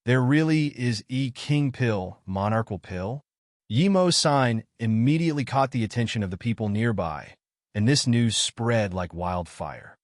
There really is a king pill, monarchal pill? Yimo's sign immediately caught the attention of the people nearby, and this news spread like wildfire.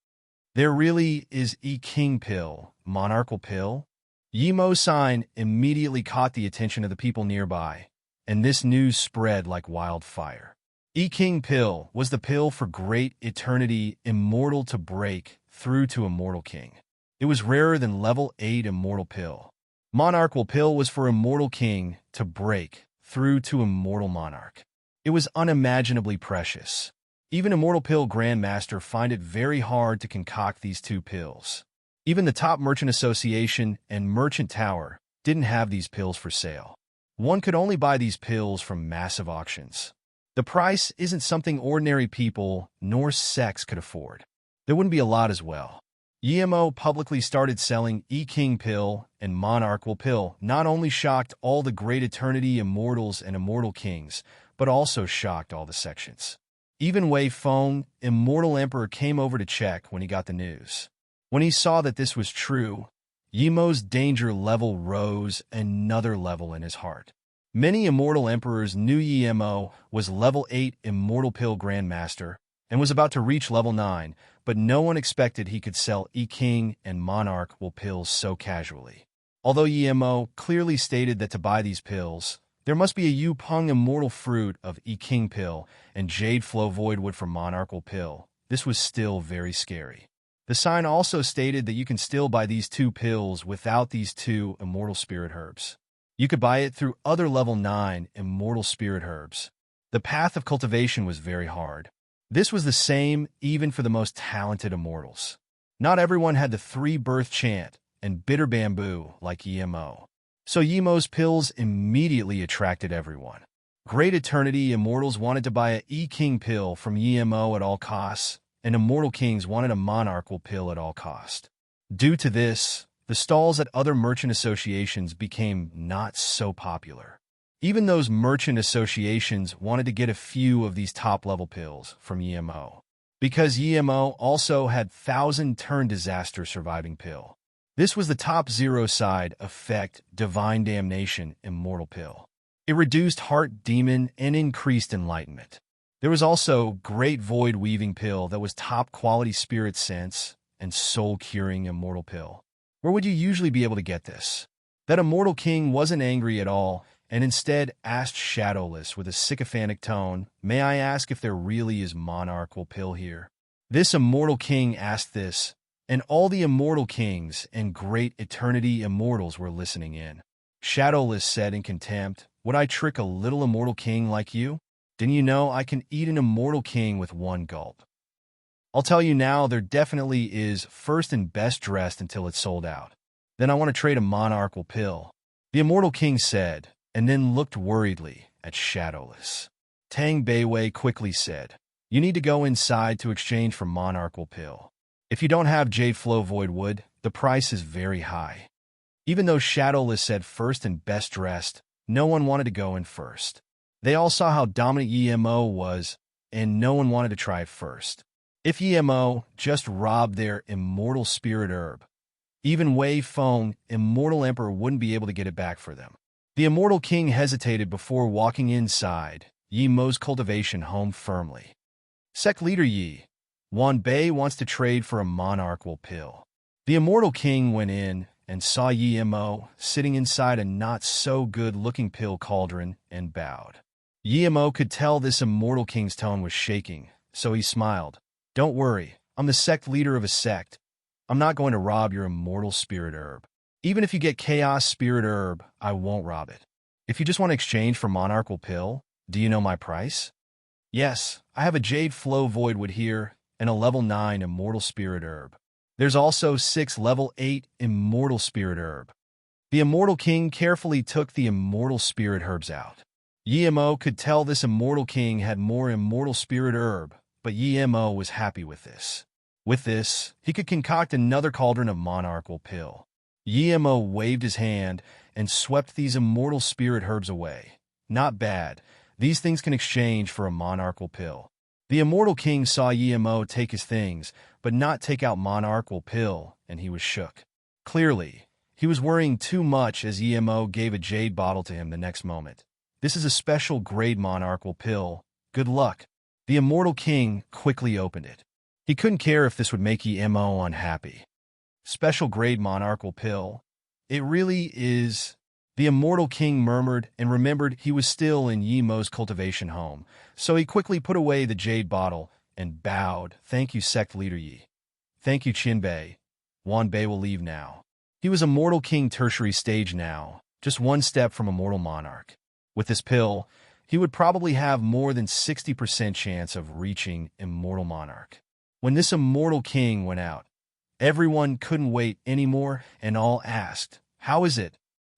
There really is a king pill, monarchal pill? Yimo's sign immediately caught the attention of the people nearby, and this news spread like wildfire. E-King Pill was the pill for great eternity, immortal to break through to immortal king. It was rarer than level 8 immortal pill. Monarchal pill was for immortal king to break through to immortal monarch. It was unimaginably precious. Even immortal pill grandmaster find it very hard to concoct these two pills. Even the top merchant association and merchant tower didn't have these pills for sale. One could only buy these pills from massive auctions. The price isn't something ordinary people nor sects could afford. There wouldn't be a lot as well. Yimo publicly started selling E-King Pill and Monarchal Pill not only shocked all the great eternity immortals and immortal kings, but also shocked all the sections. Even Wei Feng, immortal emperor, came over to check when he got the news. When he saw that this was true, Yimo's danger level rose another level in his heart. Many immortal emperors knew Yimo was level 8 immortal pill grandmaster and was about to reach level 9, but no one expected he could sell E-King and Monarchal pills so casually. Although Yimo clearly stated that to buy these pills, there must be a Yu-Peng immortal fruit of E-King Pill and Jade Flow Voidwood for Monarchal Pill, this was still very scary. The sign also stated that you can still buy these two pills without these two immortal spirit herbs. You could buy it through other level 9 immortal spirit herbs. The path of cultivation was very hard. This was the same even for the most talented immortals. Not everyone had the 3 birth chant and bitter bamboo like Yimo. So Yimo's pills immediately attracted everyone. Great eternity immortals wanted to buy a E-King pill from Yimo at all costs, and immortal kings wanted a monarchal pill at all cost. Due to this, the stalls at other merchant associations became not so popular. Even those merchant associations wanted to get a few of these top-level pills from Yimo. Because Yimo also had 1,000-turn disaster surviving pill. This was the top 0 side effect divine damnation immortal pill. It reduced heart demon and increased enlightenment. There was also great void weaving pill that was top quality spirit sense and soul curing immortal pill. Where would you usually be able to get this? That immortal king wasn't angry at all and instead asked Shadowless with a sycophantic tone, "May I ask if there really is monarchal pill here?" This immortal king asked this, and all the immortal kings and great eternity immortals were listening in. Shadowless said in contempt, "Would I trick a little immortal king like you? Didn't you know I can eat an immortal king with one gulp? I'll tell you now, there definitely is first and best dressed until it's sold out. Then I want to trade a monarchal pill," the immortal king said, and then looked worriedly at Shadowless. Tang Beiwei quickly said, "You need to go inside to exchange for monarchal pill. If you don't have Jade Flow Voidwood, the price is very high." Even though Shadowless said first and best dressed, no one wanted to go in first. They all saw how dominant Yimo was, and no one wanted to try it first. If Yimo just robbed their immortal spirit herb, even Wei Feng, immortal emperor, wouldn't be able to get it back for them. The immortal king hesitated before walking inside Yimo's cultivation home firmly. Sect leader Yi, Wan Bei wants to trade for a monarchal pill. The immortal king went in and saw Yimo sitting inside a not-so-good-looking pill cauldron and bowed. Yimo could tell this immortal king's tone was shaking, so he smiled. "Don't worry, I'm the sect leader of a sect. I'm not going to rob your immortal spirit herb. Even if you get chaos spirit herb, I won't rob it. If you just want to exchange for monarchal pill, do you know my price? Yes, I have a Jade Flow Voidwood here and a level 9 immortal spirit herb. There's also 6 level 8 immortal spirit herb." The immortal king carefully took the immortal spirit herbs out. Yimo could tell this immortal king had more immortal spirit herb, but Yimo was happy with this. With this, he could concoct another cauldron of monarchal pill. Yimo waved his hand and swept these immortal spirit herbs away. Not bad. These things can exchange for a monarchal pill. The immortal king saw Yimo take his things, but not take out monarchal pill, and he was shook. Clearly, He was worrying too much as EMO gave a jade bottle to him the next moment. This is a special grade monarchal pill. Good luck. The immortal king quickly opened it. He couldn't care if this would make EMO unhappy. Special grade monarchal pill. It really is. The immortal king murmured and remembered he was still in Yemo's cultivation home, so he quickly put away the jade bottle and bowed. Thank you, sect leader Yi. Thank you, Qinbei. Wanbei will leave now. He was immortal king tertiary stage now, just one step from immortal monarch. With this pill, he would probably have more than 60% chance of reaching immortal monarch. When this immortal king went out, everyone couldn't wait anymore and all asked, "How is it?"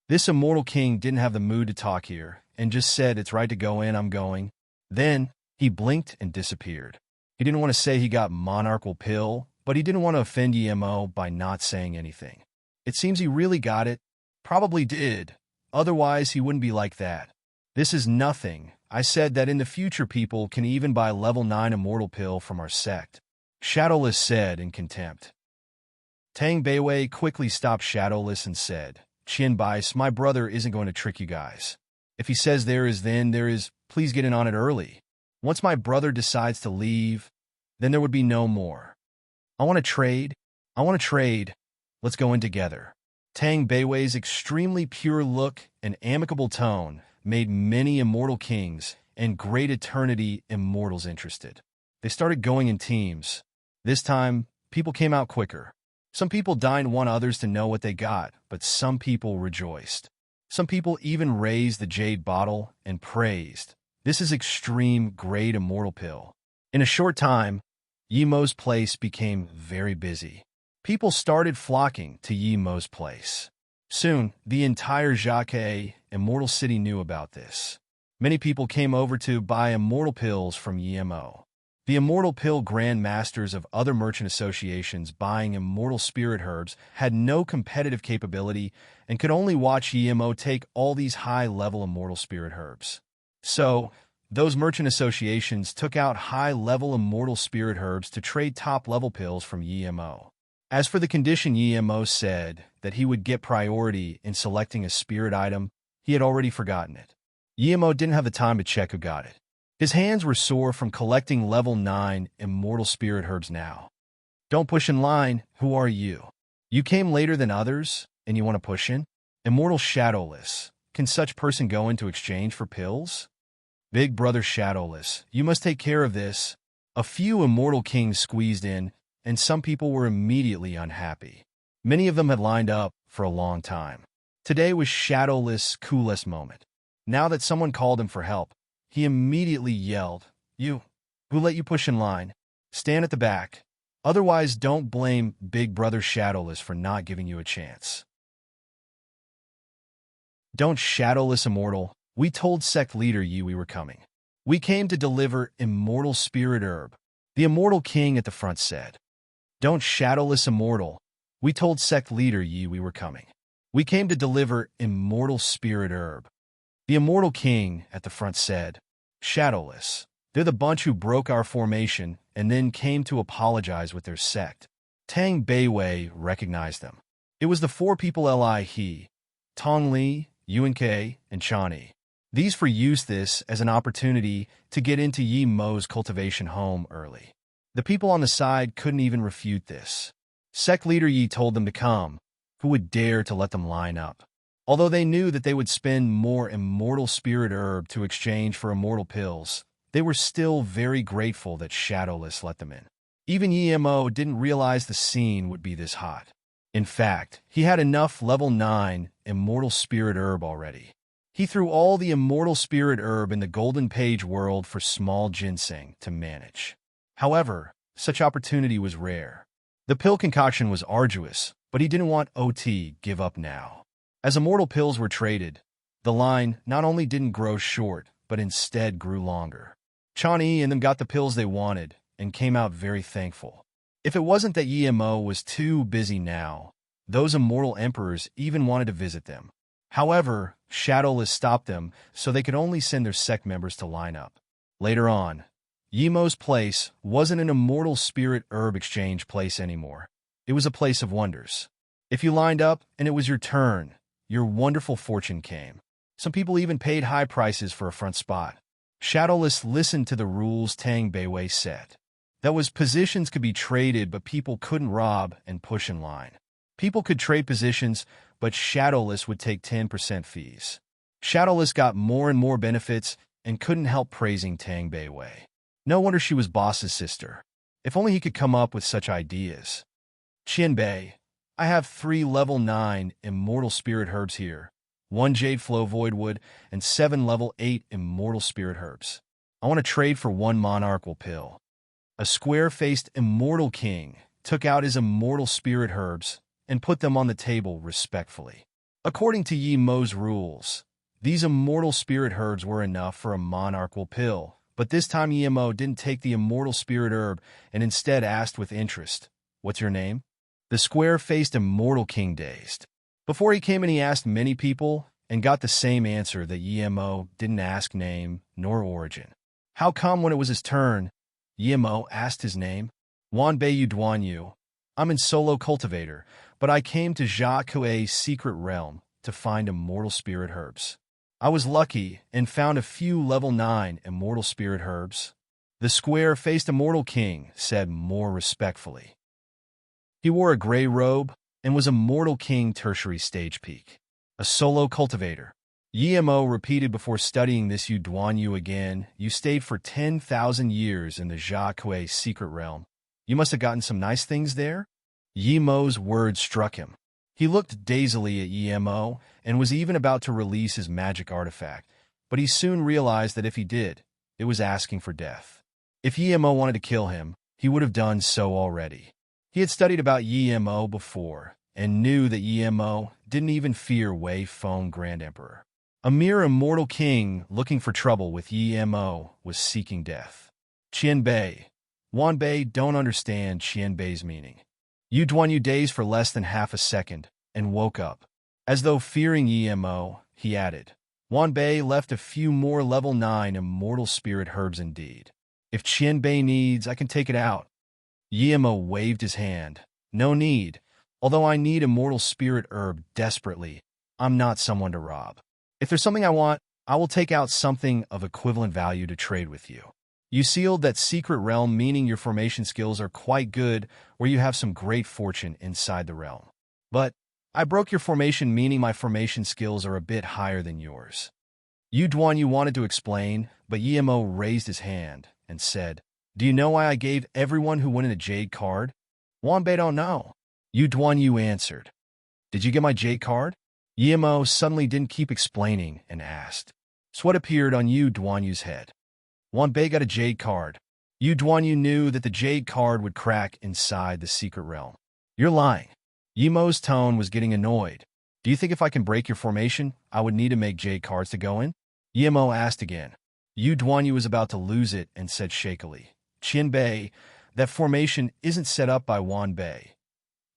This immortal king didn't have the mood to talk here and just said, "It's right to go in, I'm going." Then he blinked and disappeared. He didn't want to say he got monarchal pill, but he didn't want to offend EMO by not saying anything. It seems he really got it. Probably did. Otherwise, he wouldn't be like that. This is nothing. I said that in the future people can even buy level 9 immortal pill from our sect. Shadowless said in contempt. Tang Beiwei quickly stopped Shadowless and said, "Qin Bais, my brother isn't going to trick you guys. If he says there is, then there is. Please get in on it early. Once my brother decides to leave, then there would be no more. I want to trade. Let's go in together." Tang Beiwei's extremely pure look and amicable tone made many immortal kings and great eternity immortals interested. They started going in teams. This time, people came out quicker. Some people didn't want others to know what they got, but some people rejoiced. Some people even raised the jade bottle and praised. This is extreme grade immortal pill. In a short time, Yemo's place became very busy. People started flocking to Yemo's place. Soon, the entire Jacques Immortal City knew about this. Many people came over to buy immortal pills from Yemo. The immortal pill grand masters of other merchant associations buying immortal spirit herbs had no competitive capability and could only watch Yemo take all these high-level immortal spirit herbs. So, those merchant associations took out high-level immortal spirit herbs to trade top-level pills from Yemo. As for the condition, Yemo said that he would get priority in selecting a spirit item. He had already forgotten it. Yemo didn't have the time to check who got it. His hands were sore from collecting level 9 immortal spirit herbs now. Don't push in line. Who are you? You came later than others, and you want to push in? Immortal Shadowless. Can such person go into exchange for pills? Big brother Shadowless, you must take care of this. A few immortal kings squeezed in, and some people were immediately unhappy. Many of them had lined up for a long time. Today was Shadowless' coolest moment. Now that someone called him for help, he immediately yelled, "You! Who let you push in line? Stand at the back. Otherwise, don't blame Big Brother Shadowless for not giving you a chance." Don't Shadowless Immortal. We told sect leader Yi we were coming. We came to deliver immortal spirit herb. The immortal king at the front said. Don't Shadowless Immortal. We told sect leader Yi we were coming. We came to deliver immortal spirit herb. The immortal king at the front said, Shadowless. They're the bunch who broke our formation and then came to apologize with their sect. Tang Beiwei recognized them. It was the 4 people Li He, Tong Li, Yuan Ke, and Chani. These 4 used this as an opportunity to get into Yi Mo's cultivation home early. The people on the side couldn't even refute this. Sect leader Yi told them to come. Who would dare to let them line up? Although they knew that they would spend more immortal spirit herb to exchange for immortal pills, they were still very grateful that Shadowless let them in. Even Yemo didn't realize the scene would be this hot. In fact, he had enough level 9 immortal spirit herb already. He threw all the immortal spirit herb in the golden page world for small ginseng to manage. However, such opportunity was rare. The pill concoction was arduous, but he didn't want OT give up now. As immortal pills were traded, the line not only didn't grow short, but instead grew longer. Chani and them got the pills they wanted and came out very thankful. If it wasn't that Yemo was too busy now, those immortal emperors even wanted to visit them. However, Shadowless stopped them so they could only send their sect members to line up. Later on, Yemo's place wasn't an immortal spirit herb exchange place anymore. It was a place of wonders. If you lined up and it was your turn, your wonderful fortune came. Some people even paid high prices for a front spot. Shadowless listened to the rules Tang Beiwei set. That was, positions could be traded, but people couldn't rob and push in line. People could trade positions, but Shadowless would take 10% fees. Shadowless got more and more benefits and couldn't help praising Tang Beiwei. No wonder she was Boss's sister. If only he could come up with such ideas. Qianbei, I have 3 level 9 immortal spirit herbs here, 1 jade flow voidwood, and 7 level 8 immortal spirit herbs. I want to trade for 1 monarchal pill. A square-faced immortal king took out his immortal spirit herbs and put them on the table respectfully. According to Yi Mo's rules, these immortal spirit herbs were enough for a monarchal pill, but this time Yi Mo didn't take the immortal spirit herb and instead asked with interest, "What's your name?" The square-faced immortal king dazed. Before he came in, he asked many people and got the same answer that Yi Mo didn't ask name nor origin. How come when it was his turn, Yi Mo asked his name? Wanbei Yu Duanyu. I'm in solo cultivator, but I came to Jia Kuei's secret realm to find immortal spirit herbs. I was lucky and found a few level 9 immortal spirit herbs. The square-faced immortal king said more respectfully. He wore a gray robe and was a mortal king tertiary stage peak. A solo cultivator. Yi Mo repeated before studying this. Yu Duanyu again. You stayed for 10,000 years in the Jia Kuei secret realm. You must have gotten some nice things there? Yi Mo's words struck him. He looked dazedly at Yi Mo and was even about to release his magic artifact, but he soon realized that if he did, it was asking for death. If Yi Mo wanted to kill him, he would have done so already. He had studied about Yi Mo before and knew that Yi Mo didn't even fear Wei Feng Grand Emperor. A mere immortal king looking for trouble with Yi Mo was seeking death. Qianbei. Wanbei don't understand Qianbei's meaning. Yu Duanyu dazed for less than half a second and woke up. As though fearing Yi Mo, he added, Wanbei left a few more level 9 immortal spirit herbs indeed. If Qianbei needs, I can take it out. Yi Mo waved his hand. No need. Although I need immortal spirit herb desperately, I'm not someone to rob. If there's something I want, I will take out something of equivalent value to trade with you. You sealed that secret realm, meaning your formation skills are quite good, where you have some great fortune inside the realm. But I broke your formation, meaning my formation skills are a bit higher than yours. Yu Duanyu wanted to explain, but Yi Mo raised his hand and said, Do you know why I gave everyone who wanted a jade card? Wanbei don't know. Yu Duanyu answered. Did you get my jade card? Yi Mo suddenly didn't keep explaining and asked. Sweat appeared on Yu Duanyu's head. Wanbei got a jade card. Yu Duanyu knew that the jade card would crack inside the secret realm. You're lying. Yi Mo's tone was getting annoyed. Do you think if I can break your formation, I would need to make jade cards to go in? Yi Mo asked again. Yu Duanyu was about to lose it and said shakily, Qianbei, that formation isn't set up by Wanbei.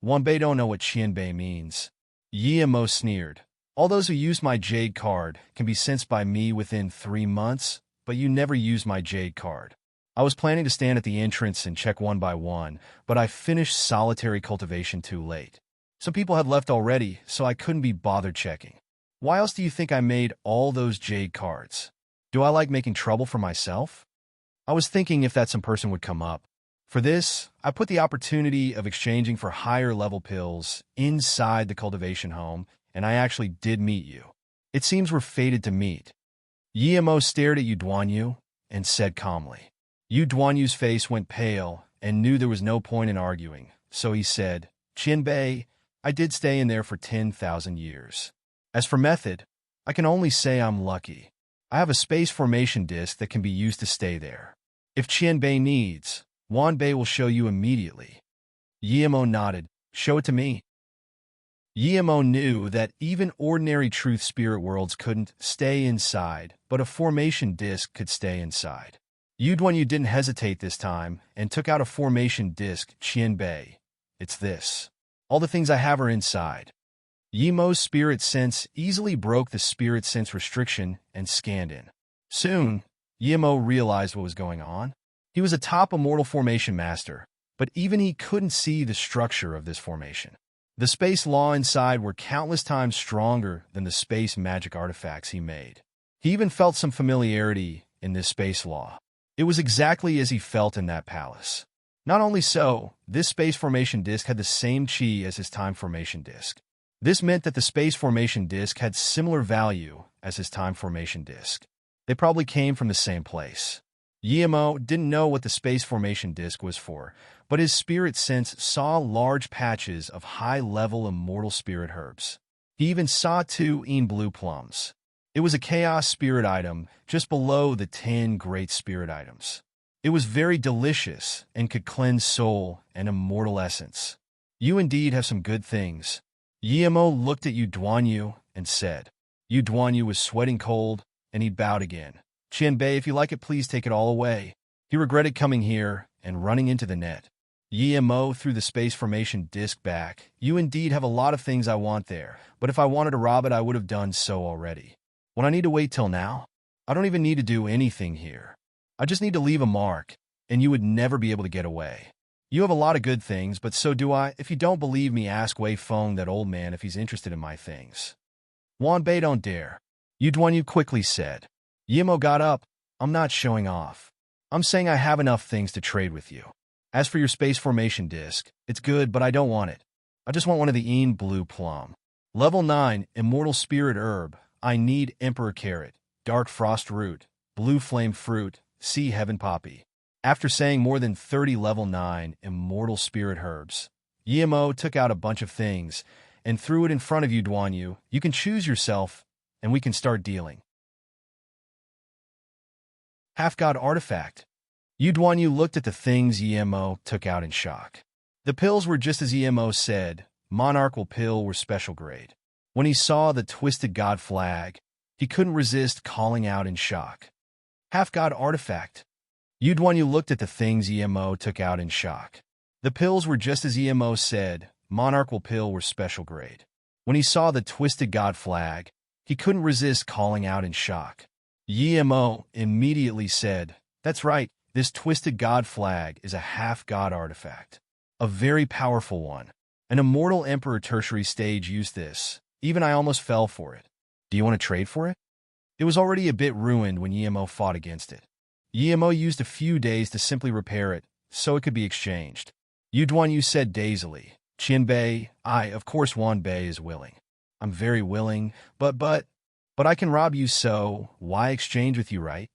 Wanbei don't know what Qianbei means. Yi Mo sneered. All those who use my jade card can be sensed by me within 3 months, but you never used my jade card. I was planning to stand at the entrance and check one by one, but I finished solitary cultivation too late. Some people had left already, so I couldn't be bothered checking. Why else do you think I made all those jade cards? Do I like making trouble for myself? I was thinking if that some person would come up. For this, I put the opportunity of exchanging for higher level pills inside the cultivation home, and I actually did meet you. It seems we're fated to meet. Yi Mo stared at Yu Duanyu and said calmly. Yu Duanyu's face went pale and knew there was no point in arguing, so he said, Qianbei, I did stay in there for 10,000 years. As for method, I can only say I'm lucky. I have a space formation disc that can be used to stay there. If Qianbei needs, Wanbei will show you immediately. Yi Mo nodded. Show it to me. Yi Mo knew that even ordinary truth spirit worlds couldn't stay inside, but a formation disc could stay inside. Yu Duanyu didn't hesitate this time and took out a formation disc. Qianbei, it's this. All the things I have are inside. Yi Mo's spirit sense easily broke the spirit sense restriction and scanned in. Soon, Yi Mo realized what was going on. He was a top immortal formation master, but even he couldn't see the structure of this formation. The space law inside were countless times stronger than the space magic artifacts he made. He even felt some familiarity in this space law. It was exactly as he felt in that palace. Not only so, this space formation disk had the same chi as his time formation disk. This meant that the space formation disk had similar value as his time formation disk. They probably came from the same place. Yimo didn't know what the space formation disk was for, but his spirit sense saw large patches of high-level immortal spirit herbs. He even saw 2 blue plums. It was a chaos spirit item just below the 10 great spirit items. It was very delicious and could cleanse soul and immortal essence. You indeed have some good things. Yimo looked at Yu Duanyu and said. Yu Duanyu was sweating cold, and he bowed again. Qianbei, if you like it, please take it all away. He regretted coming here and running into the net. Yimo threw the space formation disk back. You indeed have a lot of things I want there, but if I wanted to rob it, I would have done so already. When I need to wait till now, I don't even need to do anything here. I just need to leave a mark, and you would never be able to get away. You have a lot of good things, but so do I. If you don't believe me, ask Wei Feng, that old man, if he's interested in my things. Wanbei, don't dare. Yu Duanyu quickly said. Yimo got up. I'm not showing off. I'm saying I have enough things to trade with you. As for your space formation disk, it's good, but I don't want it. I just want one of the blue plum. Level 9, Immortal Spirit Herb. I need Emperor Carrot, Dark Frost Root, Blue Flame Fruit, Sea Heaven Poppy. After saying more than 30 level 9 Immortal Spirit Herbs, Yimo took out a bunch of things and threw it in front of Yu Duanyu. You can choose yourself, and we can start dealing. Half-God Artifact. Yu Duanyu looked at the things Yimo took out in shock. The pills were just as Yimo said. Monarchal pill were special grade. When he saw the Twisted God flag, he couldn't resist calling out in shock. Half-God Artifact. Yu Duanyu looked at the things Yimo took out in shock. The pills were just as Yimo said. Monarchal pill were special grade. When he saw the Twisted God flag, he couldn't resist calling out in shock. Yimo immediately said, "That's right, this Twisted God flag is a half-God artifact. A very powerful one. An immortal Emperor Tertiary stage used this. Even I almost fell for it. Do you want to trade for it?" It was already a bit ruined when Yimo fought against it. Yimo used a few days to simply repair it, so it could be exchanged. Yu Duanyu said dazedly, "Qianbei, of course Wanbei is willing. I'm very willing, but I can rob you, so why exchange with you, right?"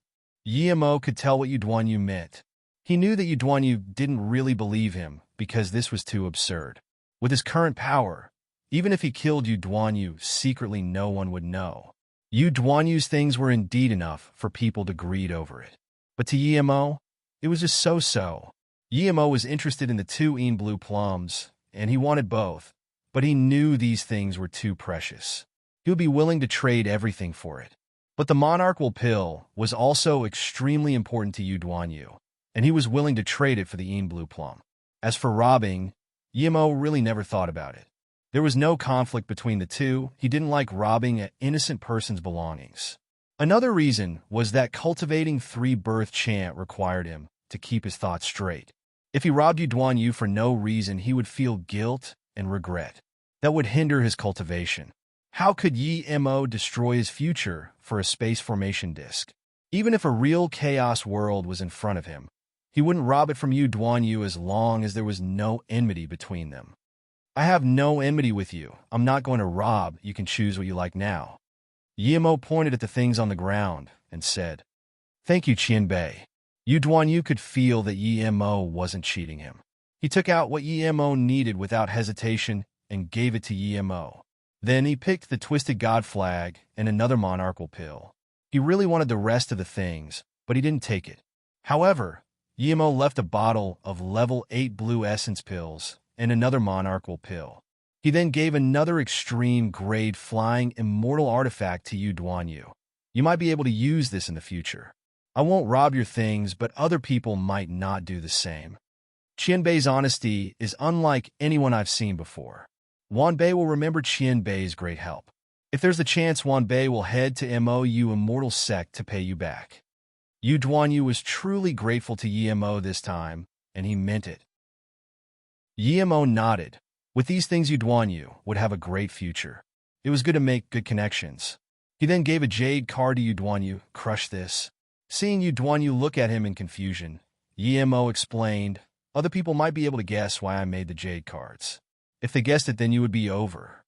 Yimo could tell what Yu Duanyu meant. He knew that Yu Duanyu didn't really believe him because this was too absurd. With his current power, even if he killed Yu Duanyu secretly, no one would know. Yu Duanyu's things were indeed enough for people to greed over it. But to Yimo, it was just so-so. Yimo was interested in the 2 blue plums, and he wanted both, but he knew these things were too precious. He would be willing to trade everything for it. But the monarchal pill was also extremely important to Yu Duanyu, and he was willing to trade it for the blue plum. As for robbing, Yimo really never thought about it. There was no conflict between the two. He didn't like robbing an innocent person's belongings. Another reason was that cultivating 3-birth chant required him to keep his thoughts straight. If he robbed Yu Duanyu for no reason, he would feel guilt and regret. That would hinder his cultivation. How could Yimo destroy his future for a space formation disk? Even if a real chaos world was in front of him, he wouldn't rob it from Yu Duanyu as long as there was no enmity between them. "I have no enmity with you. I'm not going to rob. You can choose what you like now." Yimo pointed at the things on the ground and said, "Thank you, Qianbei." Yu Duanyu could feel that Yimo wasn't cheating him. He took out what Yimo needed without hesitation and gave it to Yimo. Then he picked the Twisted God flag and another monarchal pill. He really wanted the rest of the things, but he didn't take it. However, Yimo left a bottle of level 8 blue essence pills and another monarchal pill. He then gave another extreme grade flying immortal artifact to Yu Duanyu. "You might be able to use this in the future. I won't rob your things, but other people might not do the same." Qianbei's honesty is unlike anyone I've seen before. Wanbei will remember Qianbei's great help. If there's a chance, Wanbei will head to MOU Immortal Sect to pay you back. Yu Duanyu was truly grateful to Yimo this time, and he meant it. Yimo nodded. With these things Yuduanyu would have a great future. It was good to make good connections. He then gave a jade card to Yuduanyu. Crush this. Seeing Yuduanyu look at him in confusion, Yemo explained, other people might be able to guess why I made the jade cards. If they guessed it, then you would be over.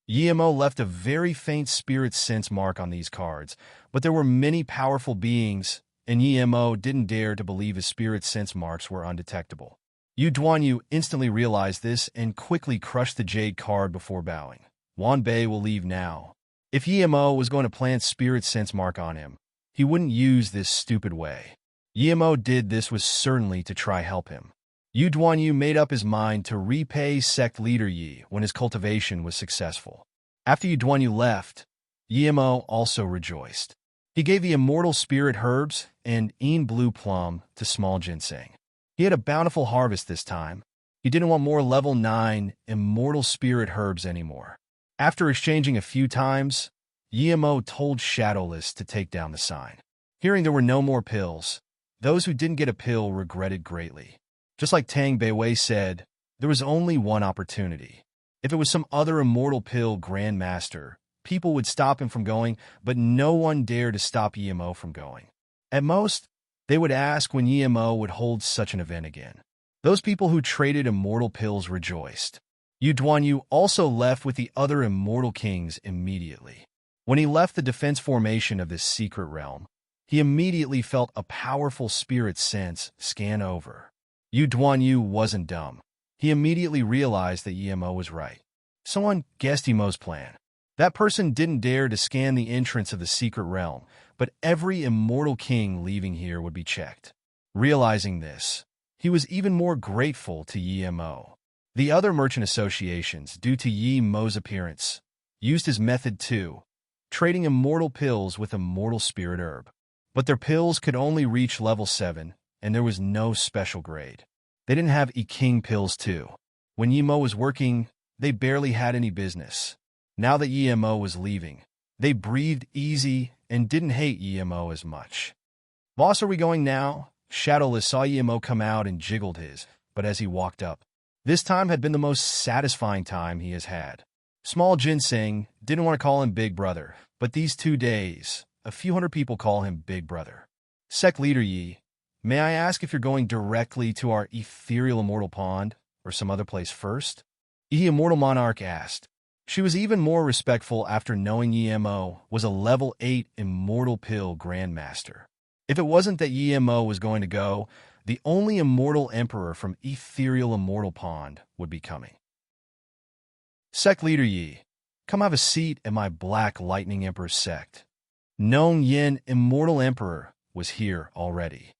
Yemo left a very faint spirit sense mark on these cards, but there were many powerful beings, and Yemo didn't dare to believe his spirit sense marks were undetectable. Yuduanyu instantly realized this and quickly crushed the jade card before bowing. Wanbei will leave now. If Yemo was going to plant spirit sense mark on him, he wouldn't use this stupid way. Yemo did this was certainly to try help him. Yuduanyu made up his mind to repay sect leader Yi when his cultivation was successful. After Yuduanyu left, Yemo also rejoiced. He gave the immortal spirit herbs and blue plum to small ginseng. He had a bountiful harvest this time. He didn't want more level 9 immortal spirit herbs anymore. After exchanging a few times, Yemo told Shadowless to take down the sign. Hearing there were no more pills, those who didn't get a pill regretted greatly. Just like Tang Beiwei said, there was only one opportunity. If it was some other immortal pill grandmaster, people would stop him from going, but no one dared to stop Yemo from going. At most, they would ask when Yemo would hold such an event again. Those people who traded immortal pills rejoiced. Yuduanyu also left with the other immortal kings immediately. When he left the defense formation of this secret realm, he immediately felt a powerful spirit sense scan over. Yuduanyu wasn't dumb. He immediately realized that Yemo was right. Someone guessed Yemo's plan. That person didn't dare to scan the entrance of the secret realm, but every immortal king leaving here would be checked. Realizing this, he was even more grateful to Yemo. The other merchant associations, due to Yemo's appearance, used his method too, trading immortal pills with immortal spirit herb. But their pills could only reach level 7, and there was no special grade. They didn't have king pills too. When Yemo was working, they barely had any business. Now that Yemo was leaving, they breathed easy and didn't hate Yemo as much. Boss, are we going now? Shadowless saw Yemo come out and jiggled his, but as he walked up, this time had been the most satisfying time he has had. Small Ginseng didn't want to call him Big Brother, but these 2 days, a few hundred people call him Big Brother. Sect Leader Yi, may I ask if you're going directly to our ethereal immortal pond, or some other place first? Yi Immortal Monarch asked. She was even more respectful after knowing Yemo was a level 8 immortal pill grandmaster. If it wasn't that Yemo was going to go, the only immortal emperor from ethereal immortal pond would be coming. Sect Leader Yi, come have a seat at my Black Lightning Emperor's sect. Nong Yin Immortal Emperor was here already.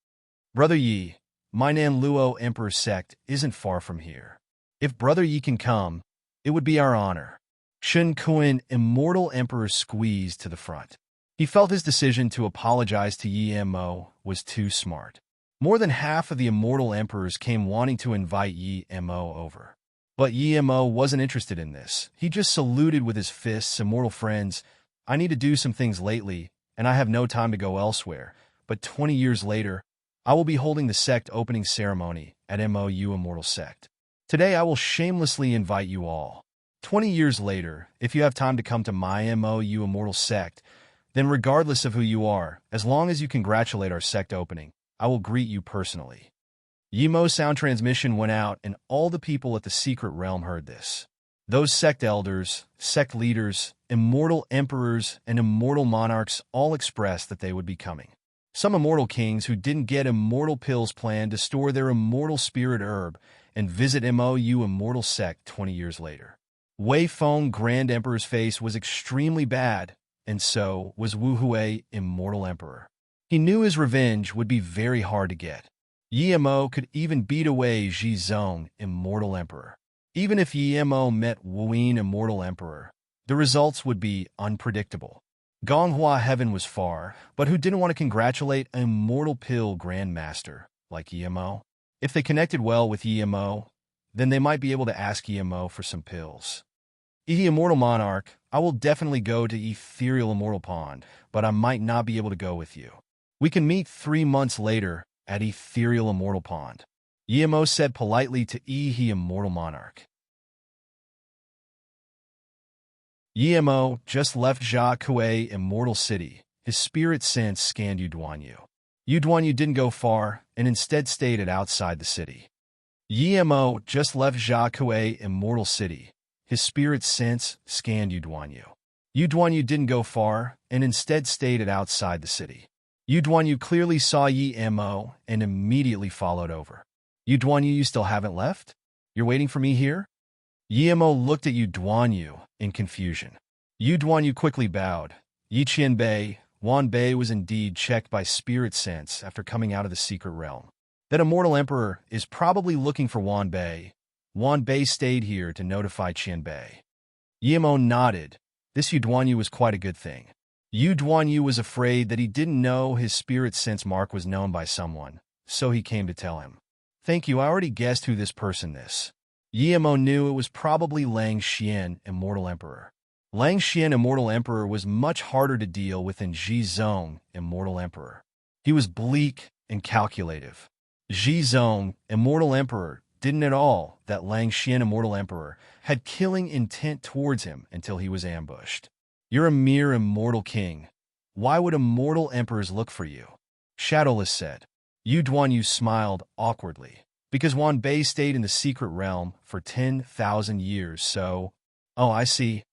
Brother Yi, my Nan Luo Emperor's sect isn't far from here. If Brother Yi can come, it would be our honor. Shen Kuan Immortal Emperor squeezed to the front. He felt his decision to apologize to Yemo was too smart. More than half of the immortal emperors came wanting to invite Yemo over. But Yemo wasn't interested in this. He just saluted with his fists. Immortal friends, I need to do some things lately, and I have no time to go elsewhere. But 20 years later, I will be holding the sect opening ceremony at MOU Immortal Sect. Today I will shamelessly invite you all. 20 years later, if you have time to come to my MOU Immortal Sect, then regardless of who you are, as long as you congratulate our sect opening, I will greet you personally. Yemo's sound transmission went out, and all the people at the secret realm heard this. Those sect elders, sect leaders, immortal emperors, and immortal monarchs all expressed that they would be coming. Some immortal kings who didn't get immortal pills planned to store their immortal spirit herb and visit MOU Immortal Sect 20 years later. Wei Feng Grand Emperor's face was extremely bad, and so was Wu Hui Immortal Emperor. He knew his revenge would be very hard to get. Yemo could even beat away Ji Zong Immortal Emperor. Even if Yemo met Wuyin Immortal Emperor, the results would be unpredictable. Gonghua Heaven was far, but who didn't want to congratulate an immortal pill grandmaster like Yemo? If they connected well with Yemo, then they might be able to ask Yemo for some pills. Immortal Monarch, I will definitely go to Ethereal Immortal Pond, but I might not be able to go with you. We can meet 3 months later at Ethereal Immortal Pond. Yemo said politely to Immortal Monarch. Yemo just left Jia Kuei Immortal City. His spirit sense scanned Yu Duanyu. Yu Duanyu didn't go far and instead stayed outside the city. Yemo just left Jia Kuei Immortal City. His spirit sense scanned Yu Duanyu. Yu Duanyu didn't go far and instead stayed outside the city. Yu Duanyu clearly saw Yemo and immediately followed over. Yu Duanyu, you still haven't left? You're waiting for me here? Yemo looked at Yu Duanyu in confusion. Yu Duanyu quickly bowed. Yi Qianbei, Wan Bei was indeed checked by spirit sense after coming out of the secret realm. That immortal emperor is probably looking for Wan Bei. Wan Bei stayed here to notify Qianbei. Yemo nodded. This Yu Duanyu was quite a good thing. Yu Duanyu was afraid that he didn't know his spirit sense mark was known by someone, so he came to tell him. Thank you, I already guessed who this person is. Yemo knew it was probably Lang Xian, Immortal Emperor. Lang Xian, Immortal Emperor, was much harder to deal with than Ji Zong, Immortal Emperor. He was bleak and calculative. Ji Zong, Immortal Emperor, didn't at all that Lang Xian, Immortal Emperor, had killing intent towards him until he was ambushed. You're a mere immortal king. Why would immortal emperors look for you? Shadowless said. Yu Duanyu smiled awkwardly. Because Wan Bei stayed in the secret realm for 10,000 years, so... Oh, I see.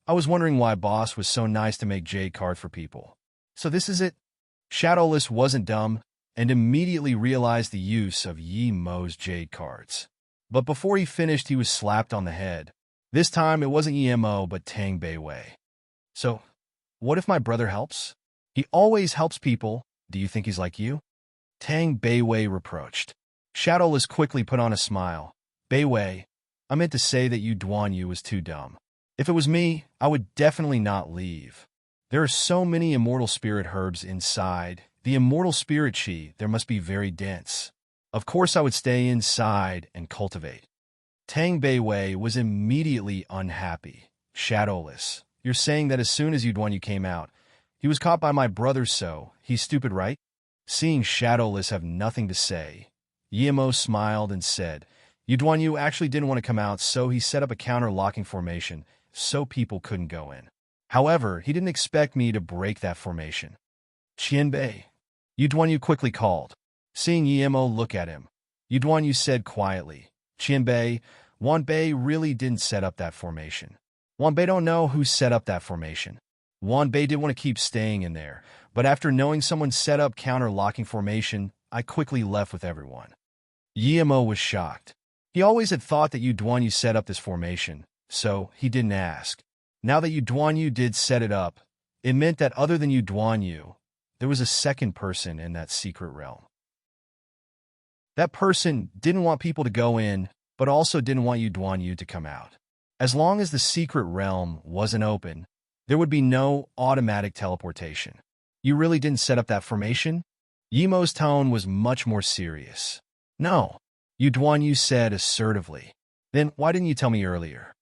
I was wondering why Boss was so nice to make jade card for people. So this is it? Shadowless wasn't dumb and immediately realized the use of Yemo's jade cards. But before he finished, he was slapped on the head. This time, it wasn't Yemo, but Tang Beiwei. So, what if my brother helps? He always helps people. Do you think he's like you? Tang Beiwei reproached. Shadowless quickly put on a smile. Beiwei, I meant to say that Yu Duanyu was too dumb. If it was me, I would definitely not leave. There are so many immortal spirit herbs inside. The immortal spirit chi, there must be very dense. Of course I would stay inside and cultivate. Tang Beiwei was immediately unhappy. Shadowless, you're saying that as soon as Yu Duanyu came out, he was caught by my brother, so he's stupid, right? Seeing Shadowless have nothing to say, Yemo smiled and said, Yu Duanyu actually didn't want to come out, so he set up a counter-locking formation so people couldn't go in. However, he didn't expect me to break that formation. Qianbei, Yu Duanyu quickly called. Seeing Yemo look at him, Yu Duanyu said quietly, Qianbei, Wan Bei really didn't set up that formation. Wan Bei don't know who set up that formation. Wan Bei didn't want to keep staying in there, but after knowing someone set up counter-locking formation, I quickly left with everyone. Yemo was shocked. He always had thought that Yu Duanyu set up this formation, so he didn't ask. Now that Yu Duanyu did set it up, it meant that other than Yu Duanyu, there was a second person in that secret realm. That person didn't want people to go in, but also didn't want Yu Duanyu to come out. As long as the secret realm wasn't open, there would be no automatic teleportation. You really didn't set up that formation? Yemo's tone was much more serious. No, Yu Duanyu said assertively. Then why didn't you tell me earlier?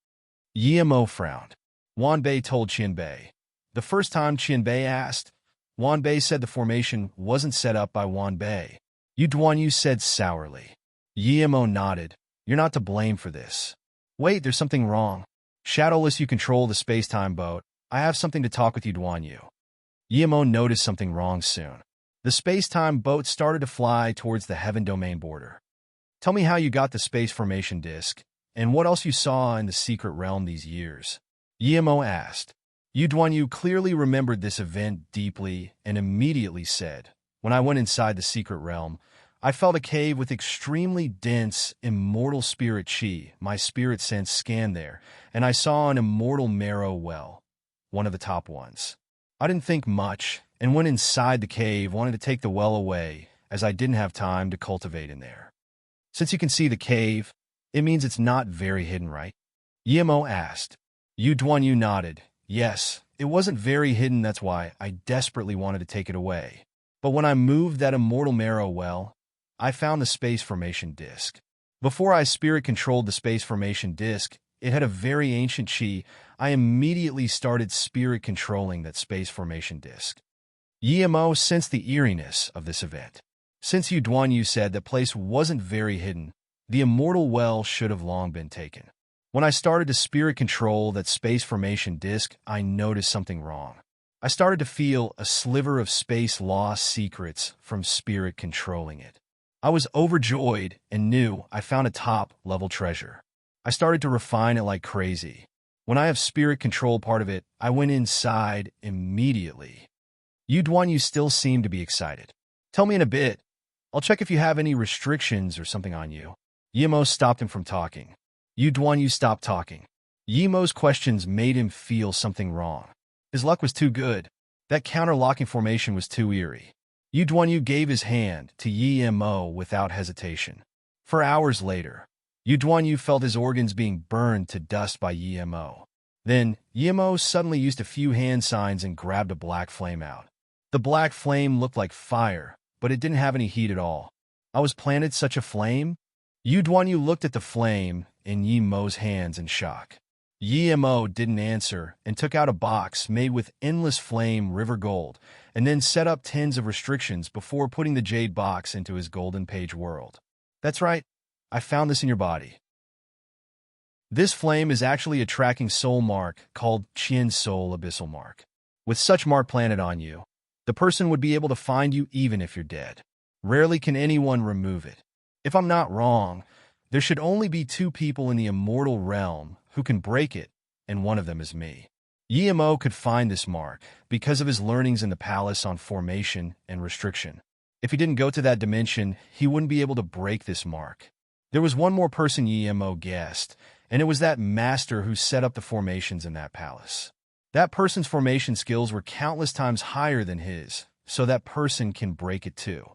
Yemo frowned. Wan Bei told Qianbei. The first time Qianbei asked, Wan Bei said the formation wasn't set up by Wan Bei. Yu Duanyu said sourly. Yemo nodded. You're not to blame for this. Wait, there's something wrong. Shadowless, you control the space-time boat. I have something to talk with Yu Duanyu. Yemo noticed something wrong soon. The space-time boat started to fly towards the heaven domain border. Tell me how you got the space formation disk, and what else you saw in the secret realm these years. Yemo asked. Yu Duanyu clearly remembered this event deeply and immediately said, When I went inside the secret realm, I felt a cave with extremely dense, immortal spirit chi. My spirit sense scanned there, and I saw an immortal marrow well, one of the top ones. I didn't think much, and went inside the cave, wanted to take the well away, as I didn't have time to cultivate in there. Since you can see the cave, it means it's not very hidden, right? Yemo asked. Yu Duanyu nodded. Yes, it wasn't very hidden, that's why I desperately wanted to take it away. But when I moved that immortal marrow well, I found the space formation disk. Before I spirit controlled the space formation disk, it had a very ancient chi. I immediately started spirit controlling that space formation disk. Yemo sensed the eeriness of this event. Since Yu Duanyu said the place wasn't very hidden, the immortal well should have long been taken. When I started to spirit control that space formation disk, I noticed something wrong. I started to feel a sliver of space lost secrets from spirit controlling it. I was overjoyed and knew I found a top-level treasure. I started to refine it like crazy. When I have spirit control part of it, I went inside immediately. You still seem to be excited. Tell me in a bit. I'll check if you have any restrictions or something on you. Yimo stopped him from talking. You stopped talking. Yimo's questions made him feel something wrong. His luck was too good. That counterlocking formation was too eerie. You gave his hand to Yimo without hesitation. For hours later, You felt his organs being burned to dust by Yimo. Then, Yimo suddenly used a few hand signs and grabbed a black flame out. The black flame looked like fire, but it didn't have any heat at all. I was planted such a flame? You looked at the flame in Yimo's hands in shock. Yimo didn't answer and took out a box made with endless flame river gold and then set up tens of restrictions before putting the jade box into his golden page world. That's right, I found this in your body. This flame is actually a tracking soul mark called Qian Soul Abyssal Mark. With such mark planted on you, the person would be able to find you even if you're dead. Rarely can anyone remove it. If I'm not wrong, there should only be 2 people in the immortal realm who can break it, and one of them is me. Yimo could find this mark because of his learnings in the palace on formation and restriction. If he didn't go to that dimension, he wouldn't be able to break this mark. There was one more person Yimo guessed, and it was that master who set up the formations in that palace. That person's formation skills were countless times higher than his, so that person can break it too.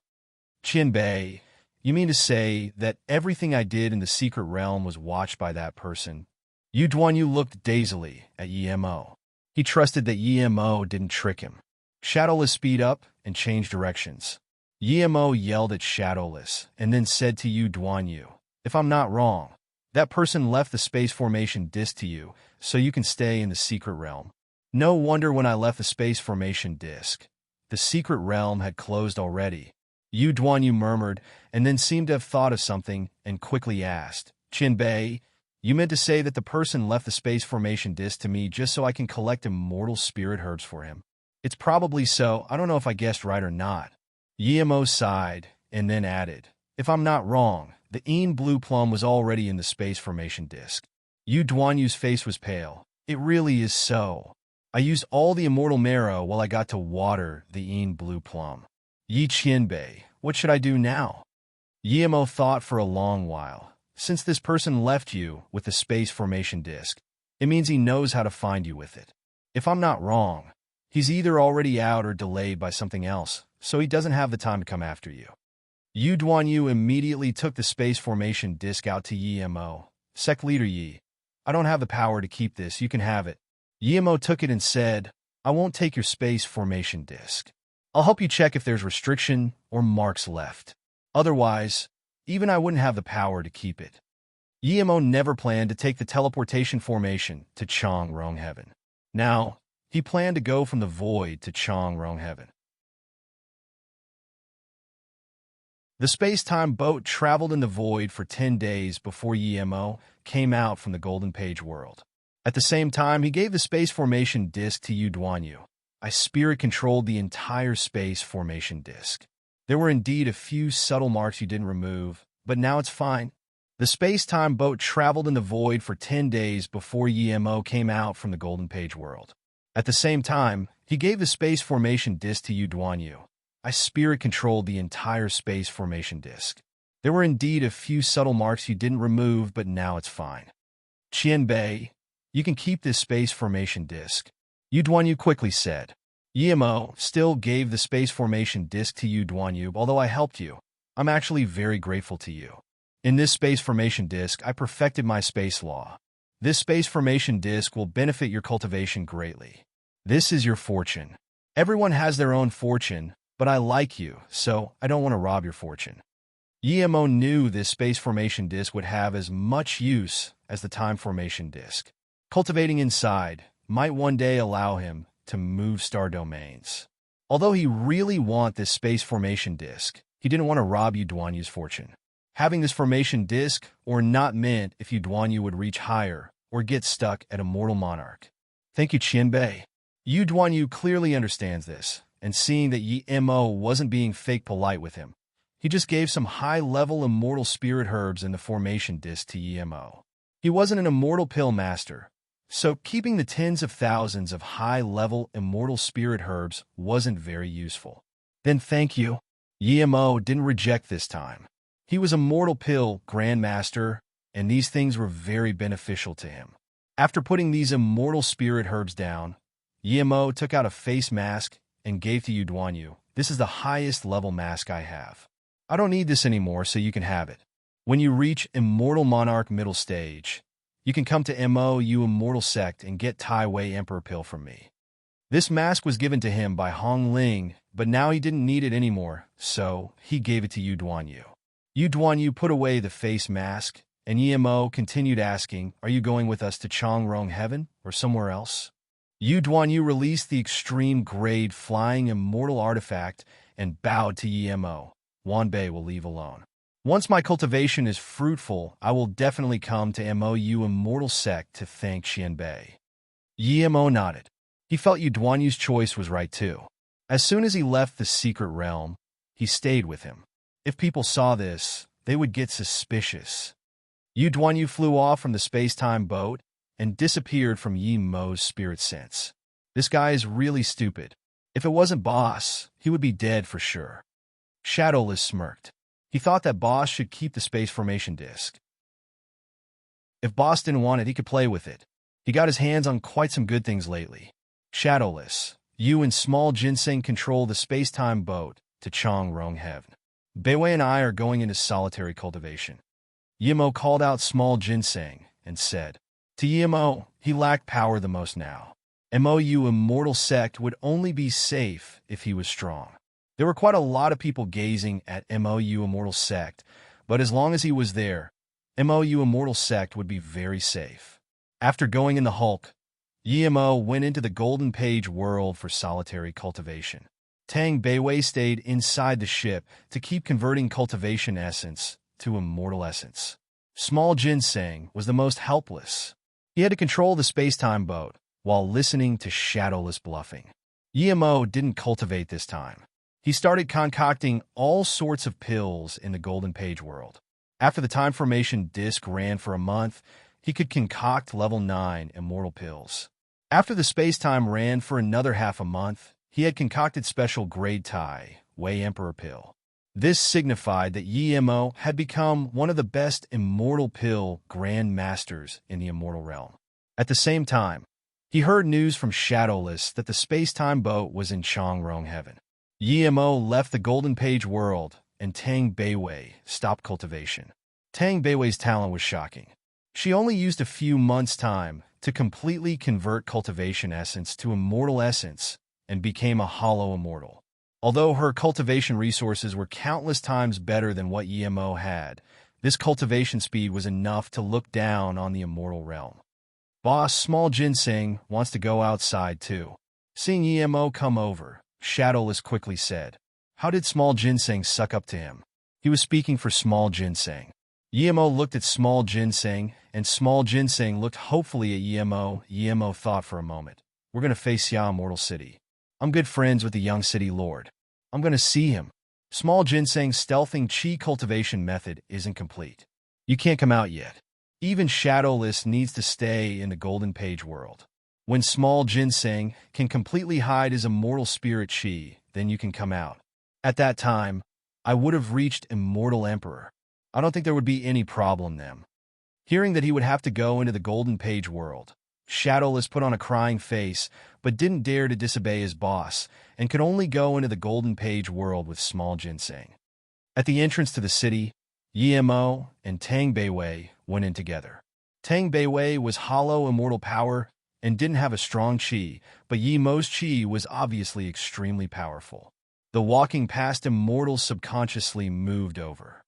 Qinbei, you mean to say that everything I did in the secret realm was watched by that person? You looked dazedly at Yimo. He trusted that Yimo didn't trick him. Shadowless speed up and change directions. Yimo yelled at Shadowless and then said to you, if I'm not wrong, that person left the space formation disk to you so you can stay in the secret realm. No wonder when I left the space formation disk, the secret realm had closed already. You murmured and then seemed to have thought of something and quickly asked, Qinbei, you meant to say that the person left the space formation disk to me just so I can collect immortal spirit herbs for him? It's probably so. I don't know if I guessed right or not. Yimo sighed and then added, if I'm not wrong, the blue plum was already in the space formation disk. Yu's face was pale. It really is so. I used all the immortal marrow while I got to water the blue plum. Yi Qianbei, what should I do now? Yimo thought for a long while. Since this person left you with the space formation disk, it means he knows how to find you with it. If I'm not wrong, he's either already out or delayed by something else, so he doesn't have the time to come after you. Yu immediately took the space formation disk out to Yimo. Sect Leader Yi, I don't have the power to keep this, you can have it. Yimo took it and said, I won't take your space formation disk. I'll help you check if there's restriction or marks left. Otherwise, even I wouldn't have the power to keep it. Yimo never planned to take the teleportation formation to Changrong Heaven. Now, he planned to go from the void to Changrong Heaven. The space-time boat traveled in the void for 10 days before Yimo came out from the Golden Page world. At the same time, he gave the space formation disk to Yu. I spirit-controlled the entire space formation disk. There were indeed a few subtle marks you didn't remove, but now it's fine. The space-time boat traveled in the void for 10 days before Yimo came out from the Golden Page world. At the same time, he gave the space formation disk to Yu. I spirit-controlled the entire space formation disk. There were indeed a few subtle marks you didn't remove, but now it's fine. Qianbei, you can keep this space formation disk. Yu quickly said. Yimo still gave the space formation disk to Yu, although I helped you. I'm actually very grateful to you. In this space formation disk, I perfected my space law. This space formation disk will benefit your cultivation greatly. This is your fortune. Everyone has their own fortune, but I like you, so I don't want to rob your fortune. Yimo knew this space formation disk would have as much use as the time formation disk. Cultivating inside might one day allow him to move star domains. Although he really wanted this space formation disk, he didn't want to rob Yu's fortune. Having this formation disc or not meant if Yu Duanyu would reach higher or get stuck at Immortal Monarch. Thank you, Qianbei. Yu Duanyu clearly understands this, and seeing that Yi Mo wasn't being fake polite with him, he just gave some high-level immortal spirit herbs in the formation disc to Yi Mo. He wasn't an immortal pill master, so keeping the tens of thousands of high-level immortal spirit herbs wasn't very useful. Then thank you. Yi Mo didn't reject this time. He was a mortal pill grandmaster, and these things were very beneficial to him. After putting these immortal spirit herbs down, Yi Mo took out a face mask and gave to Yu Duanyu. This is the highest level mask I have. I don't need this anymore, so you can have it. When you reach Immortal Monarch middle stage, you can come to Mo Yu Immortal Sect and get Tai Wei Emperor Pill from me. This mask was given to him by Hong Ling, but now he didn't need it anymore, so he gave it to Yu Duanyu. Yu Duanyu put away the face mask, and Yi Mo continued asking, "Are you going with us to Changrong Heaven or somewhere else?" Yu Duanyu released the extreme grade flying immortal artifact and bowed to Yi Mo. Wanbei will leave alone. Once my cultivation is fruitful, I will definitely come to MOU Immortal Sect to thank Qianbei. Yi Mo nodded. He felt Yu Duanyu's choice was right too. As soon as he left the secret realm, he stayed with him. If people saw this, they would get suspicious. Yu Duanyu flew off from the space-time boat and disappeared from Yi Mo's spirit sense. This guy is really stupid. If it wasn't Boss, he would be dead for sure. Shadowless smirked. He thought that Boss should keep the space formation disc. If Boss didn't want it, he could play with it. He got his hands on quite some good things lately. Shadowless, you and Small Ginseng control the space-time boat to Changrong Heaven. Beiwei and I are going into solitary cultivation. Yi Mo called out Small Ginseng and said, to Yi Mo, he lacked power the most now. MOU Immortal Sect would only be safe if he was strong. There were quite a lot of people gazing at MOU Immortal Sect, but as long as he was there, MOU Immortal Sect would be very safe. After going in the Hulk, Yi Mo went into the Golden Page world for solitary cultivation. Tang Beiwei stayed inside the ship to keep converting cultivation essence to immortal essence. Small Ginseng was the most helpless. He had to control the space-time boat while listening to shadowless bluffing. Yi Mo didn't cultivate this time. He started concocting all sorts of pills in the Golden Page world. After the time formation disc ran for a month, he could concoct level 9 immortal pills. After the space-time ran for another half a month, he had concocted special grade Tai Wei Emperor Pill. This signified that Yi Mo had become one of the best immortal pill grand masters in the immortal realm. At the same time, he heard news from Shadowless that the space-time boat was in Changrong Heaven. Yi Mo left the Golden Page world, and Tang Beiwei stopped cultivation. Tang Beiwei's talent was shocking. She only used a few months' time to completely convert cultivation essence to immortal essence and became a hollow immortal. Although her cultivation resources were countless times better than what Yi Mo had, this cultivation speed was enough to look down on the immortal realm. Boss Small Ginseng wants to go outside too. Seeing Yi Mo come over, Shadowless quickly said, "How did Small Ginseng suck up to him?" He was speaking for Small Ginseng. Yi Mo looked at Small Ginseng, and Small Ginseng looked hopefully at Yi Mo. Yi Mo thought for a moment. We're going to face Ya Immortal City. I'm good friends with the young city lord. I'm going to see him. Small Ginseng's stealthing chi cultivation method isn't complete. You can't come out yet. Even Shadowless needs to stay in the Golden Page world. When Small Ginseng can completely hide his immortal spirit chi, then you can come out. At that time, I would have reached Immortal Emperor. I don't think there would be any problem then. Hearing that he would have to go into the Golden Page world, Shadowless put on a crying face, but didn't dare to disobey his boss, and could only go into the Golden Page world with Small Ginseng. At the entrance to the city, Yi Mo and Tang Beiwei went in together. Tang Beiwei was hollow immortal power and didn't have a strong chi, but Yi Mo's chi was obviously extremely powerful. The walking past immortals subconsciously moved over.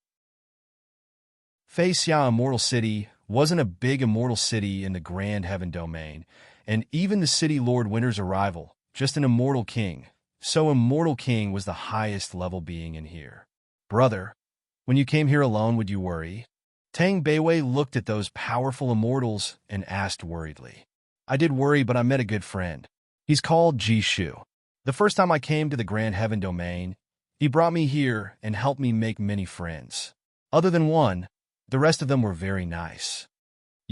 Fei Xia Immortal City wasn't a big immortal city in the Grand Heaven domain, and even the city Lord Winter's arrival, just an immortal king. So Immortal King was the highest level being in here. Brother, When you came here alone, would you worry? Tang Beiwei looked at those powerful immortals and asked worriedly. I did worry, but I met a good friend. He's called Ji Shu. The first time I came to the Grand Heaven Domain, he brought me here and helped me make many friends. Other than one, the rest of them were very nice.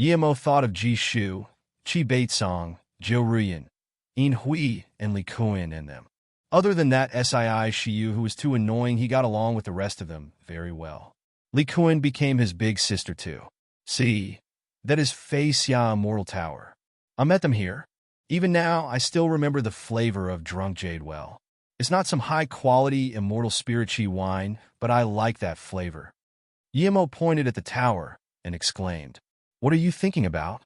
Yimo thought of Ji Shu, Qi Baitsong, Zhou Ruyan, Yin Hui, and Li Kuan in them. Other than that Sii Shiyu, who was too annoying, he got along with the rest of them very well. Li Kuan became his big sister too. See, that is Fei Xia Immortal Tower. I met them here. Even now, I still remember the flavor of drunk jade well. It's not some high-quality immortal spiritual wine, but I like that flavor. Yimo pointed at the tower and exclaimed, What are you thinking about?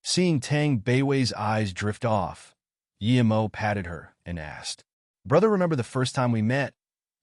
Seeing Tang Beiwei's eyes drift off, Yimo patted her and asked, Brother, remember the first time we met?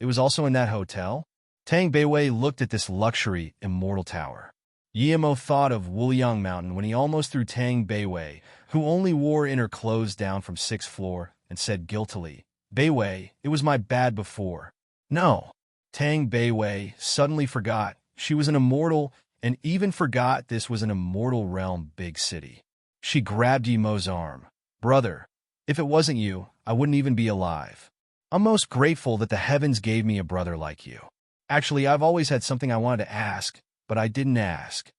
It was also in that hotel? Tang Beiwei looked at this luxury immortal tower. Yimo thought of Wuliang Mountain when he almost threw Tang Beiwei, who only wore inner clothes, down from 6th floor, and said guiltily, Beiwei, it was my bad before. No. Tang Beiwei suddenly forgot she was an immortal and even forgot this was an immortal realm big city. She grabbed Yimo's arm. Brother, if it wasn't you, I wouldn't even be alive. I'm most grateful that the heavens gave me a brother like you. Actually, I've always had something I wanted to ask, but I didn't ask.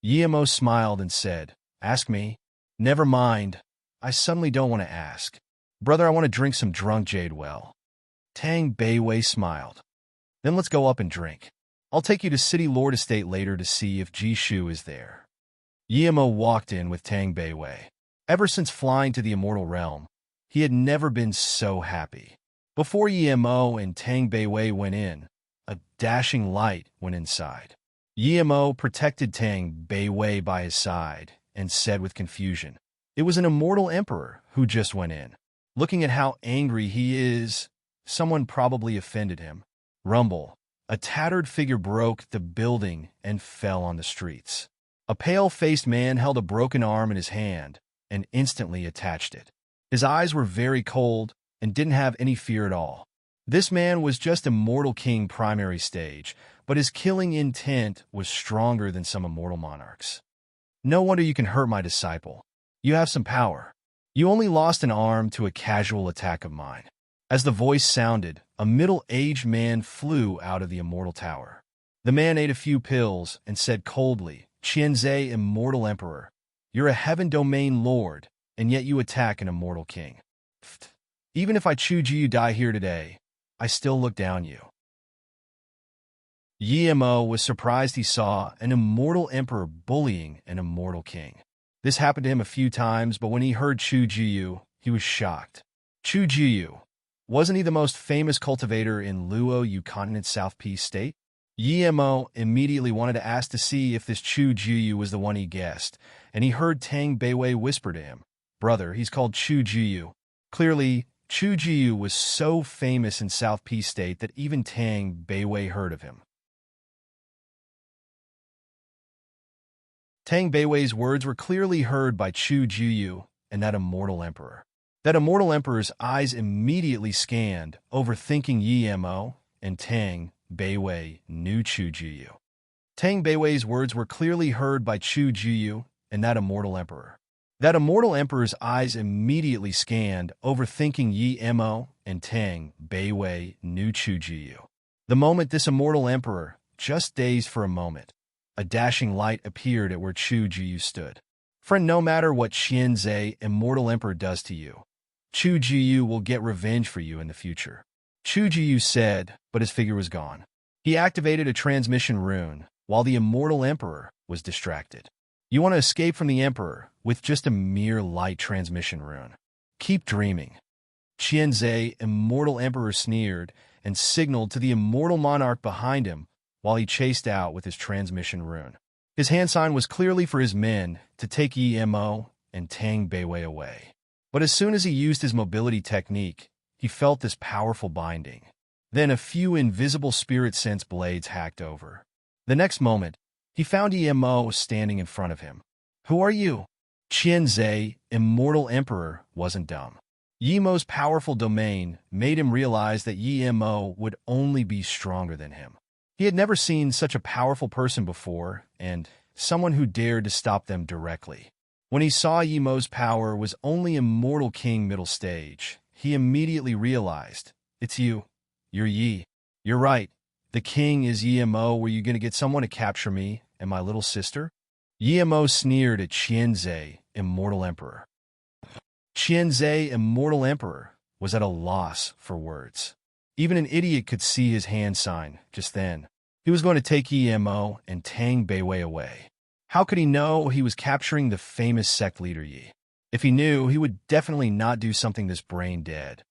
Yimo smiled and said, Ask me. Never mind. I suddenly don't want to ask. Brother, I want to drink some drunk jade well. Tang Beiwei smiled. Then let's go up and drink. I'll take you to City Lord Estate later to see if Ji Shu is there. Yimo walked in with Tang Beiwei. Ever since flying to the immortal realm, he had never been so happy. Before Yimo and Tang Beiwei went in, a dashing light went inside. Yimo protected Tang Beiwei by his side and said with confusion, It was an immortal emperor who just went in. Looking at how angry he is, someone probably offended him. Rumble. A tattered figure broke the building and fell on the streets. A pale-faced man held a broken arm in his hand and instantly attached it. His eyes were very cold and didn't have any fear at all. This man was just Immortal King primary stage, but his killing intent was stronger than some immortal monarchs. No wonder you can hurt my disciple. You have some power. You only lost an arm to a casual attack of mine. As the voice sounded, a middle-aged man flew out of the immortal tower. The man ate a few pills and said coldly, Qianzhe, Immortal Emperor, you're a heaven domain lord, and yet you attack an immortal king. Pfft. Even if I choose you die here today, I still look down you. Yimo was surprised he saw an immortal emperor bullying an immortal king. This happened to him a few times, but when he heard Chu Jiyu, he was shocked. Chu Jiyu, wasn't he the most famous cultivator in Luo Yu Continent South Peace State? Yimo immediately wanted to ask to see if this Chu Jiyu was the one he guessed, and he heard Tang Beiwei whisper to him, Brother, he's called Chu Jiyu. Clearly, Chu Jiyu was so famous in South Peace State that even Tang Beiwei heard of him. Tang Beiwei's words were clearly heard by Chu Jiyu and that immortal emperor. That immortal emperor's eyes immediately scanned, overthinking Yimo, and Tang Beiwei knew Chu Jiyu. Tang Beiwei's words were clearly heard by Chu Jiyu and that immortal emperor. That immortal emperor's eyes immediately scanned, overthinking Yimo, and Tang Beiwei knew Chu Jiyu. The moment this immortal emperor, just dazed for a moment, a dashing light appeared at where Chu Jiyu stood. Friend, no matter what Qianzhe, Immortal Emperor, does to you, Chu Jiyu will get revenge for you in the future. Chu Jiyu said, but his figure was gone. He activated a transmission rune, while the Immortal Emperor was distracted. You want to escape from the Emperor with just a mere light transmission rune. Keep dreaming. Qianzhe, Immortal Emperor, sneered and signaled to the Immortal Monarch behind him while he chased out with his transmission rune. His hand sign was clearly for his men to take Yimo and Tang Beiwei away. But as soon as he used his mobility technique, he felt this powerful binding. Then a few invisible spirit sense blades hacked over. The next moment, he found Yimo standing in front of him. Who are you? Qianzhe, Immortal Emperor, wasn't dumb. Yimo's powerful domain made him realize that Yimo would only be stronger than him. He had never seen such a powerful person before, and someone who dared to stop them directly. When he saw Yimo's power was only Immortal King middle stage, he immediately realized, "It's you. You're Yi. You're right. The king is Yimo. Were you going to get someone to capture me and my little sister?" Yimo sneered at Qianzhe, Immortal Emperor. Qianzhe, Immortal Emperor, was at a loss for words. Even an idiot could see his hand sign just then. He was going to take Yimo and Tang Beiwei away. How could he know he was capturing the famous sect leader Yi? If he knew, he would definitely not do something this brain dead.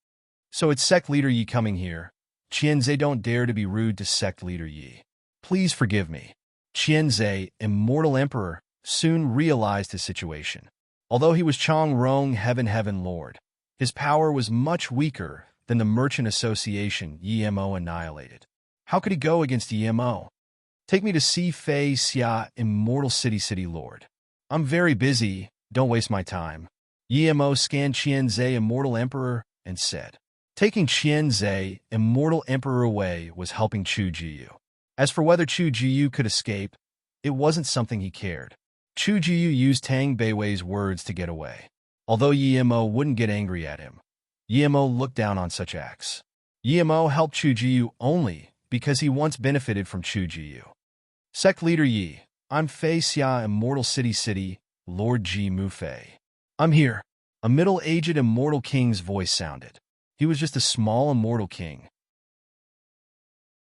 "So it's sect leader Yi coming here. Qianzhe, don't dare to be rude to sect leader Yi. Please forgive me." Qianzhe, Immortal Emperor, soon realized his situation. Although he was Changrong Heaven Lord, his power was much weaker than the merchant association Yimo annihilated. How could he go against Yimo? "Take me to see Fei Xia, Immortal City Lord. I'm very busy, don't waste my time." Yimo scanned Qianzhe, Immortal Emperor, and said. Taking Qianzhe, Immortal Emperor, away was helping Chu Jiyu. As for whether Chu Jiyu could escape, it wasn't something he cared. Chu Jiyu used Tang Beiwei's words to get away. Although Yimo wouldn't get angry at him, Yimo looked down on such acts. Yimo helped Chu Jiyu only because he once benefited from Chu Jiyu. "Sect leader Yi, I'm Fei Xia, Immortal City, Lord Ji Mufei. I'm here." A middle-aged Immortal King's voice sounded. He was just a small Immortal King.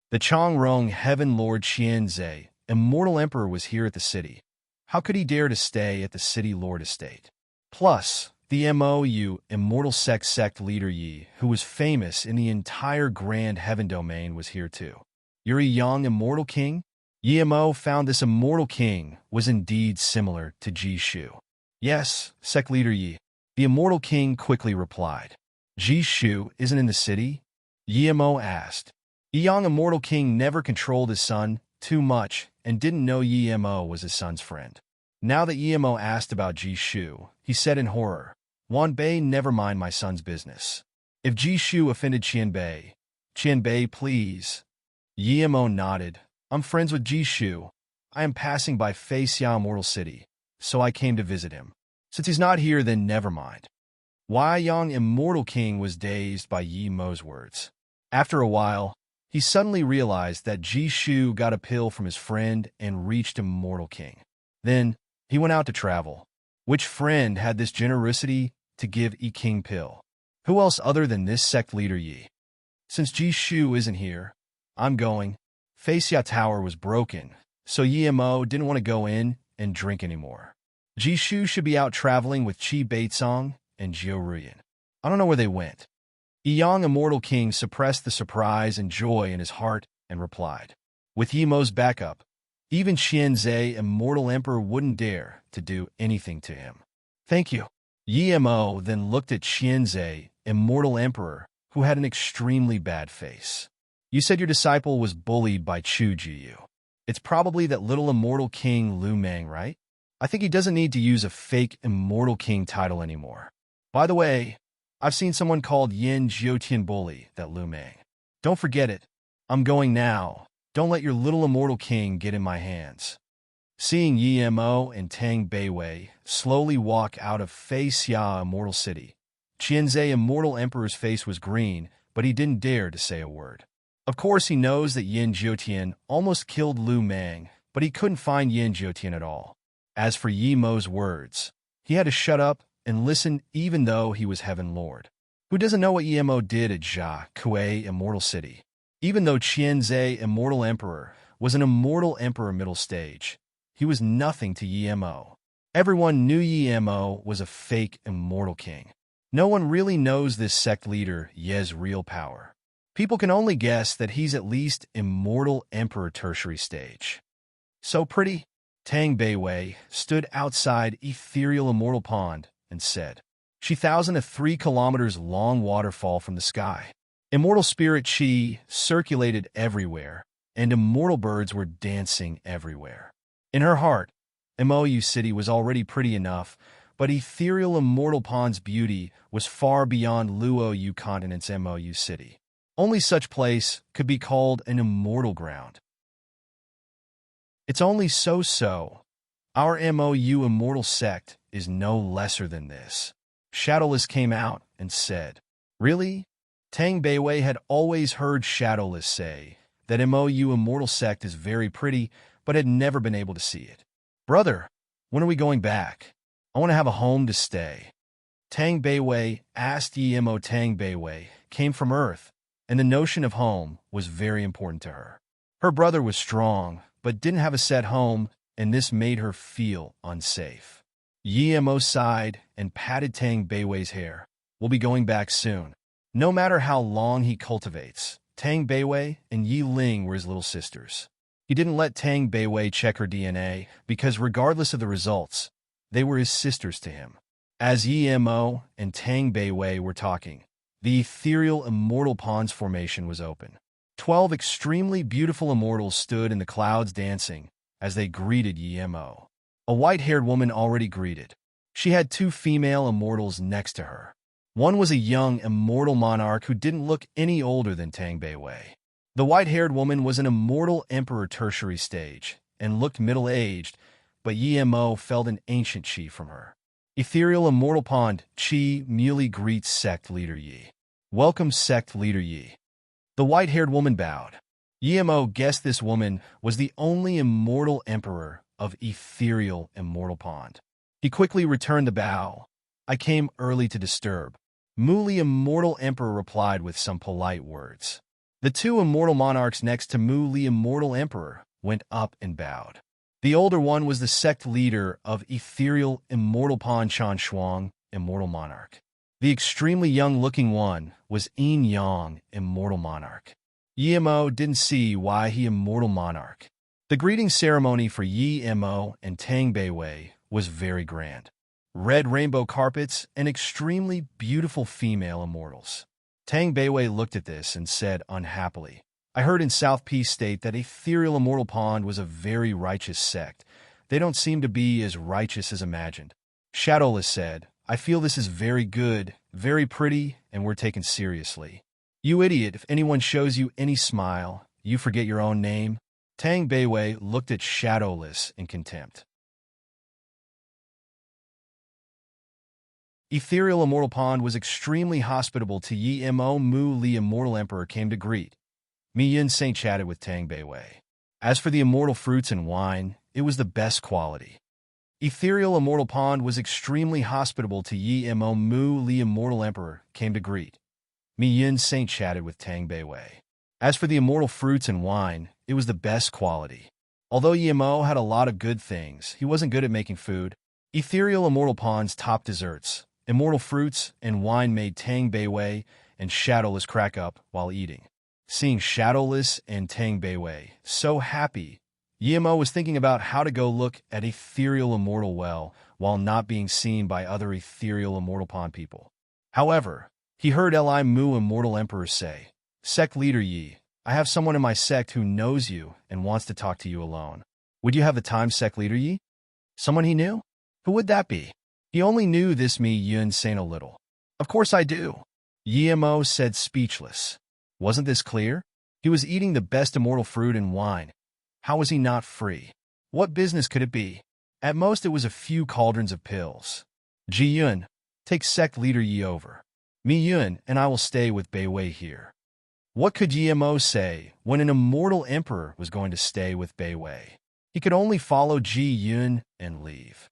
The Changrong Heaven Lord Qianzhe, Immortal Emperor, was here at the city. How could he dare to stay at the City Lord estate? Plus, the MOU, Immortal Sect Leader Yi, who was famous in the entire Grand Heaven domain, was here too. "You're a young Immortal King?" Yimo found this Immortal King was indeed similar to Ji Shu. "Yes, Sect Leader Yi," the Immortal King quickly replied. "Ji Shu isn't in the city?" Yimo asked. The young Immortal King never controlled his son too much and didn't know Yimo was his son's friend. Now that Yimo asked about Ji Shu, he said in horror, "Wan Bei, never mind my son's business. If Ji Shu offended Qianbei, please." Yimo nodded. "I'm friends with Ji Shu. I am passing by Fei Xia Immortal City, so I came to visit him. Since he's not here, then never mind." Wai Yang, Immortal King, was dazed by Yimo's words. After a while, he suddenly realized that Ji Shu got a pill from his friend and reached Immortal King. Then, he went out to travel. Which friend had this generosity to give a king pill? Who else other than this sect leader Yi? Since Ji Shu isn't here, I'm going. Fei Xia Tower was broken, so Yimo didn't want to go in and drink anymore. Ji Shu should be out traveling with Qi Beicong and Jiu Ruyan. I don't know where they went. Yang, Immortal King, suppressed the surprise and joy in his heart and replied. With Yimo's backup, even Qianzhe, Immortal Emperor, wouldn't dare to do anything to him. "Thank you." Yimo then looked at Qianzhe, Immortal Emperor, who had an extremely bad face. "You said your disciple was bullied by Chu Jiyu. It's probably that little Immortal King Lu Meng, right? I think he doesn't need to use a fake Immortal King title anymore. By the way, I've seen someone called Yin Jiutian bully that Lu Meng. Don't forget it. I'm going now. Don't let your little Immortal King get in my hands." Seeing Yimo and Tang Beiwei slowly walk out of Fei Xia Immortal City, Qianzhe, Immortal Emperor's face was green, but he didn't dare to say a word. Of course, he knows that Yin Jiutian almost killed Lu Meng, but he couldn't find Yin Jiutian at all. As for Yimo's words, he had to shut up and listen even though he was Heaven Lord. Who doesn't know what Yimo did at Jia Kuei Immortal City? Even though Qianzhe, Immortal Emperor, was an Immortal Emperor middle stage, he was nothing to Yimo. Everyone knew Yimo was a fake Immortal King. No one really knows this sect leader Ye's real power. People can only guess that he's at least Immortal Emperor tertiary stage. "So pretty." Tang Beiwei stood outside Ethereal Immortal Pond and said, "She thousand a 3 kilometers long waterfall from the sky. Immortal spirit Qi circulated everywhere, and immortal birds were dancing everywhere." In her heart, MOU City was already pretty enough, but Ethereal Immortal Pond's beauty was far beyond Luo Continent's MOU City. Only such place could be called an immortal ground. It's only so-so. Our MOU immortal sect is no lesser than this. Shadowless came out and said, Really? Tang Beiwei had always heard Shadowless say that MOU immortal sect is very pretty, but had never been able to see it. Brother, when are we going back? I want to have a home to stay. Tang Beiwei asked Yemo. Tang Beiwei came from Earth, and the notion of home was very important to her. Her brother was strong, but didn't have a set home, and this made her feel unsafe. Yemo sighed and patted Tang Beiwei's hair. We'll be going back soon. No matter how long he cultivates, Tang Beiwei and Yi Ling were his little sisters. He didn't let Tang Beiwei check her DNA because regardless of the results, they were his sisters to him. As Yemo and Tang Beiwei were talking, the ethereal immortal pawns formation was open. 12 extremely beautiful immortals stood in the clouds dancing as they greeted Yemo. A white-haired woman already greeted. She had 2 female immortals next to her. One was a young immortal monarch who didn't look any older than Tang Beiwei. The white-haired woman was an immortal emperor tertiary stage and looked middle-aged, but Yemo felt an ancient chi from her. Ethereal immortal pond Chi Muley greets sect leader Yi. Welcome sect leader Yi. The white-haired woman bowed. Yemo guessed this woman was the only immortal emperor of ethereal immortal pond. He quickly returned the bow. I came early to disturb. Muli immortal emperor replied with some polite words. The 2 immortal monarchs next to Muli immortal emperor went up and bowed. The older one was the sect leader of ethereal immortal pond Chan Shuang, immortal monarch. The extremely young-looking one was Yin Yang, immortal monarch. Yemo didn't see why he immortal monarch. The greeting ceremony for Yemo and Tang Beiwei was very grand. Red rainbow carpets and extremely beautiful female immortals. Tang Beiwei looked at this and said unhappily, I heard in South Peace State that Ethereal Immortal Pond was a very righteous sect. They don't seem to be as righteous as imagined. Shadowless said, I feel this is very good, very pretty, and we're taken seriously. You idiot, if anyone shows you any smile, you forget your own name. Tang Beiwei looked at Shadowless in contempt. Ethereal Immortal Pond was extremely hospitable to Yi Mo Mu Li Immortal Emperor came to greet. Mi Yun Saint chatted with Tang Beiwei. As for the immortal fruits and wine, it was the best quality. Ethereal Immortal Pond was extremely hospitable to Yi Mo Mu Li Immortal Emperor came to greet. Mi Yun Saint chatted with Tang Beiwei. As for the immortal fruits and wine, it was the best quality. Although Yi Mo had a lot of good things, he wasn't good at making food. Ethereal Immortal Pond's top desserts, immortal fruits and wine made Tang Beiwei and Shadowless crack up while eating. Seeing Shadowless and Tang Beiwei so happy, Yemo was thinking about how to go look at Ethereal Immortal Well while not being seen by other Ethereal Immortal Pond people. However, he heard Li Mu Immortal Emperor say, Sect Leader Yi, I have someone in my sect who knows you and wants to talk to you alone. Would you have the time, Sect Leader Yi? Someone he knew? Who would that be? He only knew this Mi Yun Saint a little. Of course I do. Yemo said speechless. Wasn't this clear? He was eating the best immortal fruit and wine. How was he not free? What business could it be? At most it was a few cauldrons of pills. Ji Yun, take Sect Leader Yi over. Mi Yun and I will stay with Beiwei here. What could Yemo say when an immortal emperor was going to stay with Beiwei? He could only follow Ji Yun and leave.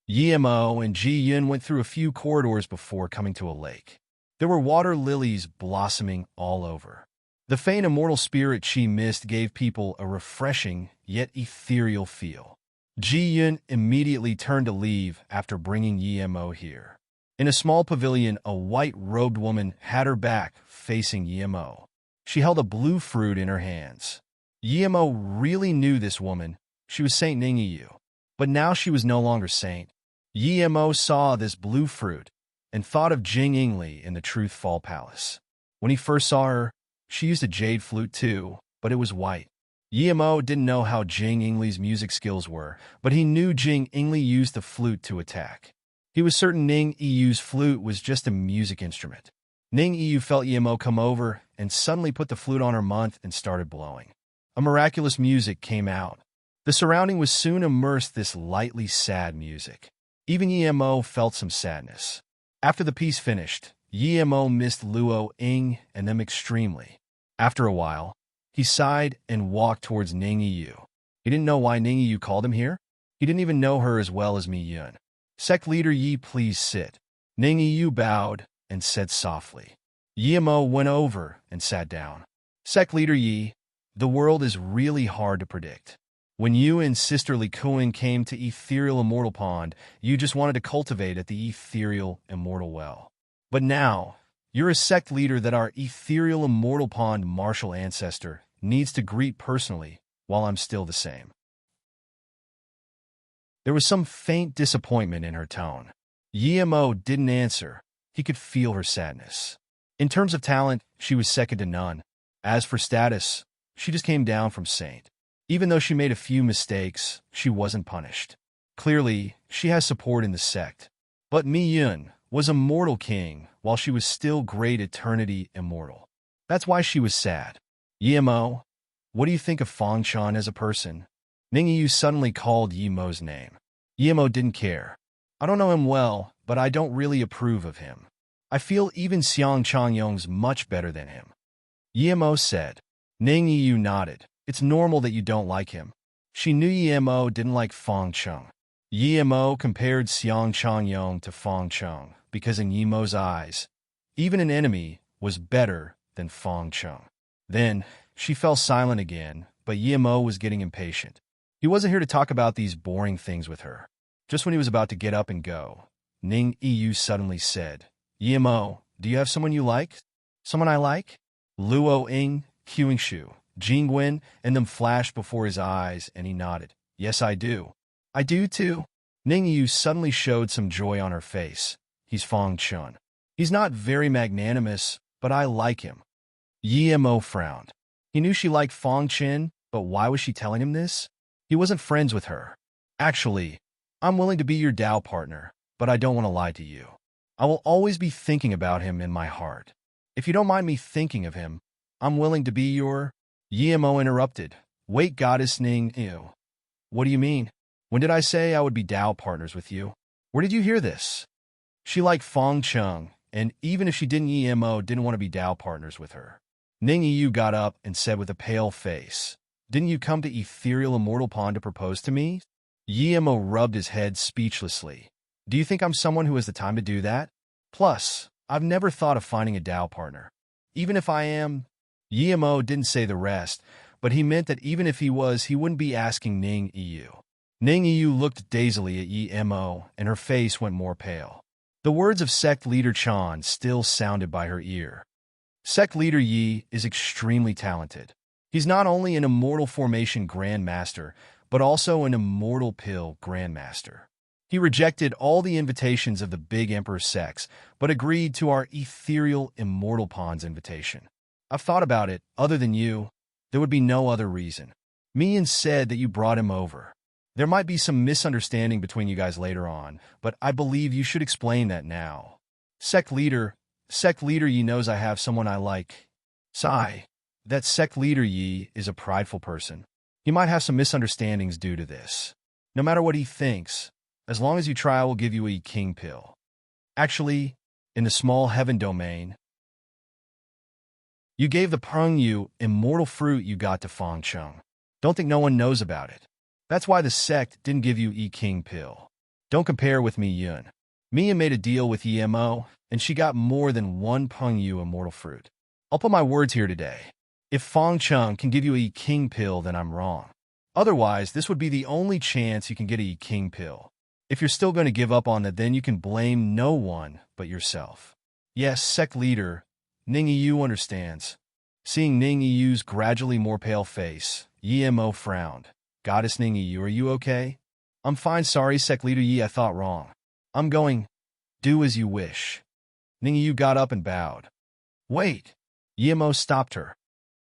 Yemo and Ji Yun went through a few corridors before coming to a lake. There were water lilies blossoming all over. The faint immortal spirit Chi mist gave people a refreshing yet ethereal feel. Ji Yun immediately turned to leave after bringing Yemo here. In a small pavilion, a white-robed woman had her back facing Yemo. She held a blue fruit in her hands. Yemo really knew this woman. She was Saint Ningyu. But now she was no longer Saint. Yemo saw this blue fruit and thought of Jing Yingli in the Truth Fall Palace. When he first saw her, she used a jade flute too, but it was white. Yemo didn't know how Jing Yingli's music skills were, but he knew Jing Yingli used the flute to attack. He was certain Ning Yu's flute was just a music instrument. Ning Yu felt Yemo come over and suddenly put the flute on her month and started blowing. A miraculous music came out. The surrounding was soon immersed this lightly sad music. Even Yemo felt some sadness. After the piece finished, Yemo missed Luo Ing and them extremely. After a while, he sighed and walked towards Ning Yu. He didn't know why Ning Yu called him here. He didn't even know her as well as Mi Yun. Sect leader Yi, please sit. Ning Yu bowed and said softly. Yemo went over and sat down. Sect leader Yi, the world is really hard to predict. When you and Sister Li Kuan came to Ethereal Immortal Pond, you just wanted to cultivate at the Ethereal Immortal Well. But now, you're a sect leader that our Ethereal Immortal Pond martial ancestor needs to greet personally while I'm still the same. There was some faint disappointment in her tone. Yemo didn't answer. He could feel her sadness. In terms of talent, she was second to none. As for status, she just came down from Saint. Even though she made a few mistakes, she wasn't punished. Clearly, she has support in the sect. But Mi Yun was a mortal king while she was still great eternity immortal. That's why she was sad. Yemo, what do you think of Fong Chan as a person? Ning Yu suddenly called Yemo's name. Yemo didn't care. I don't know him well, but I don't really approve of him. I feel even Xiang Changyong's much better than him. Yemo said. Ning Yu nodded. It's normal that you don't like him. She knew Yemo didn't like Fong Chung. Yemo compared Xiang Changyong to Fong Chung because in Yemo's eyes, even an enemy was better than Fong Chung. Then, she fell silent again, but Yemo was getting impatient. He wasn't here to talk about these boring things with her. Just when he was about to get up and go, Ning Yu suddenly said, Yemo, do you have someone you like? Someone I like? Luo Ing, Qingshu, Jingwen, and them flashed before his eyes, and he nodded. Yes, I do. I do too. Ning Yu suddenly showed some joy on her face. He's Fong Chun. He's not very magnanimous, but I like him. Yemo frowned. He knew she liked Fong Chin, but why was she telling him this? He wasn't friends with her. Actually, I'm willing to be your Dao partner, but I don't want to lie to you. I will always be thinking about him in my heart. If you don't mind me thinking of him, I'm willing to be your... Yemo interrupted. Wait, Goddess Ning Yu. What do you mean? When did I say I would be Dao partners with you? Where did you hear this? She liked Fong Chung, and even if she didn't, Yemo didn't want to be Dao partners with her. Ning Yu got up and said with a pale face, Didn't you come to Ethereal Immortal Pond to propose to me? Yemo rubbed his head speechlessly. Do you think I'm someone who has the time to do that? Plus, I've never thought of finding a Dao partner. Even if I am... Yemo didn't say the rest, but he meant that even if he was, he wouldn't be asking Ning Yu. Ning Yu looked dazedly at Yemo, and her face went more pale. The words of sect leader Chan still sounded by her ear. Sect leader Yi is extremely talented. He's not only an Immortal Formation Grandmaster, but also an Immortal Pill Grandmaster. He rejected all the invitations of the Big Emperor sects, but agreed to our Ethereal Immortal Pond's invitation. I've thought about it. Other than you, there would be no other reason. Mian said that you brought him over. There might be some misunderstanding between you guys later on, but I believe you should explain that now. Sect leader Yi knows I have someone I like. Sigh. That sect leader Yi is a prideful person. He might have some misunderstandings due to this. No matter what he thinks, as long as you try, I will give you a king pill. Actually, in the small heaven domain, you gave the Peng Yu immortal fruit you got to Fong Chung. Don't think no one knows about it. That's why the sect didn't give you king pill. Don't compare with Mi Yun. Mia made a deal with Yemo, and she got more than one Peng Yu immortal fruit. I'll put my words here today. If Fong Chung can give you a king pill, then I'm wrong. Otherwise, this would be the only chance you can get a king pill. If you're still going to give up on that, then you can blame no one but yourself. Yes, sect leader, Ning Yu understands. Seeing Ning Yu's gradually more pale face, Yemo frowned. Goddess Ning Yu, are you okay? I'm fine, sorry, sect leader Yi, I thought wrong. I'm going. Do as you wish. Ning Yu got up and bowed. Wait. Yemo stopped her.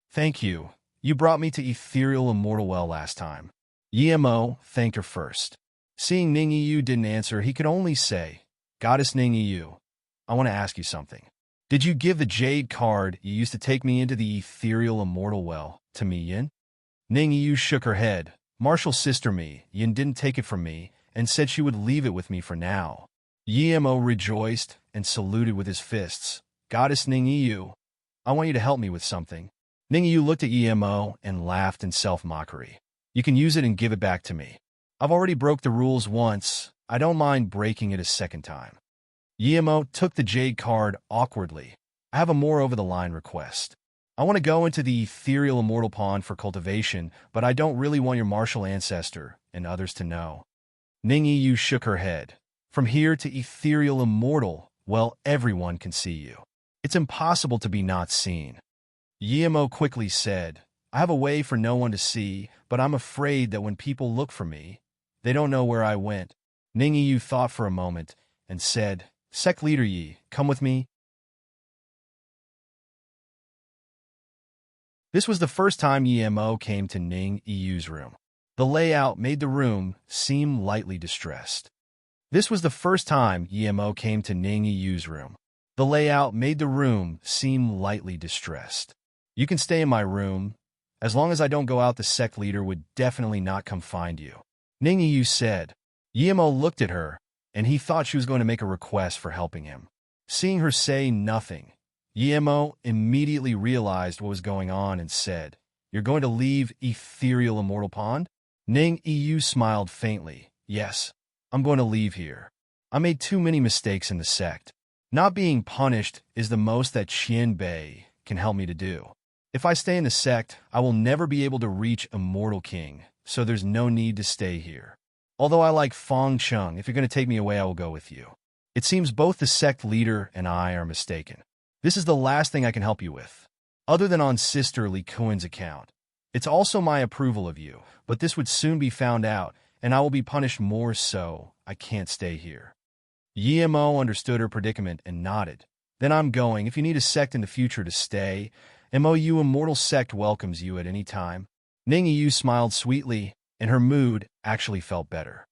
Thank you. You brought me to Ethereal Immortal Well last time. Yemo thanked her first. Seeing Ning Yu didn't answer, he could only say, Goddess Ning Yu, I want to ask you something. Did you give the jade card you used to take me into the Ethereal Immortal Well to Mi Yin? Ning Yu shook her head. Marshall's sister me, Yin didn't take it from me, and said she would leave it with me for now. Yemo rejoiced and saluted with his fists. Goddess Ning Yu, I want you to help me with something. Ning Yu looked at Yemo and laughed in self-mockery. You can use it and give it back to me. I've already broke the rules once. I don't mind breaking it a second time. Yemo took the jade card awkwardly. I have a more over-the-line request. I want to go into the ethereal immortal pond for cultivation, but I don't really want your martial ancestor and others to know. Ning Yu shook her head. From here to ethereal immortal, well, everyone can see you. It's impossible to be not seen. Yemo quickly said, I have a way for no one to see, but I'm afraid that when people look for me, they don't know where I went. Ning Yu thought for a moment and said, Sect leader Yi, come with me. This was the first time Yemo came to Ning Yu's room. The layout made the room seem lightly distressed. This was the first time Yemo came to Ning Yu's room. The layout made the room seem lightly distressed. You can stay in my room. As long as I don't go out, the sect leader would definitely not come find you. Ning Yu said. Yemo looked at her, and he thought she was going to make a request for helping him. Seeing her say nothing, Yemo immediately realized what was going on and said, You're going to leave ethereal immortal pond? Ning Yu smiled faintly. Yes, I'm going to leave here. I made too many mistakes in the sect. Not being punished is the most that Qian Bei can help me to do. If I stay in the sect, I will never be able to reach Immortal King, so there's no need to stay here. Although I like Feng Cheng, if you're going to take me away, I will go with you. It seems both the sect leader and I are mistaken. This is the last thing I can help you with, other than on Sister Li Kuan's account. It's also my approval of you, but this would soon be found out, and I will be punished more, so I can't stay here. Yemo understood her predicament and nodded. Then I'm going. If you need a sect in the future to stay, MOU Immortal Sect welcomes you at any time. Ning Yu smiled sweetly, and her mood actually felt better.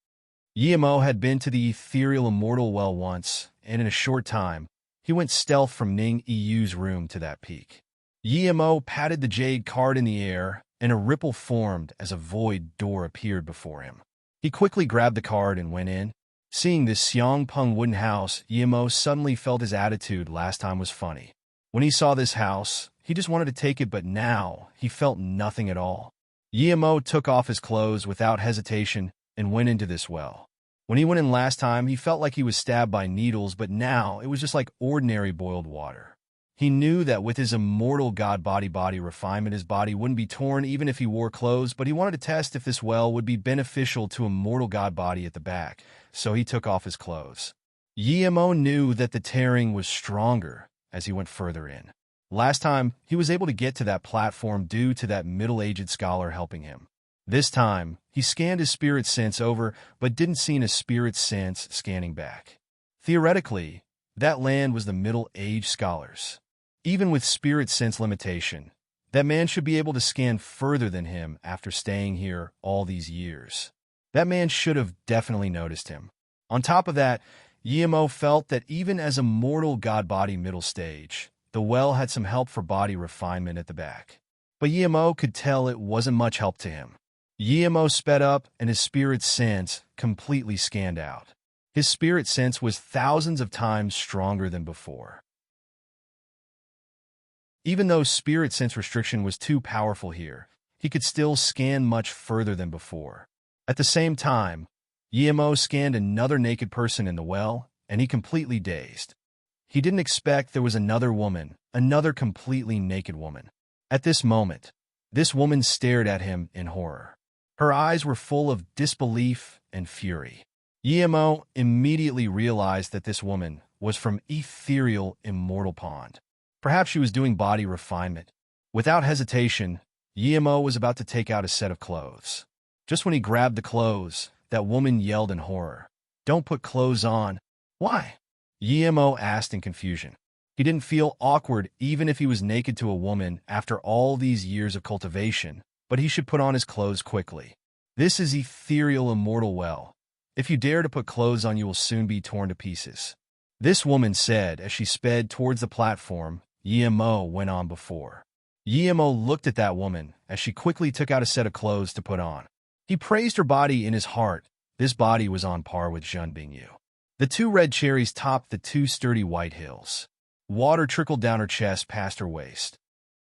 Yemo had been to the ethereal immortal well once, and in a short time, he went stealth from Ning Yu's room to that peak. Yemo patted the jade card in the air, and a ripple formed as a void door appeared before him. He quickly grabbed the card and went in. Seeing this Xiangpeng wooden house, Yemo suddenly felt his attitude last time was funny. When he saw this house, he just wanted to take it, but now he felt nothing at all. Yemo took off his clothes without hesitation and went into this well. When he went in last time, he felt like he was stabbed by needles, but now it was just like ordinary boiled water. He knew that with his immortal god body refinement, his body wouldn't be torn even if he wore clothes, but he wanted to test if this well would be beneficial to immortal god body at the back, so he took off his clothes. Yemo knew that the tearing was stronger as he went further in. Last time, he was able to get to that platform due to that middle-aged scholar helping him. This time, he scanned his spirit sense over, but didn't see a spirit sense scanning back. Theoretically, that land was the middle-aged scholars. Even with spirit sense limitation, that man should be able to scan further than him after staying here all these years. That man should have definitely noticed him. On top of that, Yemo felt that even as a mortal god body middle stage, the well had some help for body refinement at the back. But Yemo could tell it wasn't much help to him. Yemo sped up and his spirit sense completely scanned out. His spirit sense was thousands of times stronger than before. Even though spirit sense restriction was too powerful here, he could still scan much further than before. At the same time, Yemo scanned another naked person in the well, and he completely dazed. He didn't expect there was another woman, another completely naked woman. At this moment, this woman stared at him in horror. Her eyes were full of disbelief and fury. Yemo immediately realized that this woman was from ethereal immortal pond. Perhaps she was doing body refinement. Without hesitation, Yemo was about to take out a set of clothes. Just when he grabbed the clothes, that woman yelled in horror. Don't put clothes on. Why? Yemo asked in confusion. He didn't feel awkward even if he was naked to a woman after all these years of cultivation, but he should put on his clothes quickly. This is ethereal immortal well. If you dare to put clothes on, you will soon be torn to pieces. This woman said as she sped towards the platform Yemo went on before. Yemo looked at that woman as she quickly took out a set of clothes to put on. He praised her body in his heart. This body was on par with Zhen Bingyu. The two red cherries topped the two sturdy white hills. Water trickled down her chest past her waist.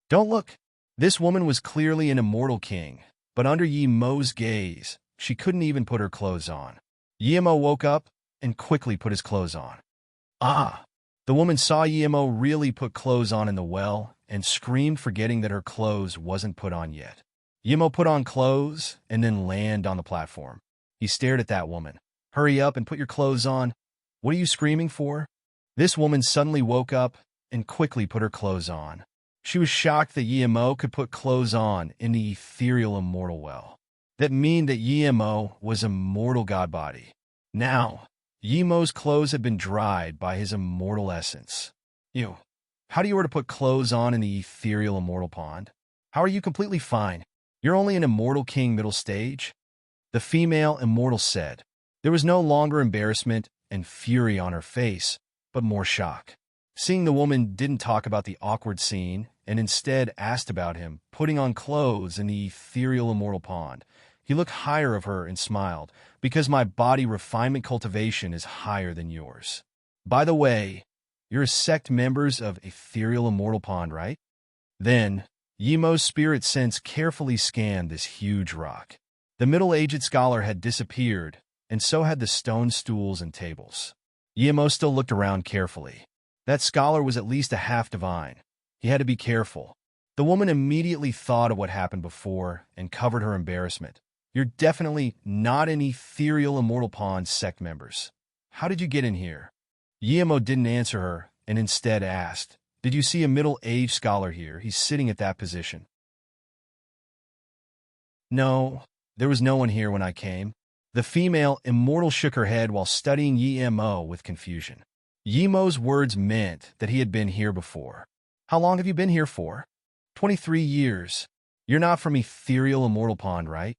Don't look. This woman was clearly an immortal king, but under Yi Mo's gaze, she couldn't even put her clothes on. Yi Mo woke up and quickly put his clothes on. Ah! The woman saw Yi Mo really put clothes on in the well and screamed, forgetting that her clothes wasn't put on yet. Yi Mo put on clothes and then landed on the platform. He stared at that woman. Hurry up and put your clothes on. What are you screaming for? This woman suddenly woke up and quickly put her clothes on. She was shocked that Yi Mo could put clothes on in the ethereal immortal well. That meant that Yi Mo was a mortal god body. Now, Yi Mo's clothes had been dried by his immortal essence. How do you were to put clothes on in the ethereal immortal pond? How are you completely fine? You're only an immortal king middle stage? The female immortal said. There was no longer embarrassment and fury on her face, but more shock. Seeing the woman didn't talk about the awkward scene and instead asked about him putting on clothes in the ethereal immortal pond, he looked higher of her and smiled, because my body refinement cultivation is higher than yours. By the way, you're a sect members of ethereal immortal pond, right? Then, Yi Mo's spirit sense carefully scanned this huge rock. The middle-aged scholar had disappeared, and so had the stone stools and tables. Yi Mo still looked around carefully. That scholar was at least a half divine. He had to be careful. The woman immediately thought of what happened before and covered her embarrassment. You're definitely not an ethereal immortal pond sect members. How did you get in here? Yi Mo didn't answer her and instead asked, did you see a middle-aged scholar here? He's sitting at that position. No, there was no one here when I came. The female immortal shook her head while studying Yi Mo with confusion. Yi Mo's words meant that he had been here before. How long have you been here for? 23 years. You're not from ethereal immortal pond, right?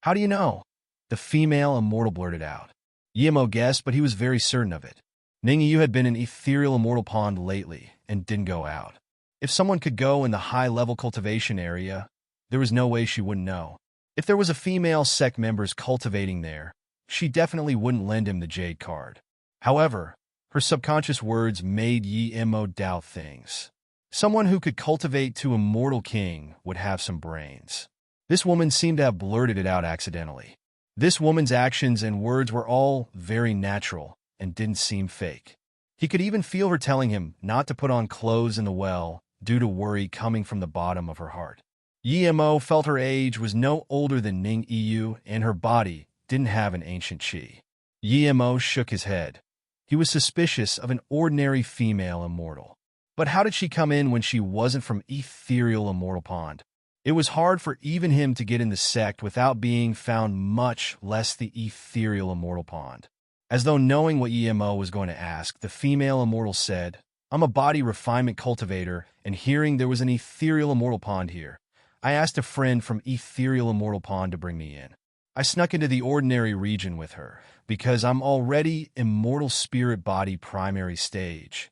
How do you know? The female immortal blurted out. Yi Mo guessed, but he was very certain of it. Ningyi, you had been in ethereal immortal pond lately and didn't go out. If someone could go in the high-level cultivation area, there was no way she wouldn't know. If there was a female sect members cultivating there, she definitely wouldn't lend him the jade card. However, her subconscious words made Yi Mo doubt things. Someone who could cultivate to immortal king would have some brains. This woman seemed to have blurted it out accidentally. This woman's actions and words were all very natural and didn't seem fake. He could even feel her telling him not to put on clothes in the well due to worry coming from the bottom of her heart. Yi Mo felt her age was no older than Ning Yu, and her body didn't have an ancient qi. Yi Mo shook his head. He was suspicious of an ordinary female immortal. But how did she come in when she wasn't from ethereal immortal pond? It was hard for even him to get in the sect without being found, much less the ethereal immortal pond. As though knowing what Yi Mo was going to ask, the female immortal said, I'm a body refinement cultivator, and hearing there was an ethereal immortal pond here, I asked a friend from ethereal immortal pond to bring me in. I snuck into the ordinary region with her, because I'm already immortal spirit body primary stage.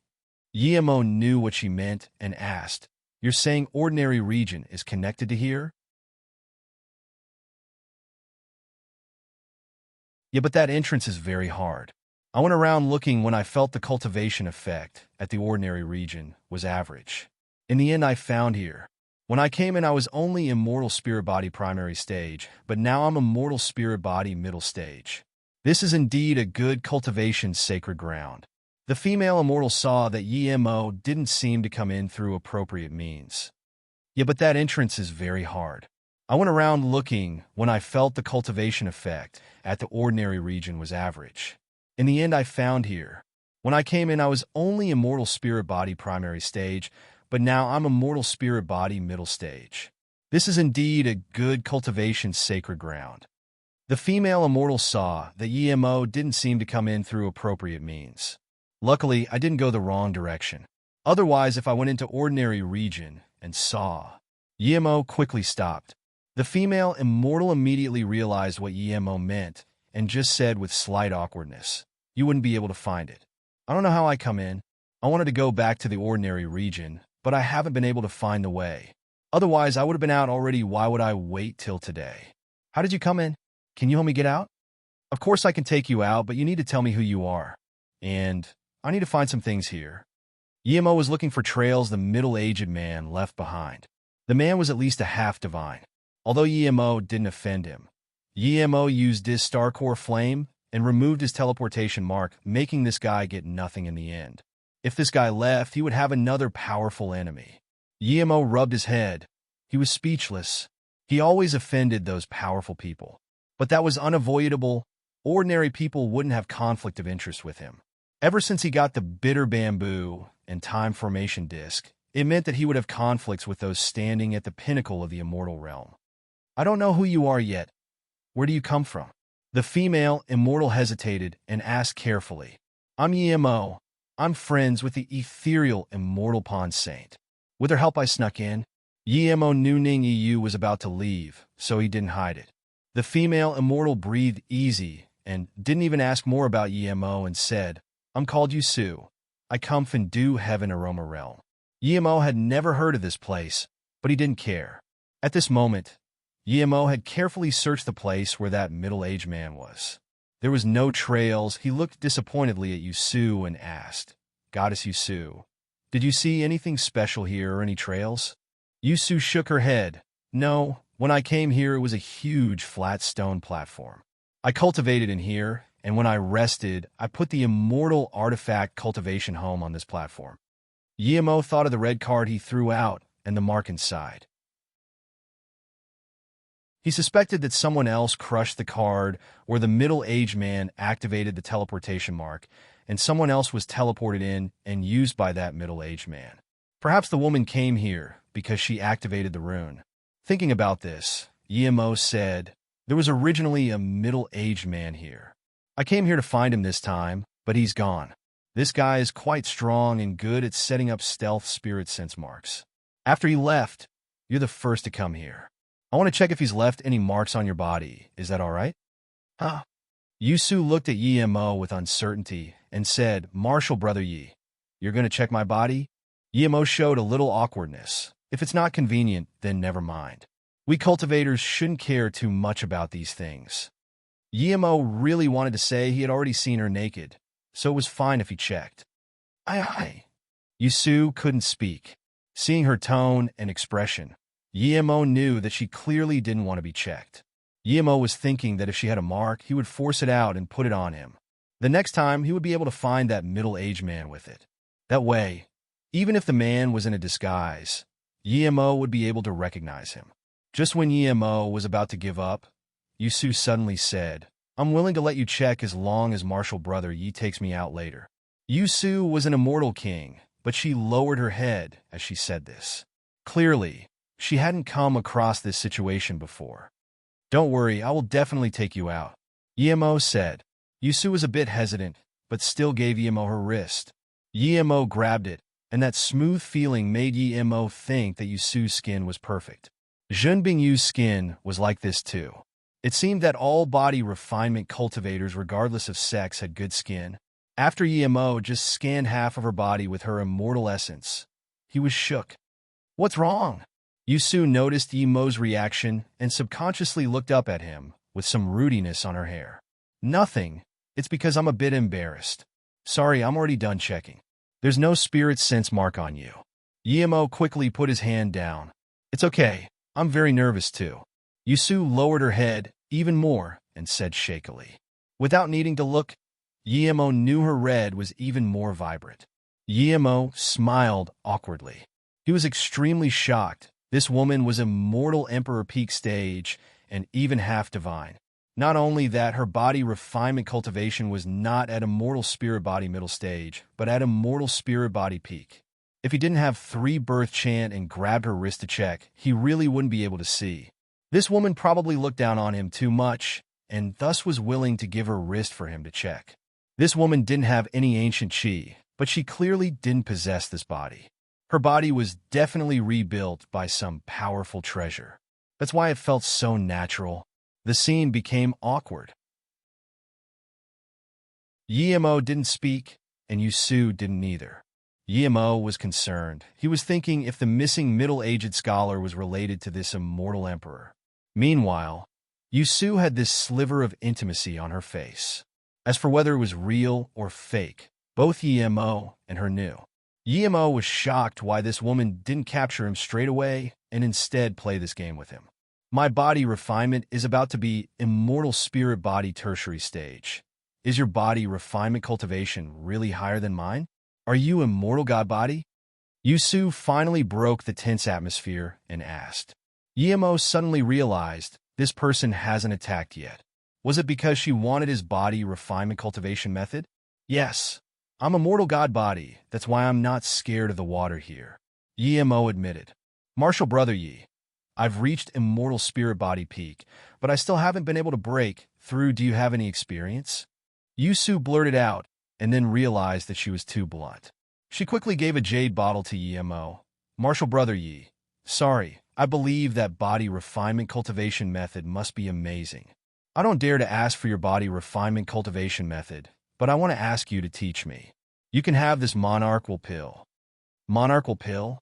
Yi Mo knew what she meant and asked, you're saying ordinary region is connected to here? Yeah, but that entrance is very hard. I went around looking when I felt the cultivation effect at the ordinary region was average. In the end, I found here. When I came in, I was only immortal spirit body primary stage, but now I'm immortal spirit body middle stage. This is indeed a good cultivation sacred ground. The female immortal saw that Yi Mo didn't seem to come in through appropriate means. Yeah, but that entrance is very hard. I went around looking when I felt the cultivation effect at the ordinary region was average. In the end, I found here. When I came in, I was only immortal spirit body primary stage, but now I'm immortal spirit body middle stage. This is indeed a good cultivation sacred ground. The female immortal saw that Yi Mo didn't seem to come in through appropriate means. Luckily, I didn't go the wrong direction. Otherwise, if I went into ordinary region and saw... Yi Mo quickly stopped. The female immortal immediately realized what Yi Mo meant and just said with slight awkwardness, you wouldn't be able to find it. I don't know how I come in. I wanted to go back to the ordinary region, but I haven't been able to find the way. Otherwise, I would have been out already. Why would I wait till today? How did you come in? Can you help me get out? Of course I can take you out, but you need to tell me who you are. And I need to find some things here. Yemo was looking for trails the middle-aged man left behind. The man was at least a half divine. Although Yemo didn't offend him, Yemo used his star core flame and removed his teleportation mark, making this guy get nothing in the end. If this guy left, he would have another powerful enemy. Yemo rubbed his head. He was speechless. He always offended those powerful people. But that was unavoidable. Ordinary people wouldn't have conflict of interest with him. Ever since he got the bitter bamboo and time formation disc, it meant that he would have conflicts with those standing at the pinnacle of the immortal realm. I don't know who you are yet. Where do you come from? The female immortal hesitated and asked carefully. I'm Yemo. I'm friends with the ethereal immortal pawn saint. With her help I snuck in. Yemo knew Ning Yu was about to leave, so he didn't hide it. The female immortal breathed easy and didn't even ask more about Yemo and said, I'm called Yusu. I come from Dew Heaven Aroma Realm. Yemo had never heard of this place, but he didn't care. At this moment, Yemo had carefully searched the place where that middle-aged man was. There was no trails. He looked disappointedly at Yusu and asked, Goddess Yusu, did you see anything special here or any trails? Yusu shook her head. No, when I came here it was a huge flat stone platform. I cultivated in here, and when I rested, I put the immortal artifact cultivation home on this platform. Yemo thought of the red card he threw out and the mark inside. He suspected that someone else crushed the card, or the middle-aged man activated the teleportation mark, and someone else was teleported in and used by that middle-aged man. Perhaps the woman came here because she activated the rune. Thinking about this, Yemo said, there was originally a middle-aged man here. I came here to find him this time, but he's gone. This guy is quite strong and good at setting up stealth spirit sense marks. After he left, you're the first to come here. I want to check if he's left any marks on your body. Is that all right? Huh? Yusu looked at Yemo with uncertainty and said, Marshal Brother Yi, you're going to check my body? Yemo showed a little awkwardness. If it's not convenient, then never mind. We cultivators shouldn't care too much about these things. Yemo really wanted to say he had already seen her naked, so it was fine if he checked. Aye. Yusu couldn't speak. Seeing her tone and expression, Yemo knew that she clearly didn't want to be checked. Yemo was thinking that if she had a mark, he would force it out and put it on him. The next time, he would be able to find that middle-aged man with it. That way, even if the man was in a disguise, Yemo would be able to recognize him. Just when Yemo was about to give up, Yusu suddenly said, I'm willing to let you check as long as Marshal Brother Yi takes me out later. Yusu was an immortal king, but she lowered her head as she said this. Clearly, she hadn't come across this situation before. Don't worry, I will definitely take you out, Yemo said. Yusu was a bit hesitant, but still gave Yemo her wrist. Yemo grabbed it, and that smooth feeling made Yemo think that Yusu's skin was perfect. Zhenbingyu's skin was like this too. It seemed that all body refinement cultivators, regardless of sex, had good skin. After Yemo just scanned half of her body with her immortal essence, he was shook. What's wrong? Yusu noticed Yemo's reaction and subconsciously looked up at him with some rudiness on her hair. Nothing. It's because I'm a bit embarrassed. Sorry, I'm already done checking. There's no spirit sense mark on you. Yemo quickly put his hand down. It's okay. I'm very nervous too. Yusu lowered her head even more and said shakily. Without needing to look, Yemo knew her red was even more vibrant. Yemo smiled awkwardly. He was extremely shocked. This woman was immortal Emperor peak stage and even half divine. Not only that, her body refinement cultivation was not at immortal spirit body middle stage, but at immortal spirit body peak. If he didn't have 3 birth chant and grabbed her wrist to check, he really wouldn't be able to see. This woman probably looked down on him too much, and thus was willing to give her wrist for him to check. This woman didn't have any ancient chi, but she clearly didn't possess this body. Her body was definitely rebuilt by some powerful treasure. That's why it felt so natural. The scene became awkward. Yemo didn't speak, and Yusu didn't either. Yemo was concerned. He was thinking if the missing middle-aged scholar was related to this immortal emperor. Meanwhile, Yusu had this sliver of intimacy on her face. As for whether it was real or fake, both Yimo and her knew. Yimo was shocked why this woman didn't capture him straight away and instead play this game with him. My body refinement is about to be immortal spirit body tertiary stage. Is your body refinement cultivation really higher than mine? Are you immortal god body? Yusu finally broke the tense atmosphere and asked. Yimo suddenly realized this person hasn't attacked yet. Was it because she wanted his body refinement cultivation method? Yes. I'm immortal god body, that's why I'm not scared of the water here. Yimo admitted. Martial brother Yi, I've reached immortal spirit body peak, but I still haven't been able to break through. Do you have any experience? Yusu blurted out, and then realized that she was too blunt. She quickly gave a jade bottle to Yimo. Martial brother Yi, sorry, I believe that body refinement cultivation method must be amazing. I don't dare to ask for your body refinement cultivation method, but I want to ask you to teach me. You can have this monarchal pill. Monarchal pill?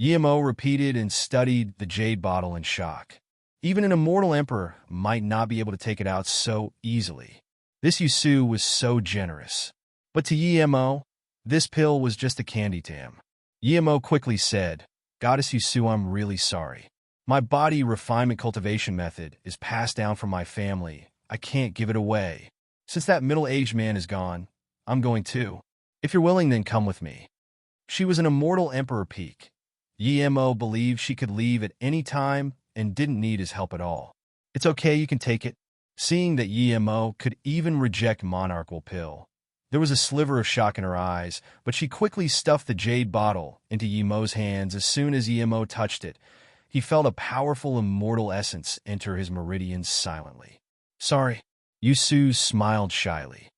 Yimo repeated and studied the jade bottle in shock. Even an immortal emperor might not be able to take it out so easily. This Yusu was so generous. But to Yimo, this pill was just a candy to him. Yimo quickly said, Goddess Yusu, I'm really sorry. My body refinement cultivation method is passed down from my family. I can't give it away. Since that middle-aged man is gone, I'm going too. If you're willing, then come with me. She was an immortal emperor peak. Yimo believed she could leave at any time and didn't need his help at all. It's okay, you can take it. Seeing that Yimo could even reject monarchal pill, there was a sliver of shock in her eyes, but she quickly stuffed the jade bottle into Yimo's hands. As soon as Yimo touched it, he felt a powerful immortal essence enter his meridians silently. Sorry. Yusu smiled shyly.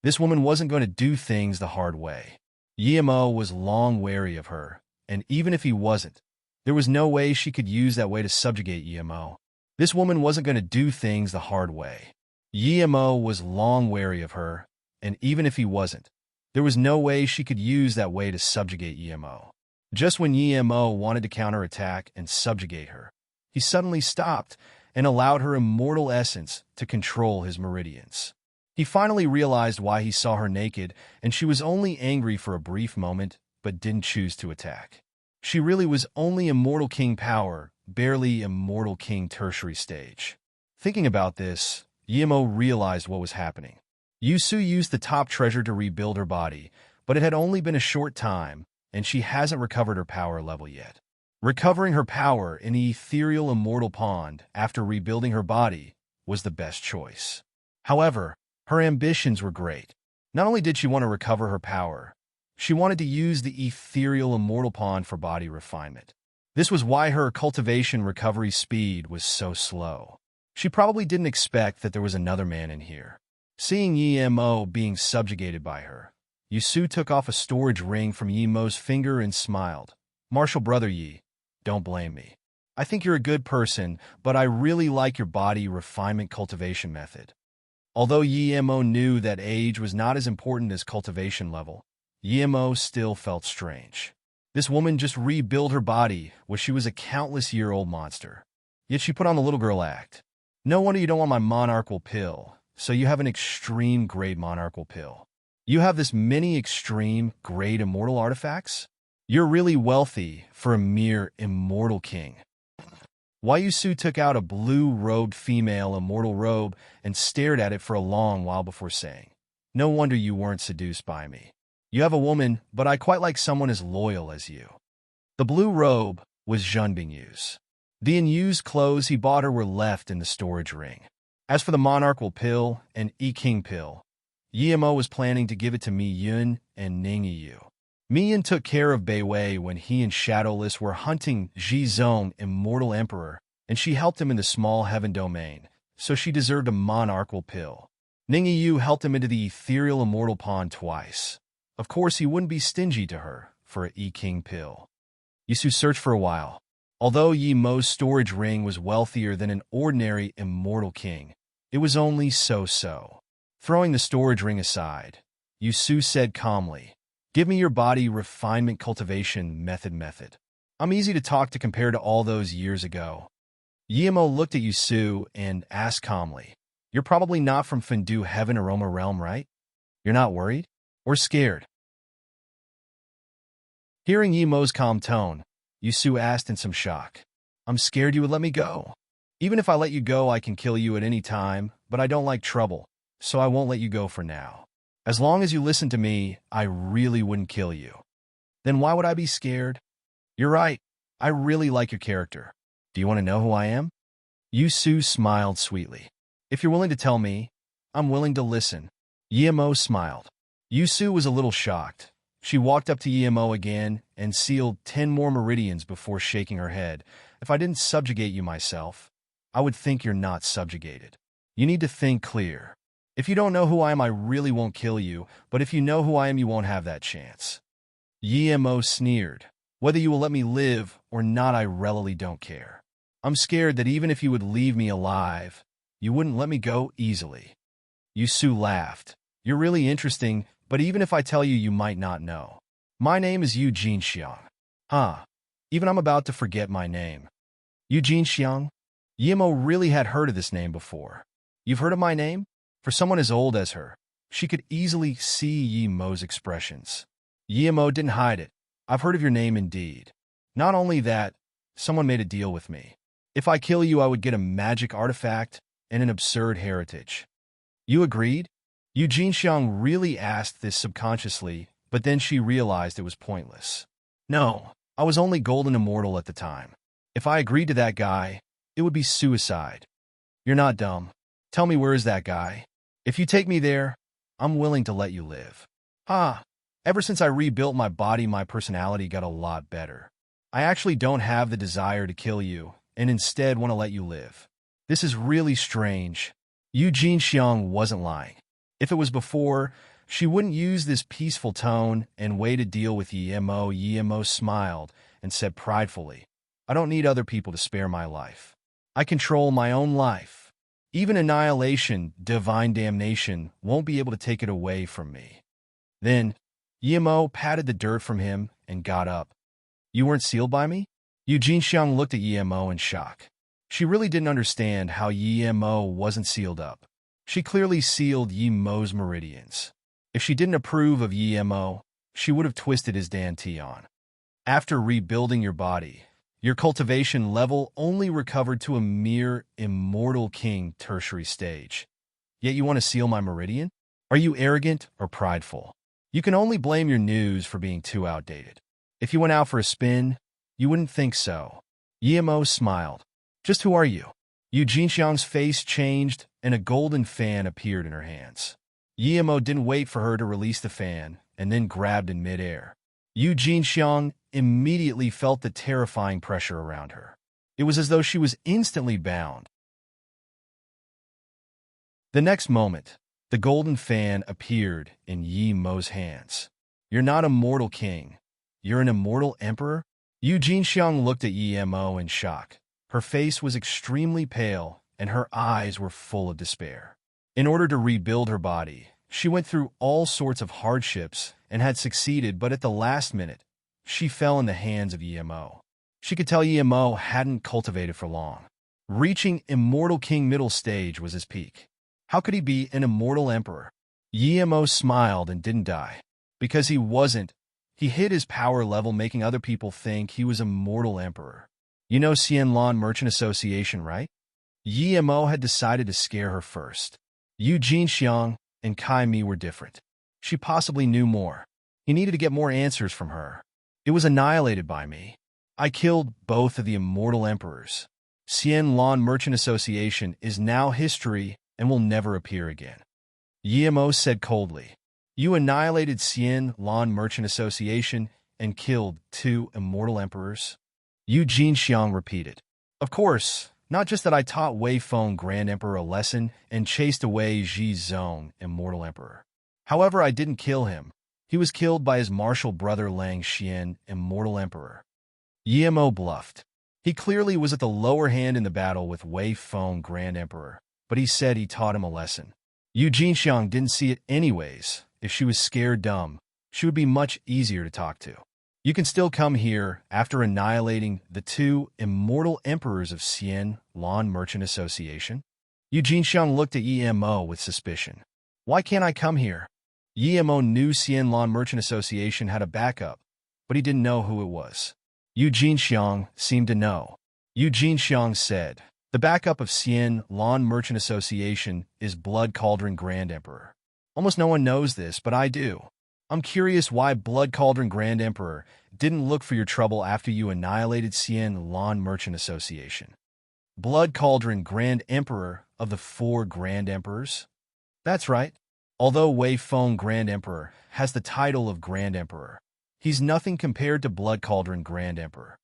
This woman wasn't going to do things the hard way. Yimo was long wary of her, and even if he wasn't, there was no way she could use that way to subjugate Yimo. This woman wasn't going to do things the hard way. Yimo was long wary of her, and even if he wasn't, there was no way she could use that way to subjugate Yimo. Just when Yimo wanted to counterattack and subjugate her, he suddenly stopped and allowed her immortal essence to control his meridians. He finally realized why he saw her naked, and she was only angry for a brief moment, but didn't choose to attack. She really was only immortal king power, barely immortal king tertiary stage. Thinking about this, Yimo realized what was happening. Yusu used the top treasure to rebuild her body, but it had only been a short time, and she hasn't recovered her power level yet. Recovering her power in the ethereal immortal pond after rebuilding her body was the best choice. However, her ambitions were great. Not only did she want to recover her power, she wanted to use the ethereal immortal pond for body refinement. This was why her cultivation recovery speed was so slow. She probably didn't expect that there was another man in here. Seeing Yimo being subjugated by her, Yusu took off a storage ring from Yimo's finger and smiled. Martial brother Yi, don't blame me. I think you're a good person, but I really like your body refinement cultivation method. Although Yimo knew that age was not as important as cultivation level, Yimo still felt strange. This woman just rebuilt her body when she was a countless-year-old monster. Yet she put on the little girl act. No wonder you don't want my monarchal pill, so you have an extreme-grade monarchal pill. You have this many extreme-grade immortal artifacts? You're really wealthy for a mere immortal king. Yusu took out a blue-robed female immortal robe and stared at it for a long while before saying, No wonder you weren't seduced by me. You have a woman, but I quite like someone as loyal as you. The blue robe was Junbingyu's. The unused clothes he bought her were left in the storage ring. As for the monarchal pill and King pill, Yimo was planning to give it to Mi Yun and Ning Yu. Mi Yun took care of Bei Wei when he and Shadowless were hunting Ji Zong, immortal emperor, and she helped him in the small heaven domain, so she deserved a monarchal pill. Ning Yu helped him into the ethereal immortal pond twice. Of course, he wouldn't be stingy to her for a King pill. Yusu searched for a while. Although Yimo's storage ring was wealthier than an ordinary immortal king, it was only so-so. Throwing the storage ring aside, Yusu said calmly, Give me your body refinement cultivation method. I'm easy to talk to compared to all those years ago. Yimo looked at Yusu and asked calmly, "You're probably not from Fendu Heaven or Roma Realm, right? You're not worried? Or scared?" Hearing Yimo's calm tone, Yusu asked in some shock, "I'm scared you would let me go. Even if I let you go, I can kill you at any time, but I don't like trouble, so I won't let you go for now. As long as you listen to me, I really wouldn't kill you." "Then why would I be scared?" "You're right. I really like your character. Do you want to know who I am?" Yusu smiled sweetly. "If you're willing to tell me, I'm willing to listen." Yimo smiled. Yusu was a little shocked. She walked up to Yimo again and sealed 10 more meridians before shaking her head. "If I didn't subjugate you myself, I would think you're not subjugated. You need to think clear. If you don't know who I am, I really won't kill you, but if you know who I am, you won't have that chance." Yimo sneered. "Whether you will let me live or not, I really don't care. I'm scared that even if you would leave me alive, you wouldn't let me go easily." Yusu laughed. "You're really interesting, but even if I tell you, you might not know. My name is Eugene Xiang." "Huh. Even I'm about to forget my name." "Eugene Xiang?" Yimo really had heard of this name before. "You've heard of my name?" For someone as old as her, she could easily see Yimo's expressions. Yimo didn't hide it. "I've heard of your name indeed. Not only that, someone made a deal with me. If I kill you, I would get a magic artifact and an absurd heritage." "You agreed?" Eugene Xiang really asked this subconsciously, but then she realized it was pointless. "No, I was only golden immortal at the time. If I agreed to that guy, it would be suicide." "You're not dumb. Tell me, where is that guy? If you take me there, I'm willing to let you live." "Ah, ever since I rebuilt my body, my personality got a lot better. I actually don't have the desire to kill you, and instead want to let you live. This is really strange." Eugene Xiang wasn't lying. If it was before, she wouldn't use this peaceful tone and way to deal with Yimo. Yimo smiled and said pridefully, "I don't need other people to spare my life. I control my own life. Even annihilation, divine damnation, won't be able to take it away from me." Then, Yimo patted the dirt from him and got up. "You weren't sealed by me?" Eugene Xiang looked at Yimo in shock. She really didn't understand how Yimo wasn't sealed up. She clearly sealed Yimo's meridians. If she didn't approve of Yimo, she would have twisted his dantian. "After rebuilding your body, your cultivation level only recovered to a mere immortal king tertiary stage. Yet you want to seal my meridian? Are you arrogant or prideful? You can only blame your news for being too outdated. If you went out for a spin, you wouldn't think so." Yimo smiled. "Just who are you?" Eugene Xiang's face changed, and a golden fan appeared in her hands. Yimo didn't wait for her to release the fan, and then grabbed in midair. Eugene Xiang immediately felt the terrifying pressure around her. It was as though she was instantly bound. The next moment, the golden fan appeared in Yimo's hands. "You're not a mortal king. You're an immortal emperor?" Eugene Xiang looked at Yimo in shock. Her face was extremely pale, and her eyes were full of despair. In order to rebuild her body, she went through all sorts of hardships and had succeeded, but at the last minute, she fell in the hands of Yimo. She could tell Yimo hadn't cultivated for long. Reaching Immortal King middle stage was his peak. How could he be an immortal emperor? Yimo smiled and didn't die. Because he wasn't. He hid his power level, making other people think he was a mortal emperor. "You know Xianlan Merchant Association, right?" Yimo had decided to scare her first. Eugene Xiang and Kai Mi were different. She possibly knew more. He needed to get more answers from her. "It was annihilated by me. I killed both of the immortal emperors. Xianlan Merchant Association is now history and will never appear again." Yimo said coldly. "You annihilated Xianlan Merchant Association and killed 2 immortal emperors?" Eugene Xiang repeated. "Of course, not just that. I taught Wei Feng Grand Emperor a lesson and chased away Ji Zong Immortal Emperor. However, I didn't kill him. He was killed by his martial brother Lang Xian Immortal Emperor." Yimo bluffed. He clearly was at the lower hand in the battle with Wei Feng Grand Emperor, but he said he taught him a lesson. Eugene Xiang didn't see it anyways. If she was scared dumb, she would be much easier to talk to. You can still come here after annihilating the two immortal emperors of Xian Lan Merchant Association. Yu Jinxiang looked at Emo with suspicion. Why can't I come here? Emo knew Xian Lan Merchant Association had a backup, but he didn't know who it was. Yu Jinxiang seemed to know. Yu Jinxiang said, the backup of Xian Lan Merchant Association is Blood Cauldron Grand Emperor. Almost no one knows this, but I do. I'm curious why Blood Cauldron Grand Emperor didn't look for your trouble after you annihilated Xian Lan Merchant Association. Blood Cauldron Grand Emperor of the 4 Grand Emperors? That's right. Although Wei Feng Grand Emperor has the title of Grand Emperor, he's nothing compared to Blood Cauldron Grand Emperor.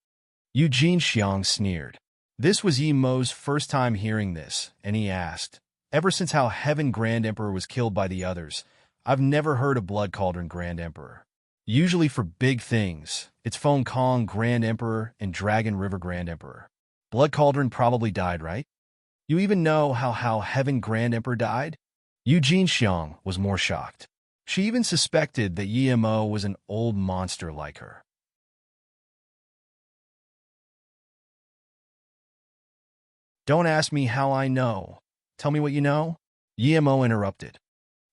Yu Jinxiang sneered. This was Emo's first time hearing this, and he asked, ever since how Heaven Grand Emperor was killed by the others, I've never heard of Blood Cauldron Grand Emperor. Usually for big things, it's Feng Kong Grand Emperor and Dragon River Grand Emperor. Blood Cauldron probably died, right? You even know how Heaven Grand Emperor died? Yu Jinxiang was more shocked. She even suspected that Emo was an old monster like her. Don't ask me how I know. Tell me what you know? Emo interrupted.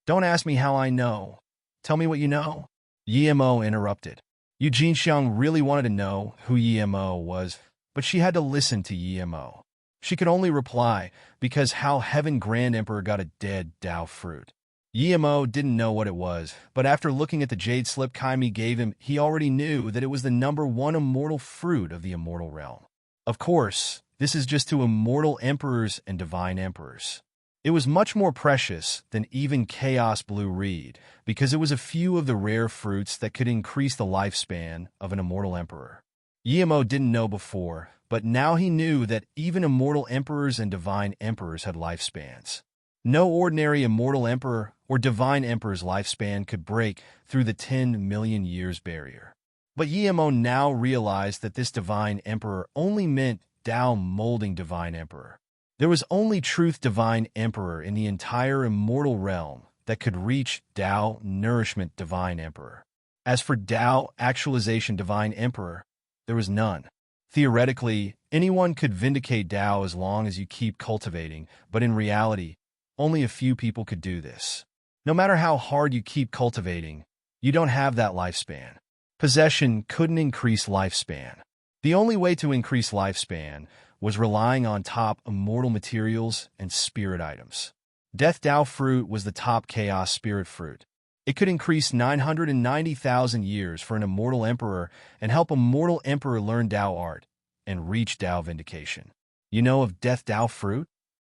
Don't ask me how I know. Tell me what you know. Emo interrupted. Yu Jinxiang really wanted to know who Emo was, but she had to listen to Emo. She could only reply because how Heaven Grand Emperor got a dead Dao fruit. Emo didn't know what it was, but after looking at the jade slip Kaimi gave him, he already knew that it was the #1 immortal fruit of the immortal realm. Of course, this is just to immortal emperors and divine emperors. It was much more precious than even Chaos Blue Reed, because it was a few of the rare fruits that could increase the lifespan of an immortal emperor. Emo didn't know before, but now he knew that even immortal emperors and divine emperors had lifespans. No ordinary immortal emperor or divine emperor's lifespan could break through the 10 million years barrier. But Emo now realized that this divine emperor only meant Dao molding divine emperor. There was only truth divine emperor in the entire immortal realm that could reach Dao nourishment divine emperor. As for Dao actualization divine emperor, there was none. Theoretically, anyone could vindicate Dao as long as you keep cultivating, but in reality, only a few people could do this. No matter how hard you keep cultivating, you don't have that lifespan. Possession couldn't increase lifespan. The only way to increase lifespan was relying on top immortal materials and spirit items. Death Dao fruit was the top chaos spirit fruit. It could increase 990,000 years for an immortal emperor and help a mortal emperor learn Dao art and reach Dao vindication. You know of Death Dao fruit?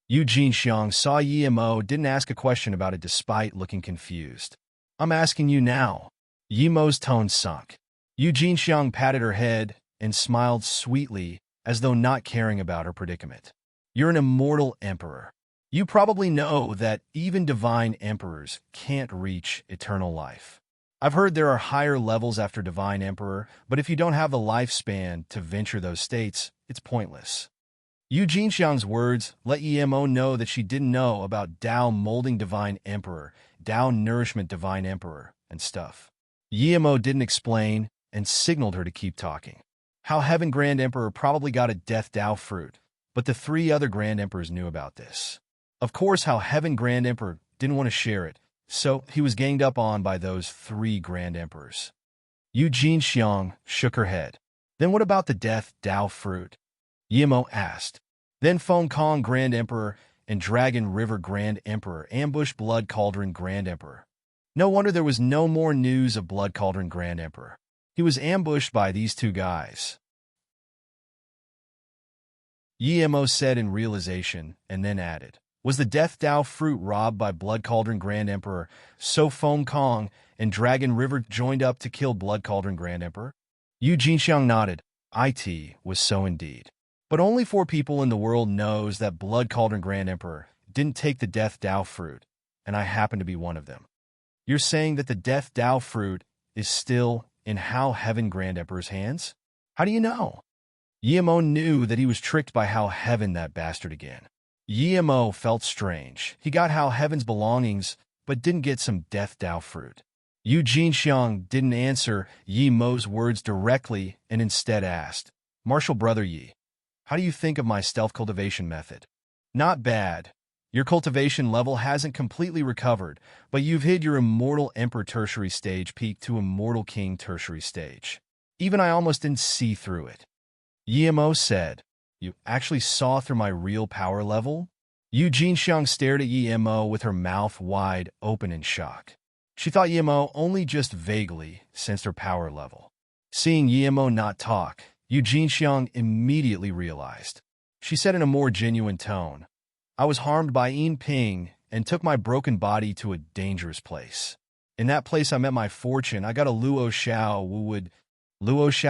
Yu Jinxiang saw Emo didn't ask a question about it despite looking confused. I'm asking you now. Yemo's tone sunk. Yu Jinxiang patted her head and smiled sweetly as though not caring about her predicament. You're an immortal emperor. You probably know that even divine emperors can't reach eternal life. I've heard there are higher levels after divine emperor, but if you don't have the lifespan to venture those states, it's pointless. Yu Jinxiang's words let Emo know that she didn't know about Dao molding divine emperor, Dao nourishment divine emperor, and stuff. Emo didn't explain and signaled her to keep talking. How Heaven Grand Emperor probably got a Death Dao fruit, but the 3 other Grand Emperors knew about this. Of course, how Heaven Grand Emperor didn't want to share it, so he was ganged up on by those 3 Grand Emperors. Yu Jinxiang shook her head. Then what about the Death Dao fruit? Emo asked. Then Feng Kong Grand Emperor and Dragon River Grand Emperor ambushed Blood Cauldron Grand Emperor. No wonder there was no more news of Blood Cauldron Grand Emperor. He was ambushed by these 2 guys. Emo said in realization, and then added, was the Death Dao fruit robbed by Blood Cauldron Grand Emperor, so Feng Kong and Dragon River joined up to kill Blood Cauldron Grand Emperor? Yu Jinxiang nodded. It was so indeed. But only 4 people in the world knows that Blood Cauldron Grand Emperor didn't take the Death Dao fruit, and I happen to be one of them. You're saying that the Death Dao fruit is still in How Heaven Grand Emperor's hands? How do you know? Emo knew that he was tricked by How Heaven, that bastard again. Emo felt strange. He got How Heaven's belongings, but didn't get some Death Dao fruit. Yu Jinxiang didn't answer Yi Mo's words directly and instead asked, Martial Brother Yi, how do you think of my stealth cultivation method? Not bad. Your cultivation level hasn't completely recovered, but you've hit your Immortal Emperor tertiary stage peak to Immortal King tertiary stage. Even I almost didn't see through it. Yi Mo said, You actually saw through my real power level? Yu Jinxiang stared at Yi Mo with her mouth wide open in shock. She thought Yi Mo only just vaguely sensed her power level. Seeing Yi Mo not talk, Yu Jinxiang immediately realized. She said in a more genuine tone, I was harmed by Yin Ping and took my broken body to a dangerous place. In that place I met my fortune. I got a Luo Xiao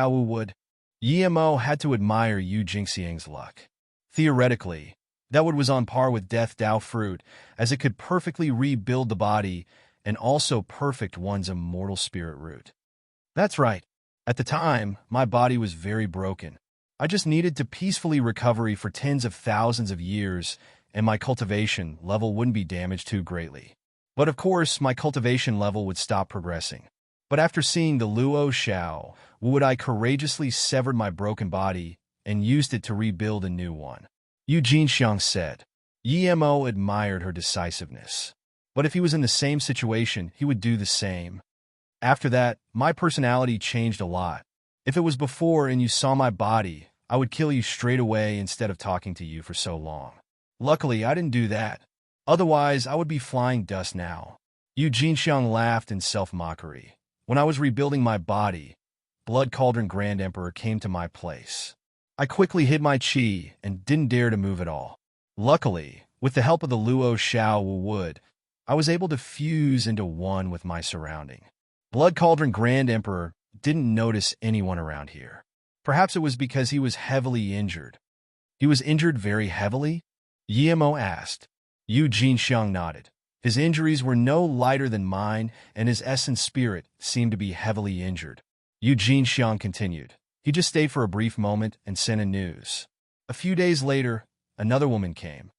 Wu Wood. Yi Mo had to admire Yu Jinxiang's luck. Theoretically, that wood was on par with Death Dao fruit, as it could perfectly rebuild the body and also perfect one's immortal spirit root. That's right. At the time, my body was very broken. I just needed to peacefully recover for tens of thousands of years, and my cultivation level wouldn't be damaged too greatly. But of course, my cultivation level would stop progressing. But after seeing the Luo Xiao, Would I courageously severed my broken body and used it to rebuild a new one. Yu Jinxiang said. Yi Mo admired her decisiveness. But if he was in the same situation, he would do the same. After that, my personality changed a lot. If it was before and you saw my body, I would kill you straight away instead of talking to you for so long. Luckily, I didn't do that. Otherwise, I would be flying dust now. Yu Jinxiang laughed in self-mockery. When I was rebuilding my body, Blood Cauldron Grand Emperor came to my place. I quickly hid my chi and didn't dare to move at all. Luckily, with the help of the Luo Xiao Wu Wood, I was able to fuse into one with my surrounding. Blood Cauldron Grand Emperor didn't notice anyone around here. Perhaps it was because he was heavily injured. He was injured very heavily? Yi Mo asked. Yu Jinxiang nodded. His injuries were no lighter than mine, and his essence spirit seemed to be heavily injured. Yu Jinxiang continued. He just stayed for a brief moment and sent a news. A few days later, another woman came.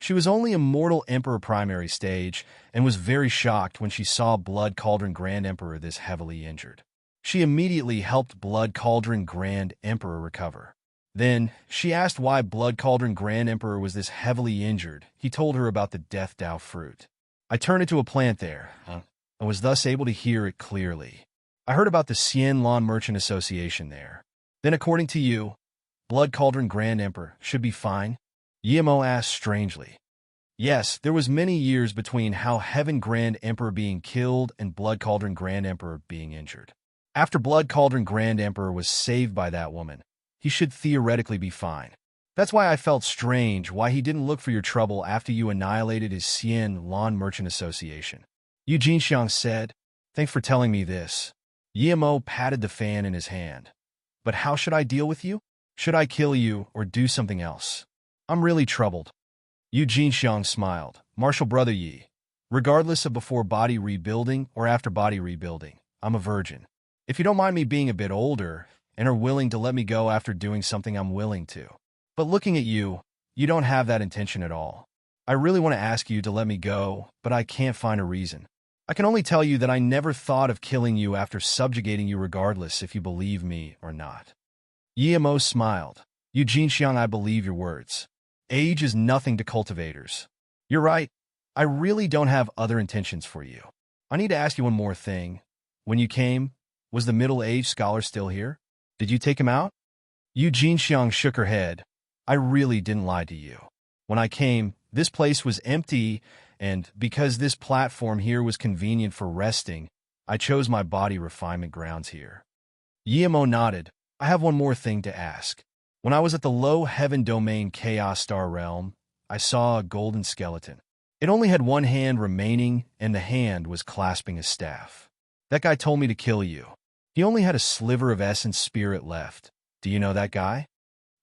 She was only Immortal Emperor primary stage and was very shocked when she saw Blood Cauldron Grand Emperor this heavily injured. She immediately helped Blood Cauldron Grand Emperor recover. Then, she asked why Blood Cauldron Grand Emperor was this heavily injured. He told her about the Death Dao fruit. I turned into a plant there, and was thus able to hear it clearly. I heard about the Xian Lan Merchant Association there. Then, according to you, Blood Cauldron Grand Emperor should be fine? Yi Mo asked strangely. Yes, there was many years between how Heaven Grand Emperor being killed and Blood Cauldron Grand Emperor being injured. After Blood Cauldron Grand Emperor was saved by that woman, he should theoretically be fine. That's why I felt strange why he didn't look for your trouble after you annihilated his Xian Lan Merchant Association. Yu Jinxiang said, Thanks for telling me this. Yi Mo patted the fan in his hand. But how should I deal with you? Should I kill you or do something else? I'm really troubled. Yu Jinxiang smiled. Martial Brother Yi, regardless of before body rebuilding or after body rebuilding, I'm a virgin. If you don't mind me being a bit older and are willing to let me go after doing something I'm willing to. But looking at you, you don't have that intention at all. I really want to ask you to let me go, but I can't find a reason. I can only tell you that I never thought of killing you after subjugating you regardless if you believe me or not. Yi Mo smiled. Yu Jinxiang, I believe your words. Age is nothing to cultivators. You're right. I really don't have other intentions for you. I need to ask you one more thing. When you came, was the middle-aged scholar still here? Did you take him out? Yu Jinxiang shook her head. I really didn't lie to you. When I came, this place was empty, and because this platform here was convenient for resting, I chose my body refinement grounds here. Yi Mo nodded. I have one more thing to ask. When I was at the Low Heaven Domain Chaos Star Realm, I saw a golden skeleton. It only had one hand remaining, and the hand was clasping a staff. That guy told me to kill you. He only had a sliver of essence spirit left. Do you know that guy?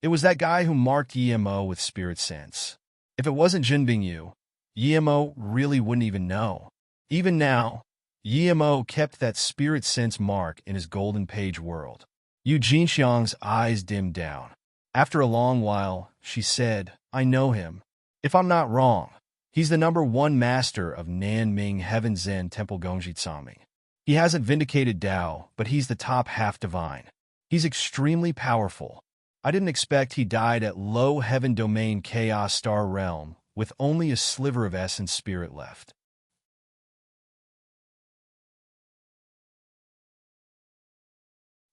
It was that guy who marked Yi Mo with spirit sense. If it wasn't Jinbing Yu, Yi Mo really wouldn't even know. Even now, Yi Mo kept that spirit sense mark in his golden page world. Yu Jinxiang's eyes dimmed down. After a long while, she said, I know him. If I'm not wrong, He's the #1 master of Nanming Heaven Zen Temple Gongji Tsangming. He hasn't vindicated Tao, but he's the top half divine. He's extremely powerful. I didn't expect he died at low heaven domain chaos star realm, with only a sliver of essence spirit left.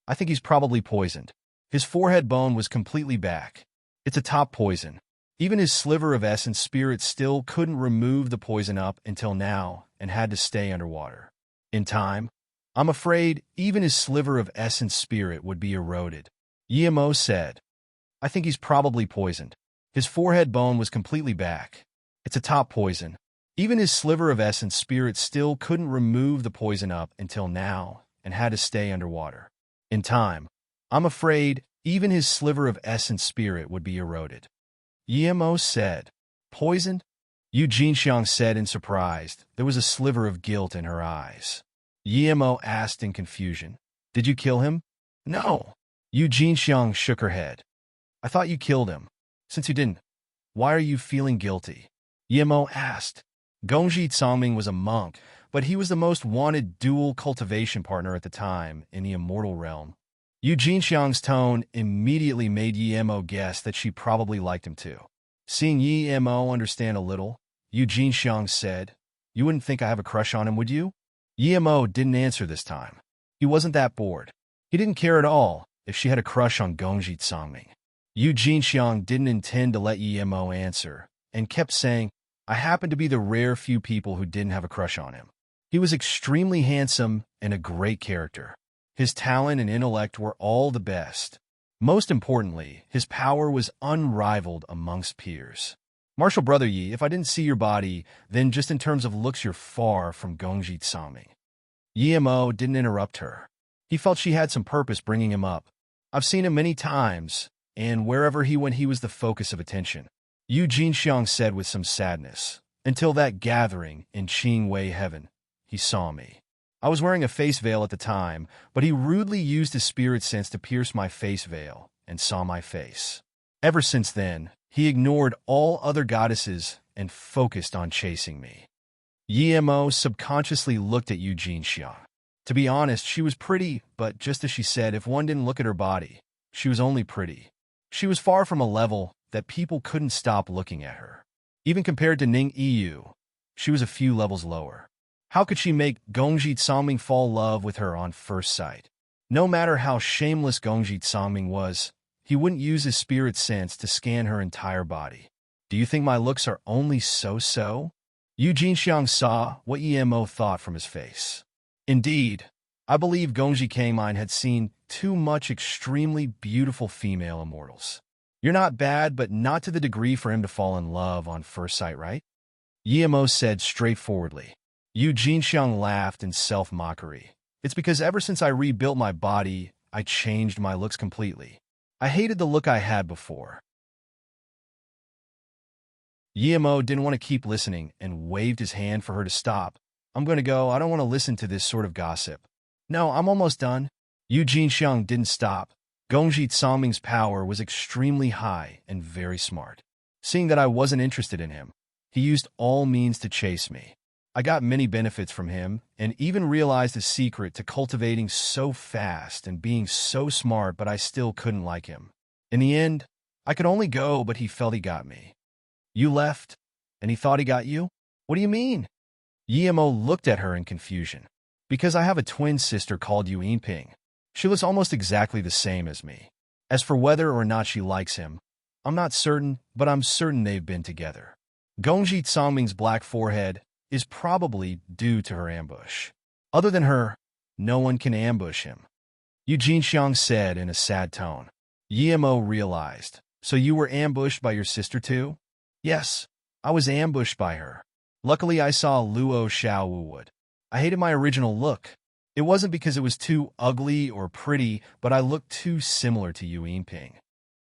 I think he's probably poisoned. His forehead bone was completely back. It's a top poison. Even his sliver of essence spirit still couldn't remove the poison up until now and had to stay underwater. In time, I'm afraid even his sliver of essence spirit would be eroded. Yemo said, I think he's probably poisoned. His forehead bone was completely back. It's a top poison. Even his sliver of essence spirit still couldn't remove the poison up until now and had to stay underwater. In time, I'm afraid even his sliver of essence spirit would be eroded. Yemo said, poisoned? Yu Jinxiang said in surprise. There was a sliver of guilt in her eyes. Yemo asked in confusion, did you kill him? No. Yu Jinxiang shook her head. I thought you killed him. Since you didn't, why are you feeling guilty? Yemo asked. Gongji Tsangming was a monk, but he was the most wanted dual cultivation partner at the time in the immortal realm. Yu Jinxiang's tone immediately made Yemo guess that she probably liked him too. Seeing Yemo understand a little, Yu Jinxiang said, you wouldn't think I have a crush on him, would you? Yemo didn't answer this time. He wasn't that bored. He didn't care at all if she had a crush on Gongji Tsangming. Yu Jinxiang didn't intend to let Yemo answer, and kept saying, I happen to be the rare few people who didn't have a crush on him. He was extremely handsome and a great character. His talent and intellect were all the best. Most importantly, his power was unrivaled amongst peers. Martial brother Yi, if I didn't see your body, then just in terms of looks you're far from Gongji Tsangming. Yemo didn't interrupt her. He felt she had some purpose bringing him up. I've seen him many times, and wherever he went he was the focus of attention. Yu Jinxiang said with some sadness. Until that gathering in Qingwei Heaven, he saw me. I was wearing a face veil at the time, but he rudely used his spirit sense to pierce my face veil and saw my face. Ever since then, he ignored all other goddesses and focused on chasing me. Yemo subconsciously looked at Yu Jinxiang. To be honest, she was pretty, but just as she said, if one didn't look at her body, she was only pretty. She was far from a level that people couldn't stop looking at her. Even compared to Ning Yu, she was a few levels lower. How could she make Gongji Tsangming fall in love with her on first sight? No matter how shameless Gongji Tsangming was, he wouldn't use his spirit sense to scan her entire body. Do you think my looks are only so-so? Yu Jinxiang saw what Yemo thought from his face. Indeed, I believe Gongji Kangmine had seen too much extremely beautiful female immortals. You're not bad, but not to the degree for him to fall in love on first sight, right? Yemo said straightforwardly. Yu Jinxiang laughed in self-mockery. It's because ever since I rebuilt my body, I changed my looks completely. I hated the look I had before. Yemo didn't want to keep listening and waved his hand for her to stop. I'm going to go. I don't want to listen to this sort of gossip. No, I'm almost done. Yu Jinxiang didn't stop. Gongji Tsangming's power was extremely high and very smart. Seeing that I wasn't interested in him, he used all means to chase me. I got many benefits from him and even realized his secret to cultivating so fast and being so smart, but I still couldn't like him. In the end, I could only go, but he felt he got me. You left, and he thought he got you? What do you mean? Yemo looked at her in confusion. Because I have a twin sister called Yu Yinping. She looks almost exactly the same as me. As for whether or not she likes him, I'm not certain, but I'm certain they've been together. Gongji Tsangming's black forehead is probably due to her ambush. Other than her, no one can ambush him. Yu Jinxiang said in a sad tone. Yemo realized. So you were ambushed by your sister too? Yes, I was ambushed by her. Luckily I saw Luo Xiaowu would. I hated my original look. It wasn't because it was too ugly or pretty, but I looked too similar to Yu Yinping.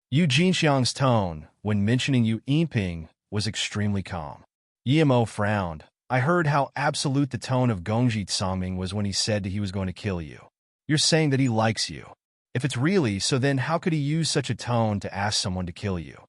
Yu Jinxiang's tone, when mentioning Yu Yinping, was extremely calm. Yemo frowned. I heard how absolute the tone of Gongji Tsangming was when he said that he was going to kill you. You're saying that he likes you. If it's really so, then how could he use such a tone to ask someone to kill you?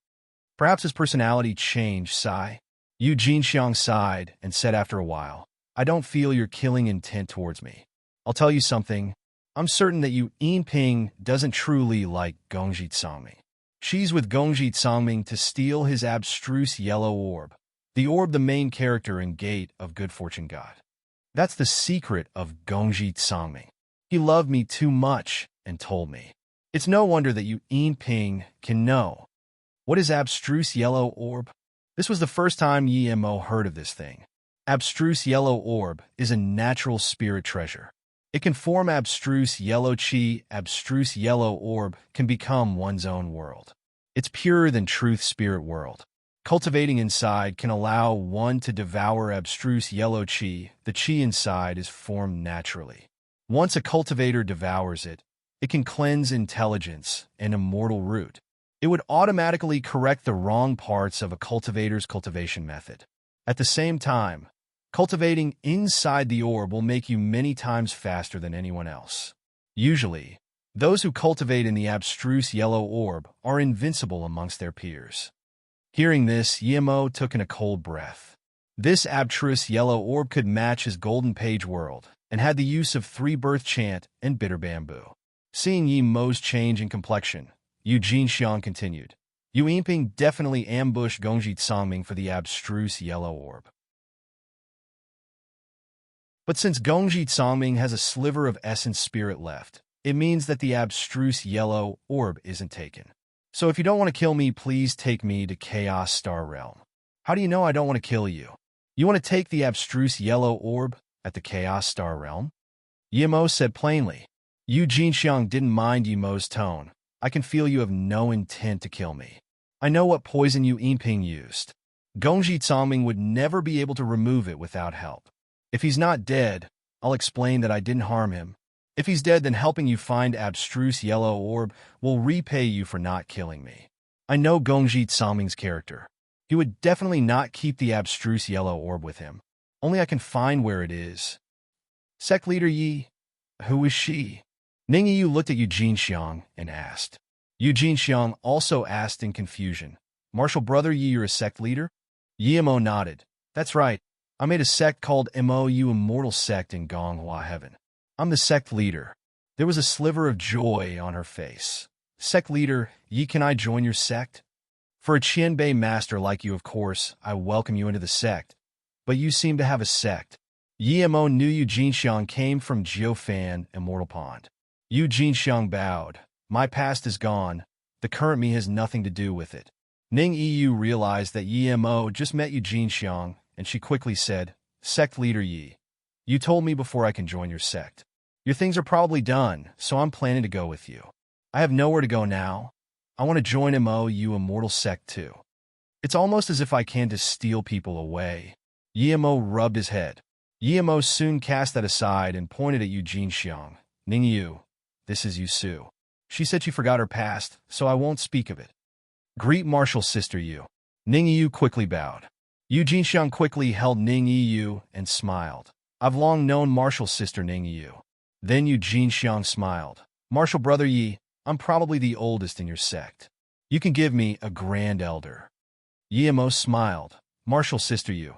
Perhaps his personality changed, sigh. Yu Jinxiang sighed and said after a while, I don't feel your killing intent towards me. I'll tell you something. I'm certain that Yu Yinping doesn't truly like Gongji Tsangming. She's with Gongji Tsangming to steal his abstruse yellow orb. The orb the main character in Gate of Good Fortune got. That's the secret of Gongji Tsangming. He loved me too much and told me. It's no wonder that Yu Yinping can know. What is abstruse yellow orb? This was the first time Yi Mo heard of this thing. Abstruse yellow orb is a natural spirit treasure. It can form abstruse yellow chi. Abstruse yellow orb can become one's own world. It's purer than truth spirit world. Cultivating inside can allow one to devour abstruse yellow chi. The chi inside is formed naturally. Once a cultivator devours it, it can cleanse intelligence and immortal root. It would automatically correct the wrong parts of a cultivator's cultivation method. At the same time, cultivating inside the orb will make you many times faster than anyone else. Usually, those who cultivate in the abstruse yellow orb are invincible amongst their peers. Hearing this, Yi Mo took in a cold breath. This abstruse yellow orb could match his golden page world and had the use of 3 birth chant and bitter bamboo. Seeing Yi Mo's change in complexion, Yu Jinxiang continued. Yu Yinping definitely ambushed Gongji Tsangming for the abstruse yellow orb. But since Gongji Tsangming has a sliver of essence spirit left, it means that the abstruse yellow orb isn't taken. So if you don't want to kill me, please take me to Chaos Star Realm. How do you know I don't want to kill you? You want to take the abstruse yellow orb at the Chaos Star Realm? Yi Mo said plainly. Yu Jinxiang didn't mind Yi Mo's tone. I can feel you have no intent to kill me. I know what poison Yu Yinping used. Gongji Tsangming would never be able to remove it without help. If he's not dead, I'll explain that I didn't harm him. If he's dead, then helping you find abstruse yellow orb will repay you for not killing me. I know Gongji Tsangming's character. He would definitely not keep the abstruse yellow orb with him. Only I can find where it is. Sect leader Yi, who is she? Ning Yu looked at Yu Jinxiang and asked. Yu Jinxiang also asked in confusion. Martial brother Yi, you're a sect leader? Yi Mo nodded. That's right. I made a sect called MOU Immortal Sect in Gonghua Heaven. I'm the sect leader. There was a sliver of joy on her face. Sect leader, Yi, can I join your sect? For a Qianbei master like you, of course, I welcome you into the sect. But you seem to have a sect. Yi Mo knew Yu Jinxiang came from Jiufan Immortal Pond. Yu Jinxiang bowed. My past is gone. The current me has nothing to do with it. Ning Yu realized that Yi Mo just met Yu Jinxiang, and she quickly said, Sect leader Yi, you told me before I can join your sect. Your things are probably done, so I'm planning to go with you. I have nowhere to go now. I want to join MOU Immortal Sect too. It's almost as if I can to steal people away. Yi Mo rubbed his head. Yi Mo soon cast that aside and pointed at Yu Jinxiang. Ning Yu, this is Yu Su. She said she forgot her past, so I won't speak of it. Greet martial sister Yu. Ning Yu quickly bowed. Yu Jinxiang quickly held Ning Yu and smiled. I've long known martial sister Ning Yu. Then Yu Jinxiang smiled. Martial brother Yi, I'm probably the oldest in your sect. You can give me a grand elder. Yi Mo smiled. Martial sister Yu.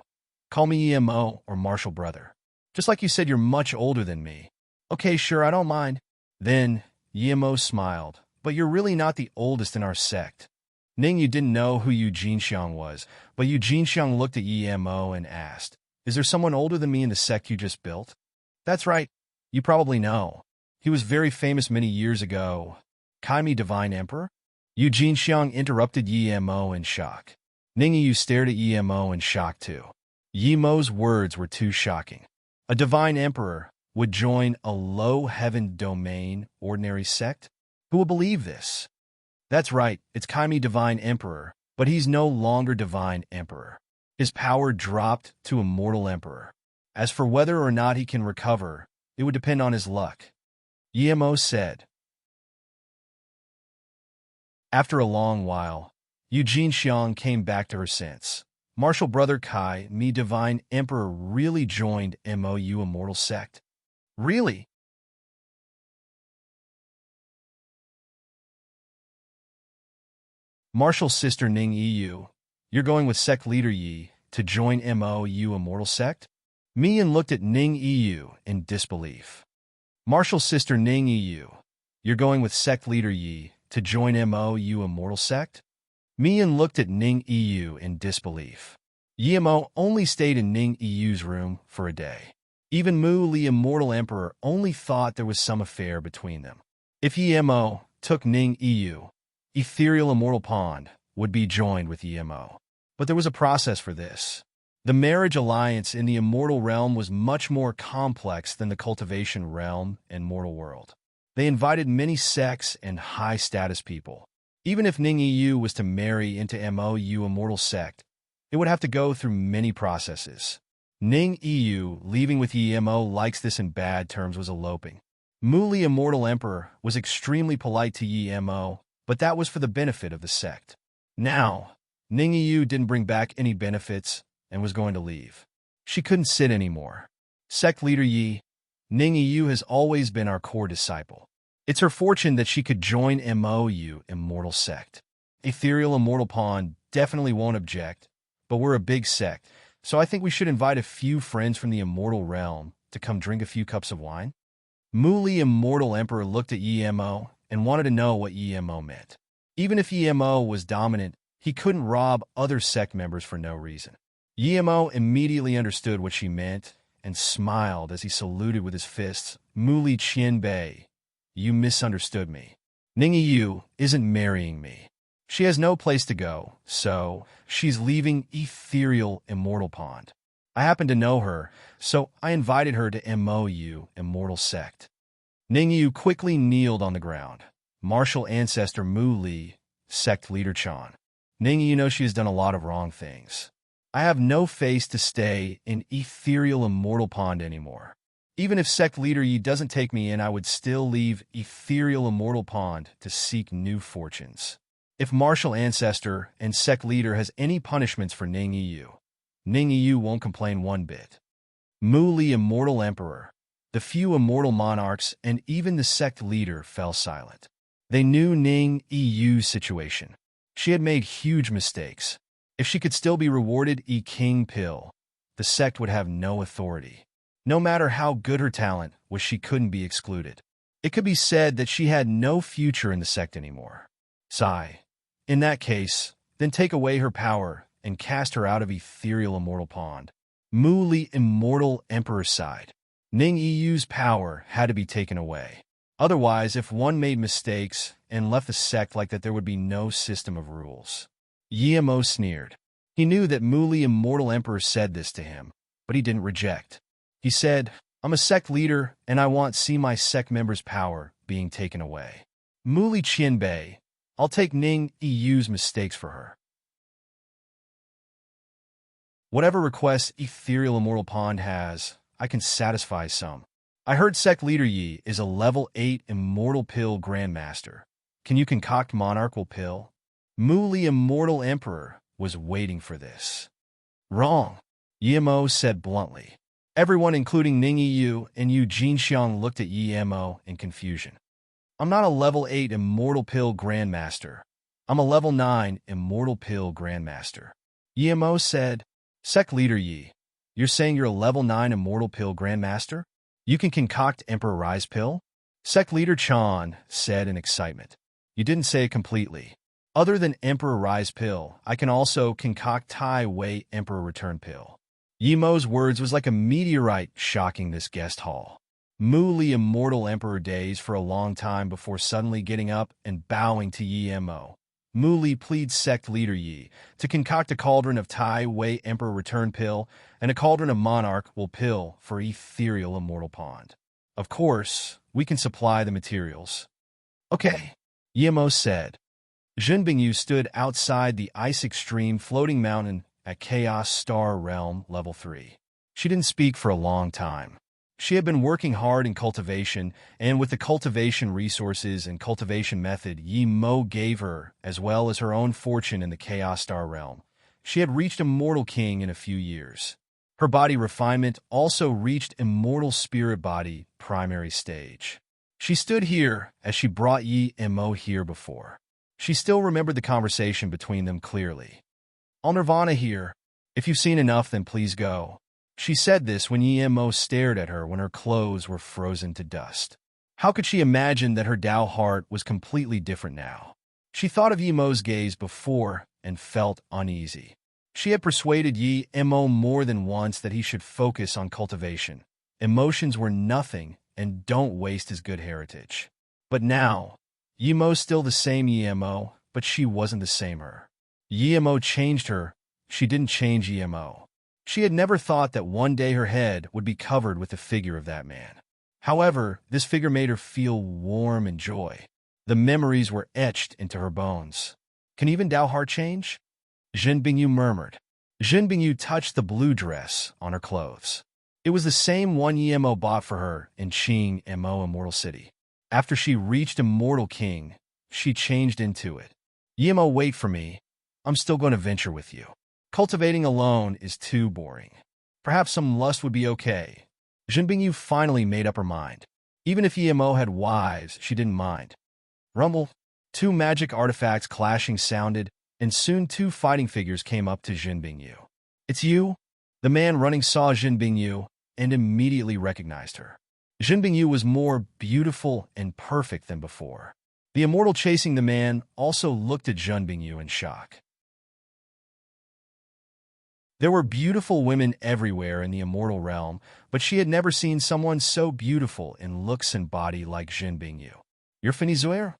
Call me Yi Mo or martial brother. Just like you said you're much older than me. Okay, sure, I don't mind. Then Yi Mo smiled. But you're really not the oldest in our sect. Ning Yu didn't know who Yu Jinxiang was, but Yu Jinxiang looked at Yi Mo and asked, Is there someone older than me in the sect you just built? That's right. You probably know. He was very famous many years ago. Kaimi Divine Emperor? Yu Jinxiang interrupted Yi Mo in shock. Ning Yu stared at Yi Mo in shock too. Yi Mo's words were too shocking. A Divine Emperor would join a low heaven domain ordinary sect? Who will believe this? That's right, it's Kaimi Divine Emperor, but he's no longer Divine Emperor. His power dropped to Immortal Emperor. As for whether or not he can recover, it would depend on his luck. Yi Mo said. After a long while, Yu Jinxiang came back to her sense. Martial brother Kai, Mi Divine Emperor really joined MOU Immortal Sect. Really? Martial sister Ning Yu, you're going with sect leader Yi to join MOU Immortal Sect? Mian looked at Ning Yu in disbelief. Martial's sister Ning Yu, you're going with sect leader Yi to join MOU Immortal Sect? Mian looked at Ning Yu in disbelief. Yimo only stayed in Ning Yu's room for a day. Even Mu Li Immortal Emperor only thought there was some affair between them. If Yimo took Ning Yu, Ethereal Immortal Pond would be joined with Yimo. But there was a process for this. The marriage alliance in the immortal realm was much more complex than the cultivation realm and mortal world. They invited many sects and high-status people. Even if Ning Yu was to marry into MOU Immortal Sect, it would have to go through many processes. Ning Yu, leaving with Yimo likes this in bad terms, was eloping. Muli Immortal Emperor was extremely polite to Yimo, but that was for the benefit of the sect. Now, Ning Yu didn't bring back any benefits and was going to leave. She couldn't sit anymore. Sect leader Yi, Ning Yu has always been our core disciple. It's her fortune that she could join MOU Immortal Sect. Ethereal Immortal Pond definitely won't object, but we're a big sect, so I think we should invite a few friends from the immortal realm to come drink a few cups of wine. Muli Immortal Emperor looked at Yimo and wanted to know what Yimo meant. Even if Yimo was dominant, he couldn't rob other sect members for no reason. Yimo immediately understood what she meant and smiled as he saluted with his fists. Muli Qianbei, you misunderstood me. Ning Yu isn't marrying me. She has no place to go, so she's leaving Ethereal Immortal Pond. I happen to know her, so I invited her to MOU Immortal Sect. Ning Yu quickly kneeled on the ground. Martial ancestor Mu Li, sect leader Chan. Ning Yu knows she has done a lot of wrong things. I have no face to stay in Ethereal Immortal Pond anymore. Even if sect leader Yi doesn't take me in, I would still leave Ethereal Immortal Pond to seek new fortunes. If martial ancestor and sect leader has any punishments for Ning Yu won't complain one bit. Mu Li Immortal Emperor, the few immortal monarchs and even the sect leader fell silent. They knew Ning Yu's situation. She had made huge mistakes. If she could still be rewarded King Pill, the sect would have no authority. No matter how good her talent was, she couldn't be excluded. It could be said that she had no future in the sect anymore. Sigh. In that case, then take away her power and cast her out of Ethereal Immortal Pond. Mu Li Immortal Emperor sighed. Ning Yu's power had to be taken away. Otherwise, if one made mistakes and left the sect like that, there would be no system of rules. Yimo sneered. He knew that Mu Li Immortal Emperor said this to him, but he didn't reject. He said, I'm a sect leader, and I want to see my sect members' power being taken away. Mu Li Qianbei, I'll take Ning Yu's mistakes for her. Whatever requests Ethereal Immortal Pond has, I can satisfy some. I heard sect leader Yi is a level 8 Immortal Pill Grandmaster. Can you concoct Monarchal Pill? Mu Li Immortal Emperor was waiting for this. Wrong, Yimo said bluntly. Everyone, including Ning Yu and Yu Jinxiang, looked at Yimo in confusion. I'm not a level 8 Immortal Pill Grandmaster. I'm a level 9 Immortal Pill Grandmaster. Yimo said, Sect Leader Yi, you're saying you're a level 9 Immortal Pill Grandmaster? You can concoct Emperor Rise Pill? Sect Leader Chan said in excitement. You didn't say it completely. Other than Emperor Rise Pill, I can also concoct Tai Wei Emperor Return Pill. Yimo's words was like a meteorite shocking this guest hall. Mu Li Immortal Emperor dazed for a long time before suddenly getting up and bowing to Yimo. Mu Li pleads Sect Leader Yi to concoct a cauldron of Tai Wei Emperor Return Pill and a cauldron of Monarchal Pill for Ethereal Immortal Pond. Of course, we can supply the materials. Okay, Yimo said. Zhenbingyu stood outside the Ice Extreme floating mountain at Chaos Star Realm Level 3. She didn't speak for a long time. She had been working hard in cultivation, and with the cultivation resources and cultivation method Yimo gave her, as well as her own fortune in the Chaos Star Realm, she had reached Immortal King in a few years. Her body refinement also reached Immortal Spirit Body primary stage. She stood here as she brought Yimo here before. She still remembered the conversation between them clearly. I'll Nirvana here. If you've seen enough, then please go. She said this when Yimo stared at her when her clothes were frozen to dust. How could she imagine that her Dao heart was completely different now? She thought of Yimo's gaze before and felt uneasy. She had persuaded Yimo more than once that he should focus on cultivation. Emotions were nothing, and don't waste his good heritage. But now, Yimo's still the same Yimo, but she wasn't the same her. Yimo changed her. She didn't change Yimo. She had never thought that one day her head would be covered with the figure of that man. However, this figure made her feel warm and joy. The memories were etched into her bones. Can even Dao heart change? Zhen Bingyu murmured. Zhen Bingyu touched the blue dress on her clothes. It was the same one Yimo bought for her in Qing Mo Immortal City. After she reached Immortal King, she changed into it. Yimo, wait for me. I'm still going to venture with you. Cultivating alone is too boring. Perhaps some lust would be okay. Zhen Bingyu finally made up her mind. Even if Yimo had wives, she didn't mind. Rumble. Two magic artifacts clashing sounded, and soon two fighting figures came up to Zhen Bingyu. It's you? The man running saw Zhen Bingyu and immediately recognized her. Zhen Bingyu was more beautiful and perfect than before. The immortal chasing the man also looked at Zhen Bingyu in shock. There were beautiful women everywhere in the immortal realm, but she had never seen someone so beautiful in looks and body like Zhen Bingyu. You're Fenizuer?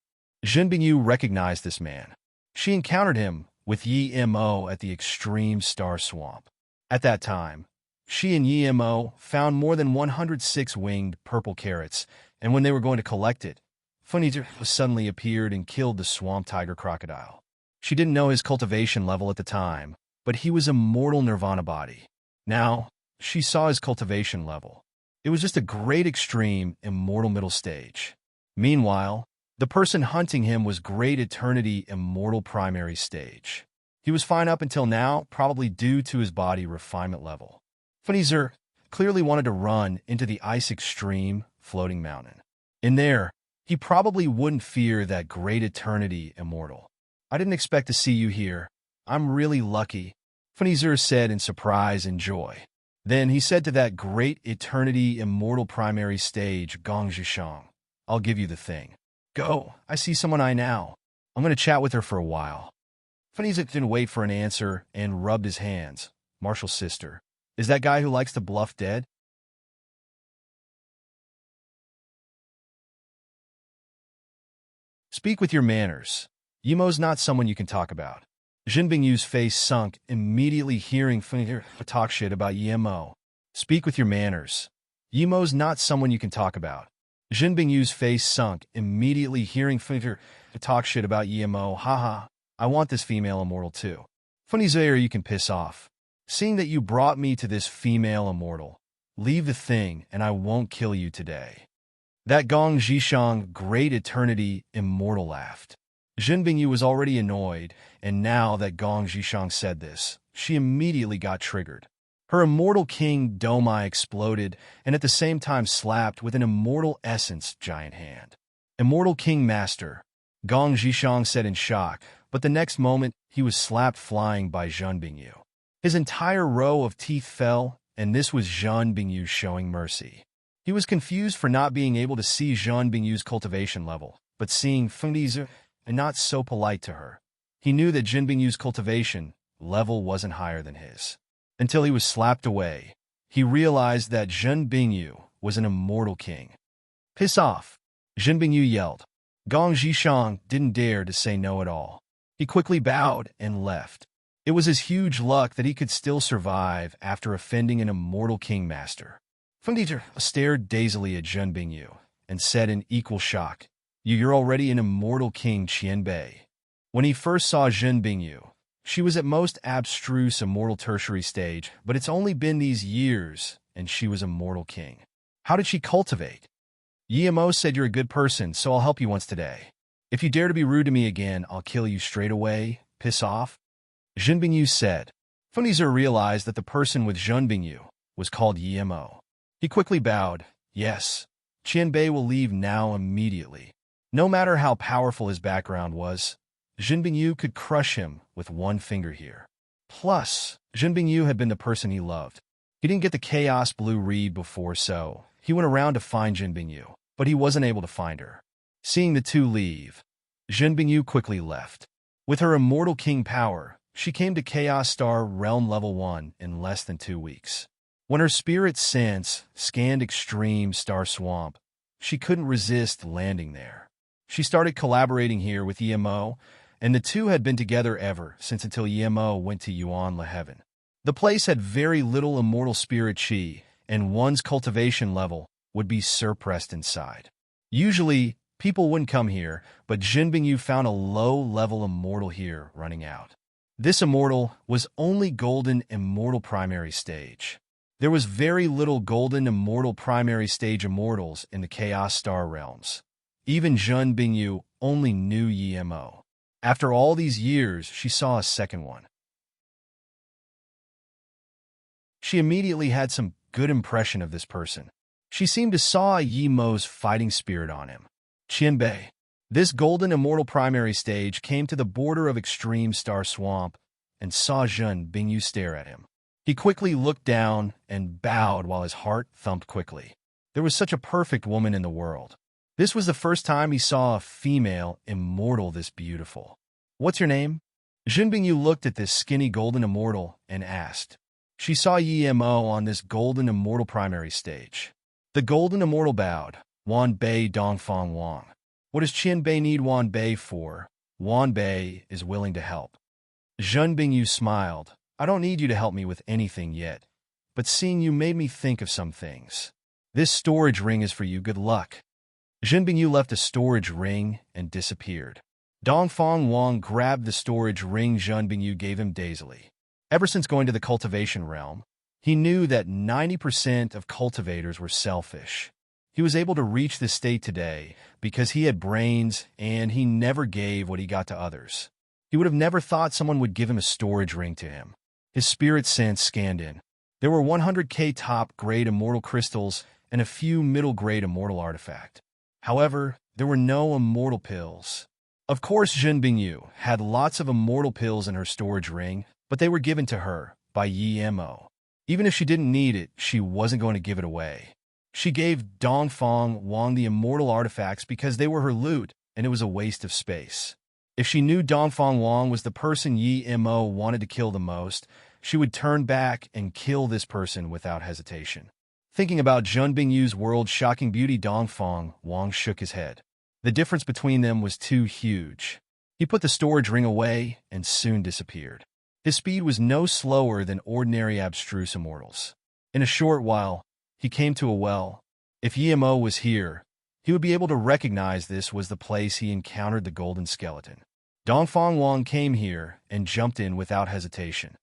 Zhen Bingyu recognized this man. She encountered him with Yimo at the extreme star swamp. At that time, she and Yimo found more than 106 winged purple carrots, and when they were going to collect it, Fenizuer suddenly appeared and killed the swamp tiger crocodile. She didn't know his cultivation level at the time, but he was immortal nirvana body. Now, she saw his cultivation level. It was just a great extreme immortal middle stage. Meanwhile, the person hunting him was great eternity immortal primary stage. He was fine up until now, probably due to his body refinement level. Fenizuer clearly wanted to run into the ice extreme floating mountain. In there, he probably wouldn't fear that great eternity immortal. I didn't expect to see you here. I'm really lucky, Fenizuer said in surprise and joy. Then he said to that great eternity immortal primary stage, Gong Zhishang, I'll give you the thing. Go, I see someone I know. I'm going to chat with her for a while. Fenizuer didn't wait for an answer and rubbed his hands. Marshall's sister. Is that guy who likes to bluff dead? Speak with your manners. Yimo's not someone you can talk about. Zhen Bingyu's face sunk, immediately hearing Fenizuer talk shit about Yimo. Speak with your manners. Yimo's not someone you can talk about. Zhen Bingyu's face sunk, immediately hearing Fenizuer talk shit about Yimo. Haha, I want this female immortal too. Fenizuer, you can piss off. Seeing that you brought me to this female immortal, leave the thing and I won't kill you today. That Gong Zhishang, great eternity, immortal laughed. Zhen Bingyu was already annoyed, and now that Gong Zhishang said this, she immediately got triggered. Her immortal king Domai exploded and at the same time slapped with an immortal essence giant hand. Immortal king master, Gong Zhishang said in shock, but the next moment he was slapped flying by Zhen Bingyu. His entire row of teeth fell, and this was Zhen Bingyu showing mercy. He was confused for not being able to see Zhen Bingyu's cultivation level, but seeing Fenizuer and not so polite to her. He knew that Zhen Bingyu's cultivation level wasn't higher than his. Until he was slapped away, he realized that Zhen Bingyu was an immortal king. Piss off! Zhen Bingyu yelled. Gong Zhishang didn't dare to say no at all. He quickly bowed and left. It was his huge luck that he could still survive after offending an immortal king master. Fenizuer stared dazedly at Zhen Bingyu and said in equal shock, You're already an immortal king Qianbei. When he first saw Zhen Bingyu, she was at most abstruse immortal tertiary stage, but it's only been these years, and she was immortal king. How did she cultivate? Yimo said you're a good person, so I'll help you once today. If you dare to be rude to me again, I'll kill you straight away. Piss off. Zhen Bingyu said. Fenizuer realized that the person with Zhen Bingyu was called Yimo. He quickly bowed. Yes, Qianbei will leave now immediately. No matter how powerful his background was, Zhen Bingyu could crush him with one finger here. Plus, Jun Bingyu had been the person he loved. He didn't get the Chaos Blue read before, so he went around to find Jun Bingyu, but he wasn't able to find her. Seeing the two leave, Jun Bingyu quickly left. With her Immortal King power, she came to Chaos Star Realm Level 1 in less than 2 weeks. When her spirit sense scanned Extreme Star Swamp, she couldn't resist landing there. She started collaborating here with EMO, and the two had been together ever since until EMO went to Yuan Le Heaven. The place had very little immortal spirit chi, and one's cultivation level would be suppressed inside. Usually, people wouldn't come here, but Jin Bingyu found a low-level immortal here running out. This immortal was only Golden Immortal Primary Stage. There was very little Golden Immortal Primary Stage immortals in the Chaos Star realms. Even Jun Bingyu only knew EMO. After all these years, she saw a second one. She immediately had some good impression of this person. She seemed to saw Yi-Mo's fighting spirit on him. Qianbei. This Golden Immortal Primary Stage came to the border of Extreme Star Swamp and saw Jun Bingyu stare at him. He quickly looked down and bowed while his heart thumped quickly. There was such a perfect woman in the world. This was the first time he saw a female immortal this beautiful. What's your name? Jun Bingyu looked at this skinny Golden Immortal and asked. She saw Yi-Mo on this Golden Immortal Primary Stage. The Golden Immortal bowed. Wan Bei Dongfang Wang. What does Qianbei need Wan Bei for? Wan Bei is willing to help. Jun Bingyu smiled. I don't need you to help me with anything yet, but seeing you made me think of some things. This storage ring is for you. Good luck. Jun Bingyu left a storage ring and disappeared. Dongfang Wang grabbed the storage ring Jun Bingyu gave him dazedly. Ever since going to the cultivation realm, he knew that 90% of cultivators were selfish. He was able to reach this state today because he had brains and he never gave what he got to others. He would have never thought someone would give him a storage ring to him. His spirit sense scanned in. There were 100k top-grade immortal crystals and a few middle-grade immortal artifacts. However, there were no immortal pills. Of course, Jun Bingyu had lots of immortal pills in her storage ring, but they were given to her by Yi-Mo. Even if she didn't need it, she wasn't going to give it away. She gave Dongfang Wang the immortal artifacts because they were her loot, and it was a waste of space. If she knew Dongfang Wang was the person Yi-Mo wanted to kill the most, she would turn back and kill this person without hesitation. Thinking about Jun Bingyu's world-shocking beauty, Dongfang Wang shook his head. The difference between them was too huge. He put the storage ring away and soon disappeared. His speed was no slower than ordinary abstruse immortals. In a short while, he came to a well. If Yi-Mo was here, he would be able to recognize this was the place he encountered the golden skeleton. Dongfang Wang came here and jumped in without hesitation.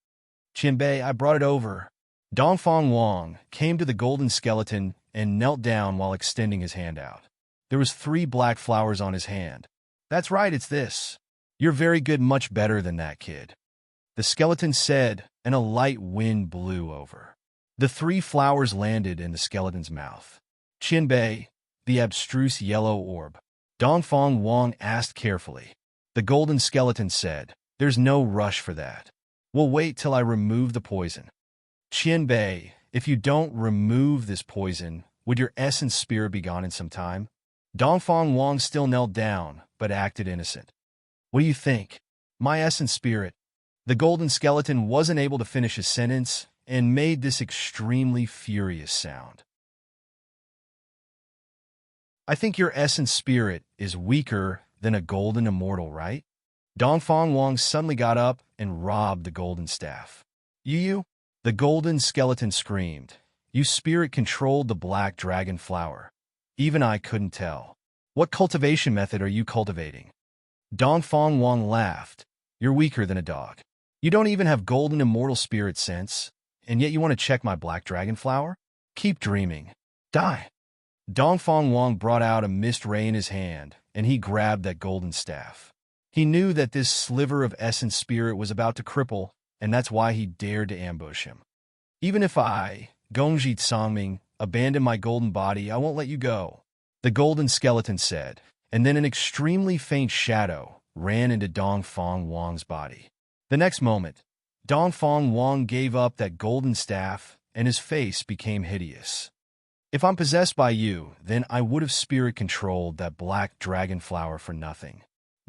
Qianbei, I brought it over. Dongfang Wang came to the golden skeleton and knelt down while extending his hand out. There was 3 black flowers on his hand. That's right, it's this. You're very good, much better than that, kid. The skeleton said, and a light wind blew over. The 3 flowers landed in the skeleton's mouth. Qianbei, the abstruse yellow orb. Dongfang Wang asked carefully. The golden skeleton said, there's no rush for that. We'll wait till I remove the poison. Qianbei, if you don't remove this poison, would your essence spirit be gone in some time? Dongfang Wang still knelt down, but acted innocent. What do you think? My essence spirit. The golden skeleton wasn't able to finish his sentence and made this extremely furious sound. I think your essence spirit is weaker than a golden immortal, right? Dongfang Wang suddenly got up and robbed the golden staff. You? The golden skeleton screamed. You spirit controlled the black dragon flower. Even I couldn't tell. What cultivation method are you cultivating? Dongfang Wang laughed. You're weaker than a dog. You don't even have golden immortal spirit sense, and yet you want to check my black dragon flower? Keep dreaming. Die. Dongfang Wang brought out a mist ray in his hand, and he grabbed that golden staff. He knew that this sliver of essence spirit was about to cripple, and that's why he dared to ambush him. Even if I, Gongji Songming, abandon my golden body, I won't let you go, the golden skeleton said, and then an extremely faint shadow ran into Dongfang Wang's body. The next moment, Dongfang Wang gave up that golden staff, and his face became hideous. If I'm possessed by you, then I would have spirit-controlled that black dragon flower for nothing.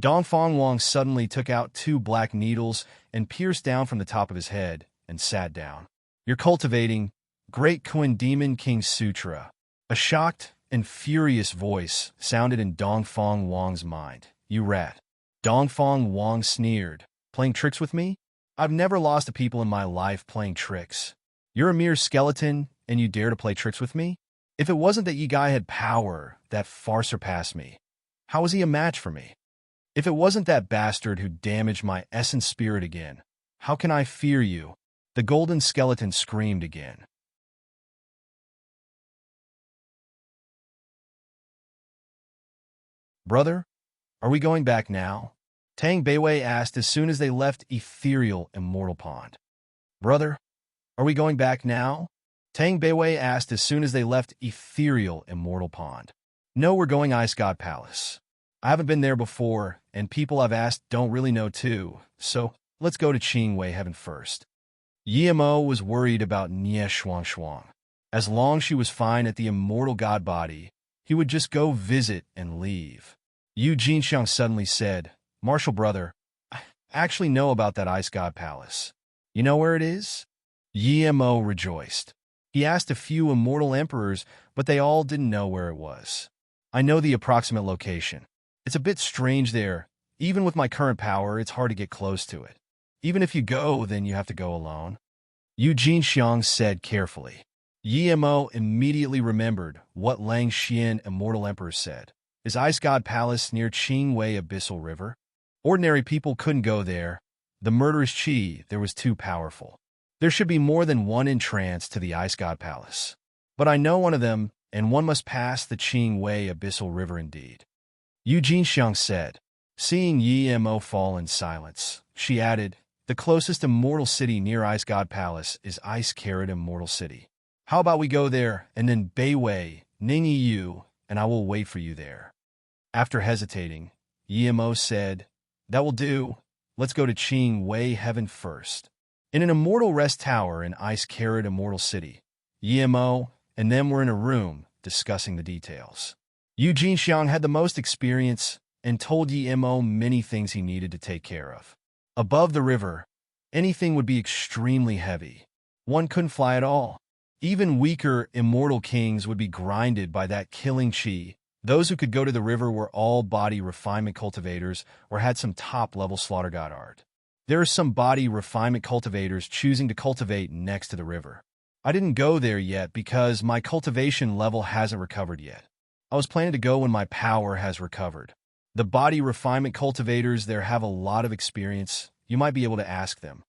Dongfang Wang suddenly took out 2 black needles and pierced down from the top of his head and sat down. You're cultivating Great Kuan Demon King Sutra. A shocked and furious voice sounded in Dongfang Wang's mind. You rat. Dongfang Wang sneered. Playing tricks with me? I've never lost to people in my life playing tricks. You're a mere skeleton, and you dare to play tricks with me? If it wasn't that Yi Guy had power that far surpassed me, how was he a match for me? If it wasn't that bastard who damaged my essence spirit again, how can I fear you? The golden skeleton screamed again. Brother, are we going back now? Tang Beiwei asked as soon as they left ethereal immortal pond. Brother, are we going back now? Tang Beiwei asked as soon as they left ethereal immortal pond. No, we're going Ice God Palace. I haven't been there before, and people I've asked don't really know too, so let's go to Qingwei Heaven first. Yimo was worried about Nie Shuang Shuang. As long as she was fine at the immortal god body, he would just go visit and leave. Yu Jinxiang suddenly said, Martial brother, I actually know about that Ice God Palace. You know where it is? Yimo rejoiced. He asked a few immortal emperors, but they all didn't know where it was. I know the approximate location. It's a bit strange there. Even with my current power, it's hard to get close to it. Even if you go, then you have to go alone. Yu Jinxiang said carefully. Yimo immediately remembered what Lang Xian Immortal Emperor said. Is Ice God Palace near Qingwei Abyssal River? Ordinary people couldn't go there. The murderous Qi there was too powerful. There should be more than one entrance to the Ice God Palace. But I know one of them, and one must pass the Qingwei Abyssal River indeed. Yu Jinxiang said. Seeing Yimo fall in silence, she added, the closest immortal city near Ice God Palace is Ice Carrot Immortal City. How about we go there, and then Beiwei, Ningyi Yu, and I will wait for you there. After hesitating, Yimo said, that will do. Let's go to Qingwei Heaven first. In an immortal rest tower in Ice Carrot Immortal City, Yimo and them were in a room discussing the details. Yu Jinxiang had the most experience and told Yimo many things he needed to take care of. Above the river, anything would be extremely heavy. One couldn't fly at all. Even weaker immortal kings would be grinded by that killing qi. Those who could go to the river were all body refinement cultivators or had some top-level slaughter god art. There are some body refinement cultivators choosing to cultivate next to the river. I didn't go there yet because my cultivation level hasn't recovered yet. I was planning to go when my power has recovered. The body refinement cultivators there have a lot of experience. You might be able to ask them.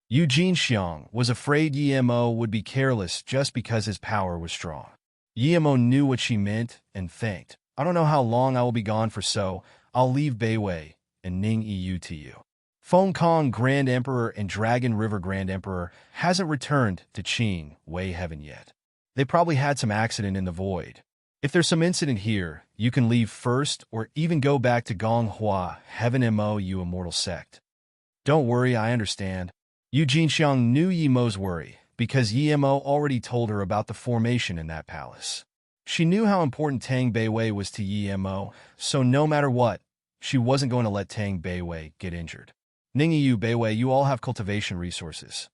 Yu Jinxiang was afraid Yimo would be careless just because his power was strong. Yimo knew what she meant and thanked. I don't know how long I will be gone for, so I'll leave Beiwei and Ningyi Yu to you. Feng Kong Grand Emperor and Dragon River Grand Emperor hasn't returned to Qingwei Heaven yet. They probably had some accident in the void. If there's some incident here, you can leave first or even go back to Gonghua Heaven Mo you immortal sect. Don't worry, I understand. Yu Jinxiang knew Yimo's worry because Yimo already told her about the formation in that palace. She knew how important Tang Beiwei was to Yimo, so no matter what, she wasn't going to let Tang Beiwei get injured. Ningyi Yu Beiwei, you all have cultivation resources.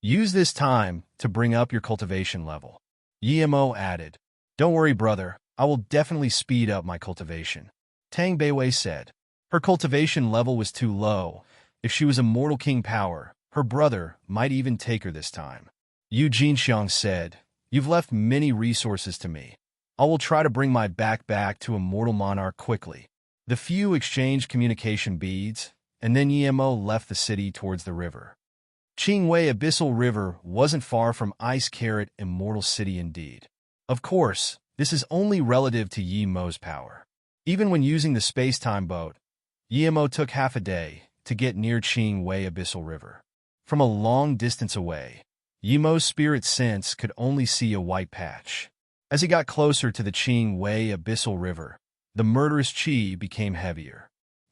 Use this time to bring up your cultivation level. Yimo added, Don't worry, brother, I will definitely speed up my cultivation. Tang Beiwei said. Her cultivation level was too low. If she was immortal king power, her brother might even take her this time. Yu Jinxiang said, You've left many resources to me. I will try to bring my back to immortal monarch quickly. The few exchanged communication beads, and then Yimo left the city towards the river. Qingwei Abyssal River wasn't far from Ice Carrot Immortal City indeed. Of course, this is only relative to Yimo's power. Even when using the space-time boat, Yimo took half a day to get near Qingwei Abyssal River. From a long distance away, Yimo's spirit sense could only see a white patch. As he got closer to the Qingwei Abyssal River, the murderous qi became heavier.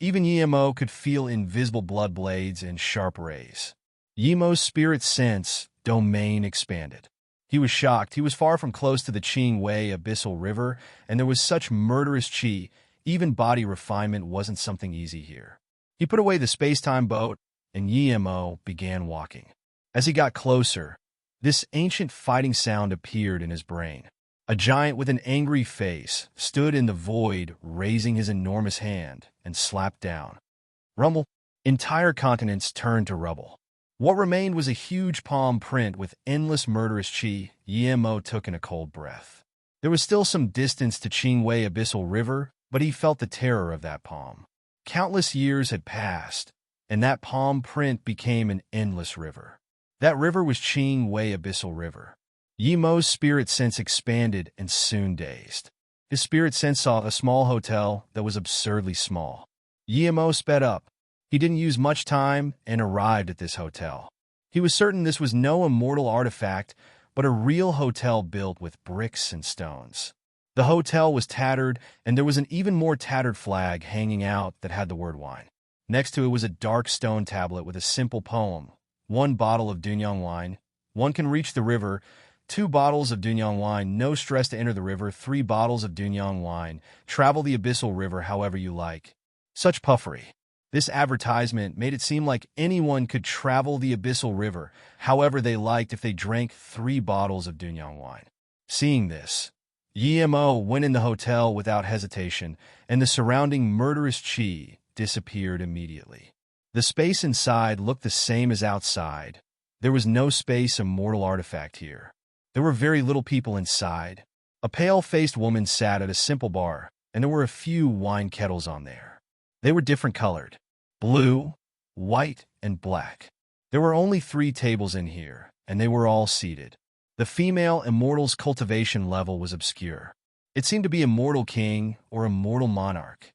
Even Yimo could feel invisible blood blades and sharp rays. Yimo's spirit sense domain expanded. He was shocked. He was far from close to the Qing Wei abyssal river, and there was such murderous qi, even body refinement wasn't something easy here. He put away the space-time boat, and Yimo began walking. As he got closer, this ancient fighting sound appeared in his brain. A giant with an angry face stood in the void, raising his enormous hand, and slapped down. Rumble. Entire continents turned to rubble. What remained was a huge palm print with endless murderous qi. Yimo took in a cold breath. There was still some distance to Qing Wei abyssal river, but he felt the terror of that palm. Countless years had passed, and that palm print became an endless river. That river was Qing Wei abyssal river. Yimo's spirit sense expanded and soon dazed. His spirit sense saw a small hotel that was absurdly small. Yimo sped up. He didn't use much time and arrived at this hotel. He was certain this was no immortal artifact, but a real hotel built with bricks and stones. The hotel was tattered, and there was an even more tattered flag hanging out that had the word wine. Next to it was a dark stone tablet with a simple poem. 1 bottle of Dunyang wine. 1 can reach the river. 2 bottles of Dunyang wine. No stress to enter the river. 3 bottles of Dunyang wine. Travel the abyssal river however you like. Such puffery. This advertisement made it seem like anyone could travel the abyssal river however they liked if they drank 3 bottles of Dunyang wine. Seeing this, Yimo went in the hotel without hesitation, and the surrounding murderous qi disappeared immediately. The space inside looked the same as outside. There was no space immortal artifact here. There were very little people inside. A pale-faced woman sat at a simple bar, and there were a few wine kettles on there. They were different colored: blue, white, and black. There were only 3 tables in here, and they were all seated. The female immortal's cultivation level was obscure. It seemed to be immortal king or immortal monarch.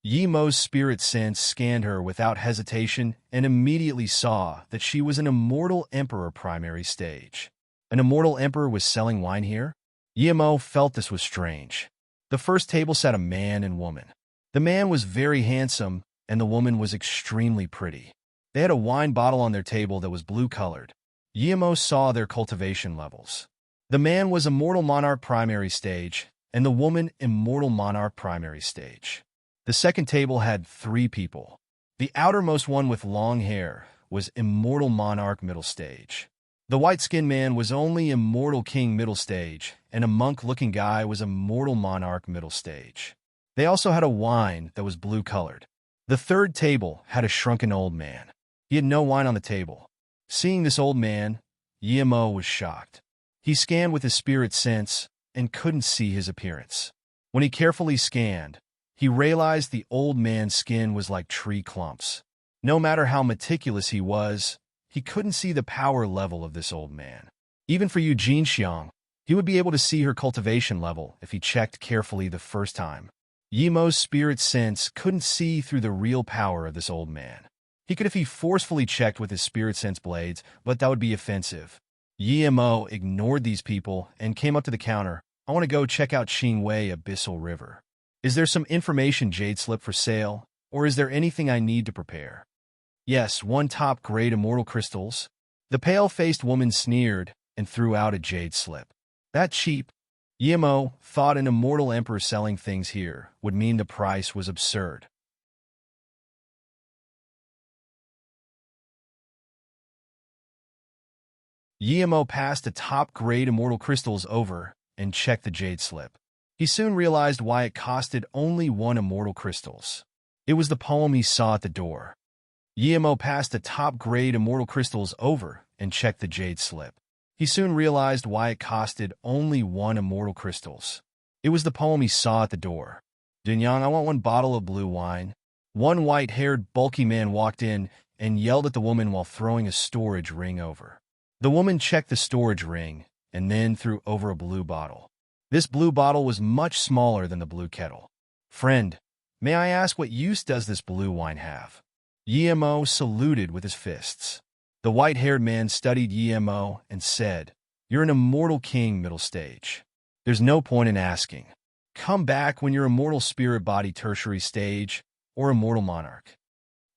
Yimo's spirit sense scanned her without hesitation and immediately saw that she was an immortal emperor primary stage. An immortal emperor was selling wine here? Yimo felt this was strange. The first table sat a man and woman. The man was very handsome, and the woman was extremely pretty. They had a wine bottle on their table that was blue-colored. Yimo saw their cultivation levels. The man was Immortal Monarch primary stage, and the woman Immortal Monarch primary stage. The second table had 3 people. The outermost one with long hair was Immortal Monarch middle stage. The white-skinned man was only Immortal King middle stage, and a monk-looking guy was Immortal Monarch middle stage. They also had a wine that was blue-colored. The third table had a shrunken old man. He had no wine on the table. Seeing this old man, Yimo was shocked. He scanned with his spirit sense and couldn't see his appearance. When he carefully scanned, he realized the old man's skin was like tree clumps. No matter how meticulous he was, he couldn't see the power level of this old man. Even for Eugene Xiang, he would be able to see her cultivation level if he checked carefully the first time. Yimo's spirit sense couldn't see through the real power of this old man. He could if he forcefully checked with his spirit sense blades, but that would be offensive. Yimo ignored these people and came up to the counter. I want to go check out Qing Wei abyssal river. Is there some information jade slip for sale, or is there anything I need to prepare? Yes, 1 top-grade immortal crystals. The pale-faced woman sneered and threw out a jade slip. That cheap? Yimo thought an immortal emperor selling things here would mean the price was absurd. Yimo passed the top-grade immortal crystals over and checked the jade slip. He soon realized why it costed only 1 immortal crystals. It was the poem he saw at the door. Yimo passed the top-grade immortal crystals over and checked the jade slip. He soon realized why it costed only 1 immortal crystals. It was the poem he saw at the door. Dunyang, I want 1 bottle of blue wine. One white-haired, bulky man walked in and yelled at the woman while throwing a storage ring over. The woman checked the storage ring and then threw over a blue bottle. This blue bottle was much smaller than the blue kettle. Friend, may I ask what use does this blue wine have? Yimo saluted with his fists. The white-haired man studied Yimo and said, You're an immortal king middle stage. There's no point in asking. come back when you're immortal spirit body tertiary stage or immortal monarch.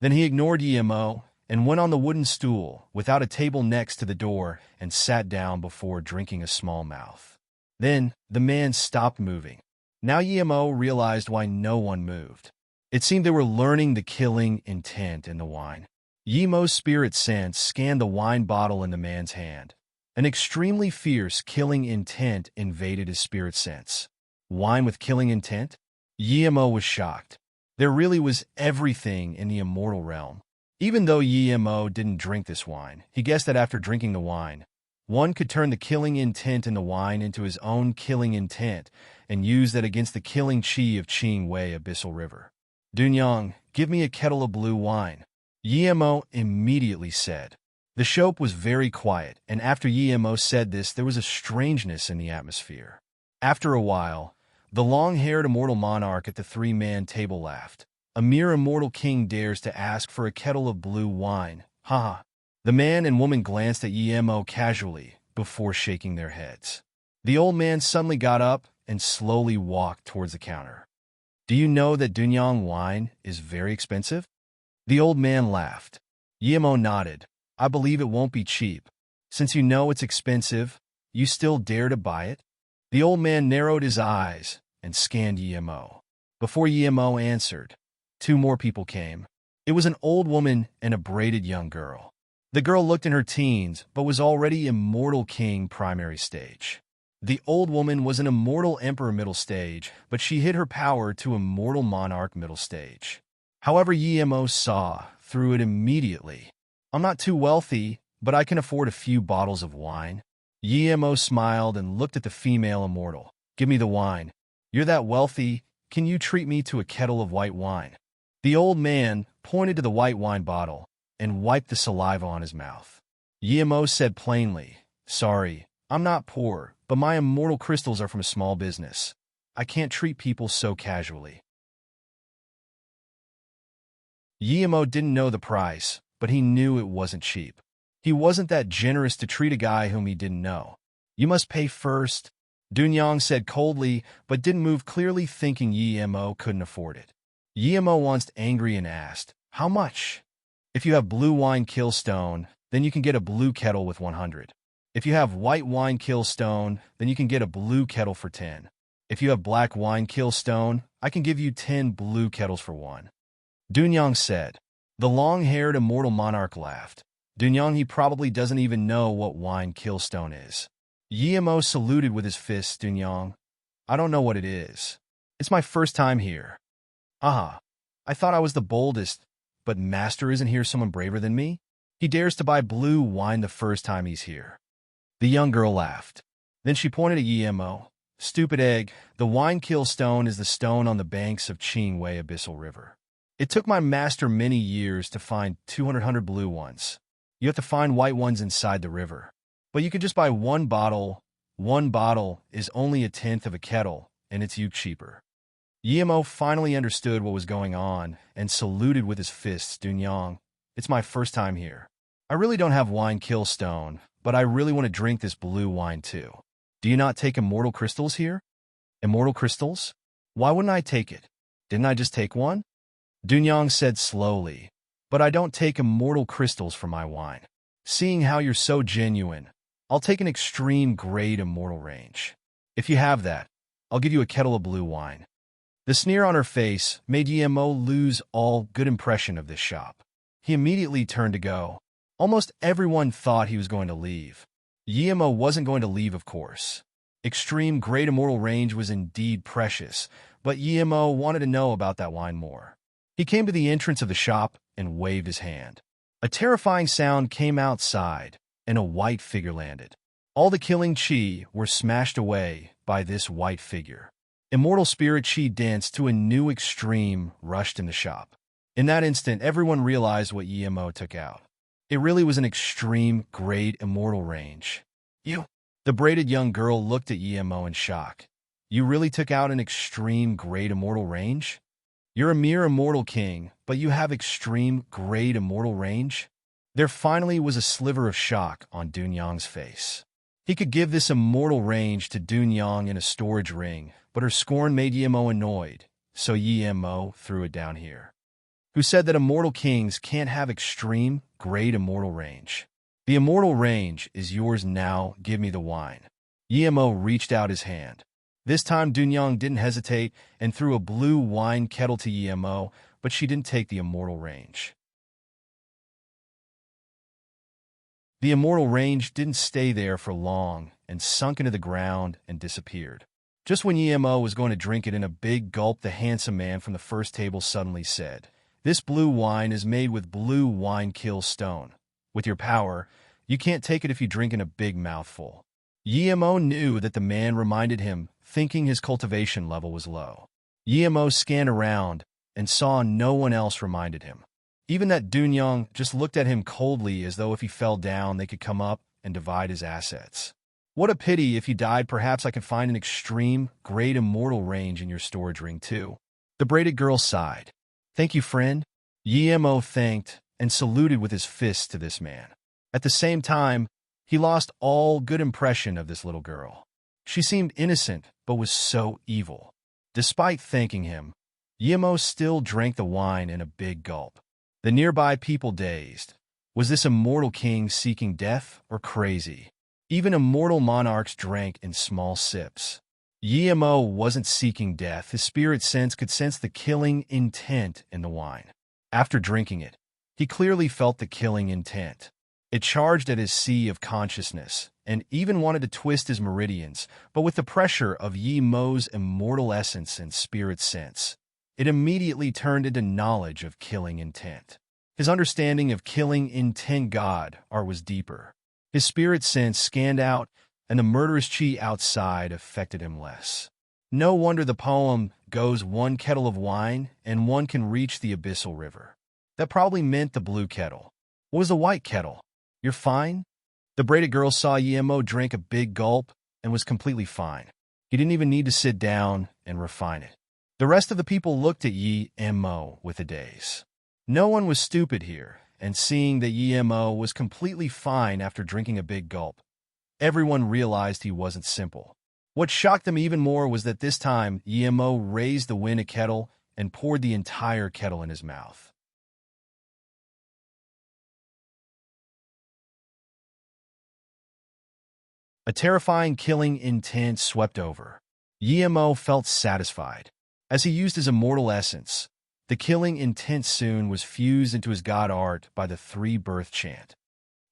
Then he ignored Yemo and went on the wooden stool without a table next to the door and sat down before drinking a small mouth. Then the man stopped moving. Now Yemo realized why no one moved. It seemed they were learning the killing intent in the wine. Yemo's spirit sense scanned the wine bottle in the man's hand. An extremely fierce killing intent invaded his spirit sense. Wine with killing intent? Yemo was shocked. There really was everything in the immortal realm. Even though Yemo didn't drink this wine, he guessed that after drinking the wine, one could turn the killing intent in the wine into his own killing intent and use that against the killing chi of Qing Wei Abyssal River. Dunyang, give me a kettle of blue wine. Yemo immediately said. The shop was very quiet, and after Yemo said this, there was a strangeness in the atmosphere. After a while, the long-haired immortal monarch at the three-man table laughed. A mere immortal king dares to ask for a kettle of blue wine. Ha! The man and woman glanced at Yemo casually before shaking their heads. The old man suddenly got up and slowly walked towards the counter. Do you know that Dunyang wine is very expensive? The old man laughed. Yemo nodded. I believe it won't be cheap. Since you know it's expensive, you still dare to buy it? The old man narrowed his eyes and scanned Yemo. Before Yemo answered, two more people came. It was an old woman and a braided young girl. The girl looked in her teens, but was already immortal king primary stage. The old woman was an immortal emperor middle stage, but she hid her power to immortal monarch middle stage. However, Yemo saw through it immediately. I'm not too wealthy, but I can afford a few bottles of wine. Yemo smiled and looked at the female immortal. Give me the wine. You're that wealthy, can you treat me to a kettle of white wine? The old man pointed to the white wine bottle and wiped the saliva on his mouth. Yemo said plainly, Sorry, I'm not poor, but my immortal crystals are from a small business. I can't treat people so casually. Yemo didn't know the price, but he knew it wasn't cheap. He wasn't that generous to treat a guy whom he didn't know. You must pay first, Dunyang said coldly, but didn't move, clearly thinking Yemo couldn't afford it. Yemo was angry and asked, How much? If you have blue wine kill stone, then you can get a blue kettle with 100. If you have white wine kill stone, then you can get a blue kettle for 10. If you have black wine kill stone, I can give you 10 blue kettles for 1. Dunyang said. The long-haired immortal monarch laughed. Dunyang, he probably doesn't even know what wine killstone is. Yemo saluted with his fists. Dunyang, I don't know what it is. It's my first time here. Aha, I thought I was the boldest, but Master isn't here someone braver than me? He dares to buy blue wine the first time he's here. The young girl laughed. Then she pointed at Yemo. Stupid egg, the wine kill stone is the stone on the banks of Qing Wei Abyssal River. It took my master many years to find 200 blue ones. You have to find white ones inside the river. But you could just buy one bottle. One bottle is only 1/10 of a kettle, and it's you cheaper. Yemo finally understood what was going on and saluted with his fists. Dunyang, it's my first time here. I really don't have wine kill stone, but I really want to drink this blue wine too. Do you not take immortal crystals here? Immortal crystals? Why wouldn't I take it? Didn't I just take one? Dunyang said slowly, but I don't take immortal crystals for my wine. Seeing how you're so genuine, I'll take an extreme grade immortal range. If you have that, I'll give you a kettle of blue wine. The sneer on her face made Yemo lose all good impression of this shop. He immediately turned to go. Almost everyone thought he was going to leave. Yemo wasn't going to leave, of course. Extreme great immortal range was indeed precious, but Yemo wanted to know about that wine more. He came to the entrance of the shop and waved his hand. A terrifying sound came outside, and a white figure landed. All the killing chi were smashed away by this white figure. Immortal spirit chi danced to a new extreme rushed in the shop. In that instant, everyone realized what Yemo took out. It really was an extreme great immortal range. You? The braided young girl looked at Yemo in shock. You really took out an extreme great immortal range? You're a mere immortal king, but you have extreme great immortal range? There finally was a sliver of shock on Dunyang's face. He could give this immortal range to Dunyang in a storage ring, but her scorn made Yimo annoyed, so Yimo threw it down here. Who said that immortal kings can't have extreme, great immortal range? The immortal range is yours now, give me the wine. Yimo reached out his hand. This time Dunyang didn't hesitate and threw a blue wine kettle to Yimo, but she didn't take the immortal range. The immortal range didn't stay there for long and sunk into the ground and disappeared. Just when Yimo was going to drink it in a big gulp, the handsome man from the first table suddenly said, "This blue wine is made with blue wine kill stone. With your power, you can't take it if you drink in a big mouthful." Yimo knew that the man reminded him, thinking his cultivation level was low. Yimo scanned around and saw no one else reminded him. Even that Dunyang just looked at him coldly as though if he fell down they could come up and divide his assets. What a pity. If he died, perhaps I could find an extreme, great immortal range in your storage ring too. The braided girl sighed. Thank you, friend. Yimo thanked and saluted with his fists to this man. At the same time, he lost all good impression of this little girl. She seemed innocent, but was so evil. Despite thanking him, Yimo still drank the wine in a big gulp. The nearby people dazed. Was this immortal king seeking death or crazy? Even immortal monarchs drank in small sips. Yimo wasn't seeking death. His spirit sense could sense the killing intent in the wine. After drinking it, he clearly felt the killing intent. It charged at his sea of consciousness, and even wanted to twist his meridians, but with the pressure of Yimo's immortal essence and spirit sense, it immediately turned into knowledge of killing intent. His understanding of killing intent God was deeper. His spirit sense scanned out, and the murderous chi outside affected him less. No wonder the poem goes, one kettle of wine, and one can reach the abyssal river. That probably meant the blue kettle. What was the white kettle? You're fine? The braided girl saw Yimo drink a big gulp and was completely fine. He didn't even need to sit down and refine it. The rest of the people looked at Yimo with a daze. No one was stupid here, and seeing that Yimo was completely fine after drinking a big gulp, everyone realized he wasn't simple. What shocked them even more was that this time Yimo raised the wind a kettle and poured the entire kettle in his mouth. A terrifying killing intent swept over. Yimo felt satisfied. As he used his immortal essence, the killing intent soon was fused into his god art by the three-birth chant.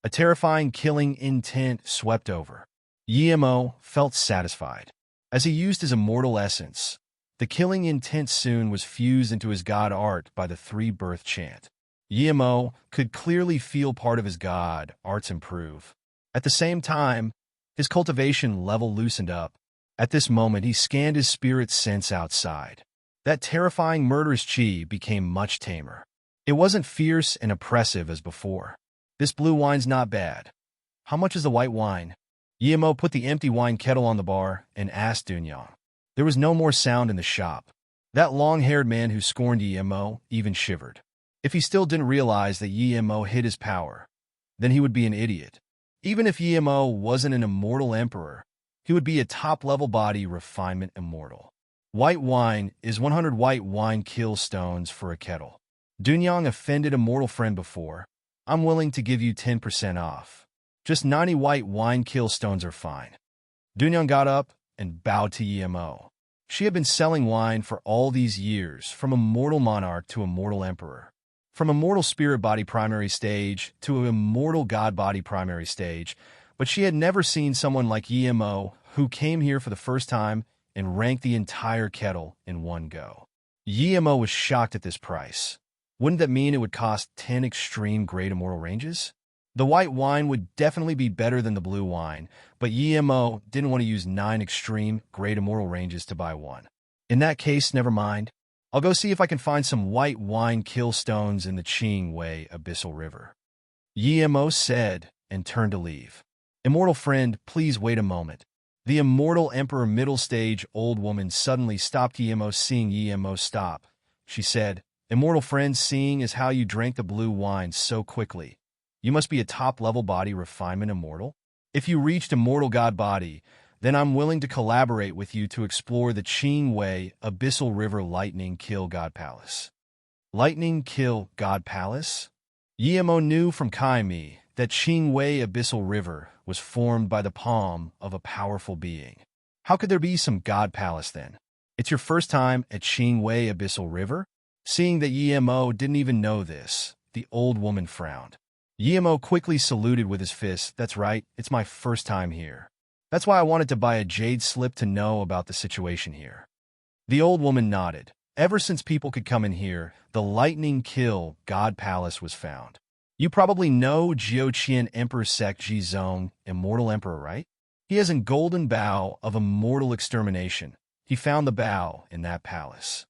A terrifying killing intent swept over. Yimo felt satisfied. As he used his immortal essence, the killing intent soon was fused into his god art by the three-birth chant. Yimo could clearly feel part of his god arts improve. At the same time, his cultivation level loosened up. At this moment, he scanned his spirit sense outside. That terrifying murderous chi became much tamer. It wasn't fierce and oppressive as before. This blue wine's not bad. How much is the white wine? Yimo put the empty wine kettle on the bar and asked Dunyang. There was no more sound in the shop. That long-haired man who scorned Yimo even shivered. If he still didn't realize that Yimo hid his power, then he would be an idiot. Even if Yimo wasn't an immortal emperor, he would be a top-level body refinement immortal. White wine is 100 white wine kill stones for a kettle. Dunyang offended a mortal friend before. I'm willing to give you 10% off. Just 90 white wine kill stones are fine. Dunyang got up and bowed to Yimo. She had been selling wine for all these years, from a mortal monarch to a mortal emperor. From a mortal spirit body primary stage to a immortal god body primary stage, but she had never seen someone like Yimo who came here for the first time and ranked the entire kettle in one go. Yimo was shocked at this price. Wouldn't that mean it would cost 10 extreme great immortal ranges? The white wine would definitely be better than the blue wine, but Yimo didn't want to use 9 extreme great immortal ranges to buy one. In that case, never mind. I'll go see if I can find some white wine kill stones in the Qing Wei Abyssal River. Yimo said and turned to leave. Immortal friend, please wait a moment. The immortal emperor middle stage old woman suddenly stopped Yimo. Seeing Yimo stop, she said, Immortal friend, seeing as how you drank the blue wine so quickly, you must be a top-level body refinement immortal? If you reached immortal god body, then I'm willing to collaborate with you to explore the Qing Wei Abyssal River Lightning Kill God Palace. Lightning Kill God Palace? Yemo knew from Kaimi that Qing Wei Abyssal River was formed by the palm of a powerful being. How could there be some god palace then? It's your first time at Qing Wei Abyssal River? Seeing that Yemo didn't even know this, the old woman frowned. Yemo quickly saluted with his fist. That's right, it's my first time here. That's why I wanted to buy a jade slip to know about the situation here. The old woman nodded. Ever since people could come in here, the Lightning Kill God Palace was found. You probably know Jiuqian Emperor Sect Jizong, Immortal Emperor, right? He has a golden bow of immortal extermination. He found the bow in that palace.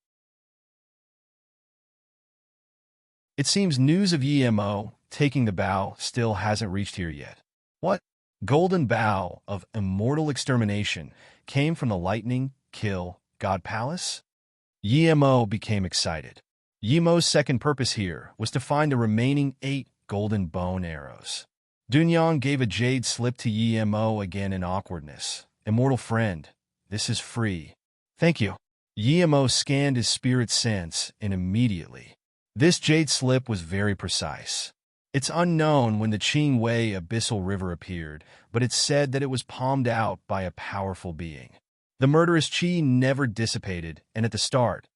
It seems news of Yemo taking the bow still hasn't reached here yet. What? Golden bow of immortal extermination came from the Lightning Kill God Palace? Yemo became excited. Yemo's second purpose here was to find the remaining 8 golden bone arrows. Dunyang gave a jade slip to Yemo again in awkwardness. Immortal friend, this is free. Thank you. Yemo scanned his spirit sense and immediately. This jade slip was very precise. It's unknown when the Qing Wei Abyssal River appeared, but it's said that it was palmed out by a powerful being. The murderous qi never dissipated, and at the start,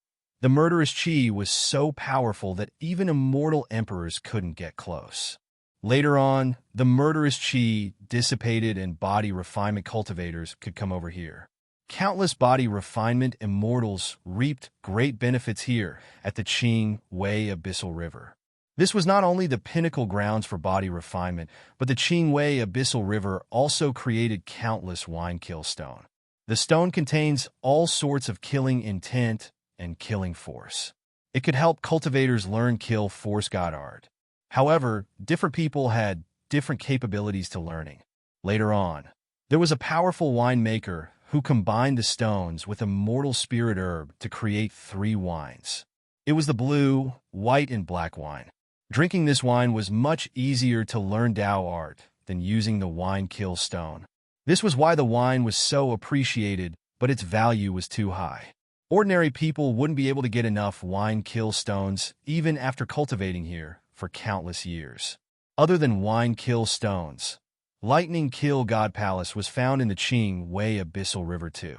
the murderous qi was so powerful that even immortal emperors couldn't get close. Later on, the murderous qi dissipated and body refinement cultivators could come over here. Countless body refinement immortals reaped great benefits here at the Qing Wei Abyssal River. This was not only the pinnacle grounds for body refinement, but the Qing Wei Abyssal River also created countless wine kill stone. The stone contains all sorts of killing intent and killing force. It could help cultivators learn kill force god art. However, different people had different capabilities to learning. Later on, there was a powerful winemaker who combined the stones with immortal spirit herb to create 3 wines. It was the blue, white, and black wine. Drinking this wine was much easier to learn Dao art than using the wine kill stone. This was why the wine was so appreciated, but its value was too high. Ordinary people wouldn't be able to get enough wine kill stones even after cultivating here for countless years. Other than wine kill stones, Lightning Kill God Palace was found in the Qing Wei Abyssal River too.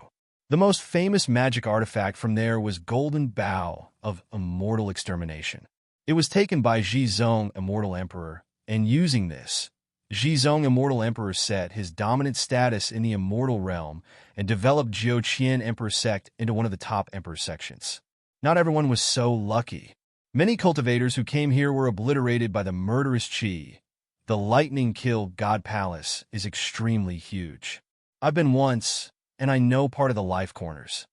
The most famous magic artifact from there was Golden Bow of Immortal Extermination. It was taken by Jizong Immortal Emperor, and using this, Jizong Immortal Emperor set his dominant status in the immortal realm and developed Jiuqian Emperor Sect into one of the top emperor sections. Not everyone was so lucky. Many cultivators who came here were obliterated by the murderous qi. The Lightning Kill God Palace is extremely huge. I've been once, and I know part of the life corners.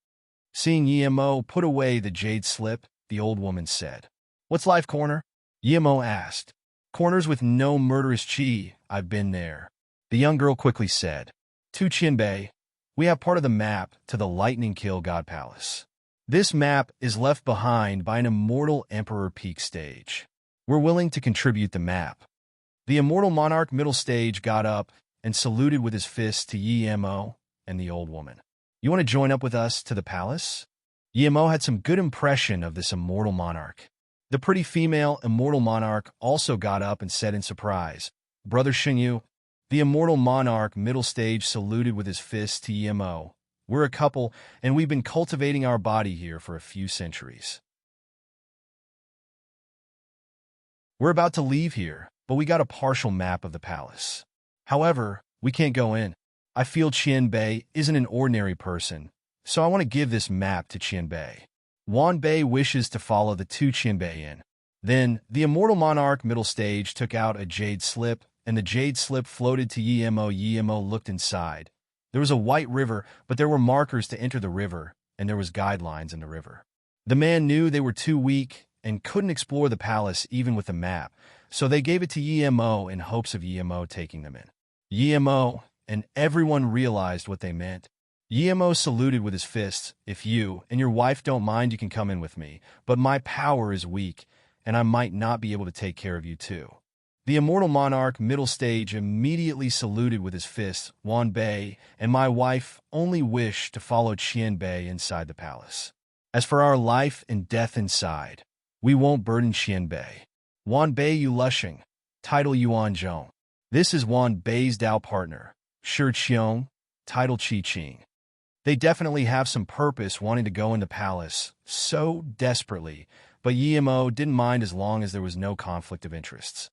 Seeing Yemo put away the jade slip, the old woman said, "What's life corner?" Yemo asked. "Corners with no murderous qi, I've been there." The young girl quickly said, "To Qianbei, we have part of the map to the Lightning Kill God Palace. This map is left behind by an immortal emperor peak stage. We're willing to contribute the map." The immortal monarch middle stage got up and saluted with his fist to Yemo and the old woman. "You want to join up with us to the palace?" Yemo had some good impression of this immortal monarch. The pretty female immortal monarch also got up and said in surprise, "Brother Xingyu." The immortal monarch middle stage saluted with his fist to Yemo. "We're a couple, and we've been cultivating our body here for a few centuries. We're about to leave here, but we got a partial map of the palace. However, we can't go in. I feel Qianbei isn't an ordinary person, so I want to give this map to Qianbei. Wanbei wishes to follow the 2 Qianbei in." Then, the immortal monarch middle stage took out a jade slip, and the jade slip floated to Yemo. Yemo looked inside. There was a white river, but there were markers to enter the river, and there was guidelines in the river. The man knew they were too weak and couldn't explore the palace even with the map, so they gave it to Yemo in hopes of Yemo taking them in. Yemo and everyone realized what they meant. Yemo saluted with his fists. "If you and your wife don't mind, you can come in with me, but my power is weak, and I might not be able to take care of you too." The immortal monarch middle stage immediately saluted with his fist, Wan Bei and my wife only wish to follow Qian Bei inside the palace. As for our life and death inside, we won't burden Qian Bei. Wan Bei Yu Lushing, title Yuan Zhong. This is Wan Bei's Dao partner, Shi Qiong, title Qi Qing. They definitely have some purpose wanting to go in the palace, so desperately, but Yimo didn't mind as long as there was no conflict of interests.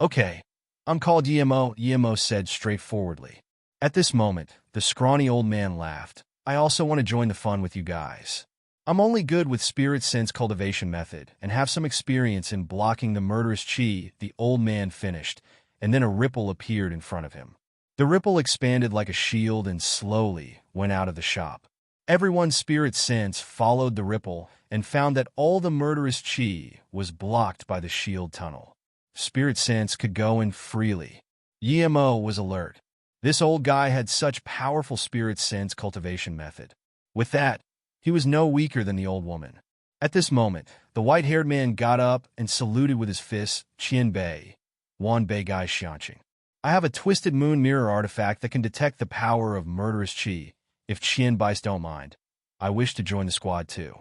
Okay, I'm called Yimo, Yimo said straightforwardly. At this moment, the scrawny old man laughed. I also want to join the fun with you guys. I'm only good with spirit sense cultivation method and have some experience in blocking the murderous chi, the old man finished, and then a ripple appeared in front of him. The ripple expanded like a shield and slowly went out of the shop. Everyone's spirit sense followed the ripple and found that all the murderous chi was blocked by the shield tunnel. Spirit sense could go in freely. Yimo was alert. This old guy had such powerful spirit sense cultivation method. With that, he was no weaker than the old woman. At this moment, the white-haired man got up and saluted with his fist, Qian Bei, Wan Bei Gai Xianqing. I have a twisted moon mirror artifact that can detect the power of murderous chi. If Qian Bais don't mind, I wish to join the squad too.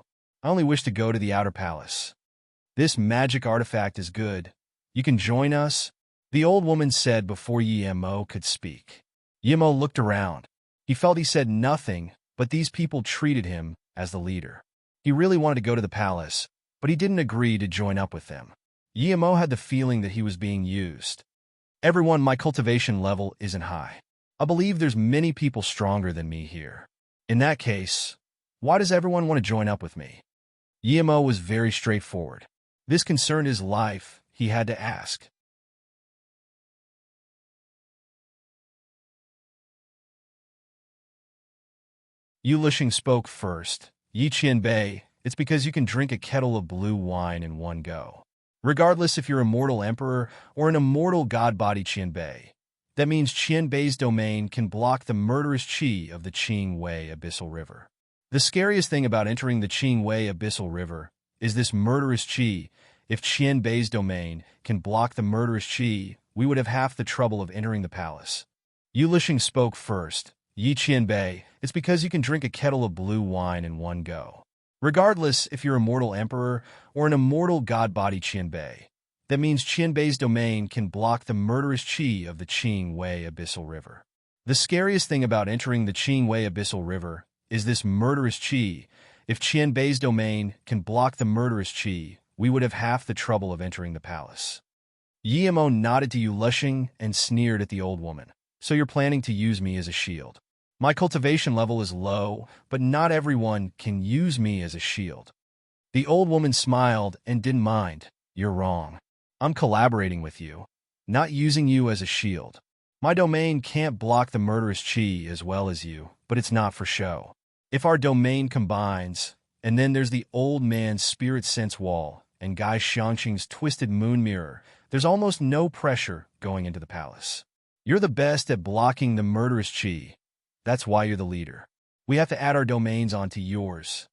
I only wish to go to the outer palace. This magic artifact is good. You can join us, the old woman said before Yimo could speak. Yimo looked around. He felt he said nothing, but these people treated him as the leader. He really wanted to go to the palace, but he didn't agree to join up with them. Yimo had the feeling that he was being used. Everyone, my cultivation level isn't high. I believe there's many people stronger than me here. In that case, why does everyone want to join up with me? Yimo was very straightforward. This concerned his life, he had to ask. Yu Lishing spoke first. Yi Qianbei, it's because you can drink a kettle of blue wine in one go. Regardless if you're a mortal emperor or an immortal god body Qianbei. That means Qianbei's domain can block the murderous qi of the Qing Wei Abyssal River. The scariest thing about entering the Qing Wei Abyssal River is this murderous qi. If Qianbei's domain can block the murderous qi, we would have half the trouble of entering the palace. Yu Lishing spoke first. Yi Qianbei, it's because you can drink a kettle of blue wine in one go. Regardless if you're a mortal emperor or an immortal god body Qianbei. That means Qianbei's domain can block the murderous qi of the Qing Wei Abyssal River. The scariest thing about entering the Qing Wei Abyssal River is this murderous qi. If Qianbei's domain can block the murderous qi, we would have half the trouble of entering the palace. Yimo nodded to Yu Lishing and sneered at the old woman. So you're planning to use me as a shield. My cultivation level is low, but not everyone can use me as a shield. The old woman smiled and didn't mind. You're wrong. I'm collaborating with you, not using you as a shield. My domain can't block the murderous qi as well as you, but it's not for show. If our domain combines, and then there's the old man's spirit sense wall and Gai Xianqing's twisted moon mirror, there's almost no pressure going into the palace. You're the best at blocking the murderous qi. That's why you're the leader. We have to add our domains onto yours.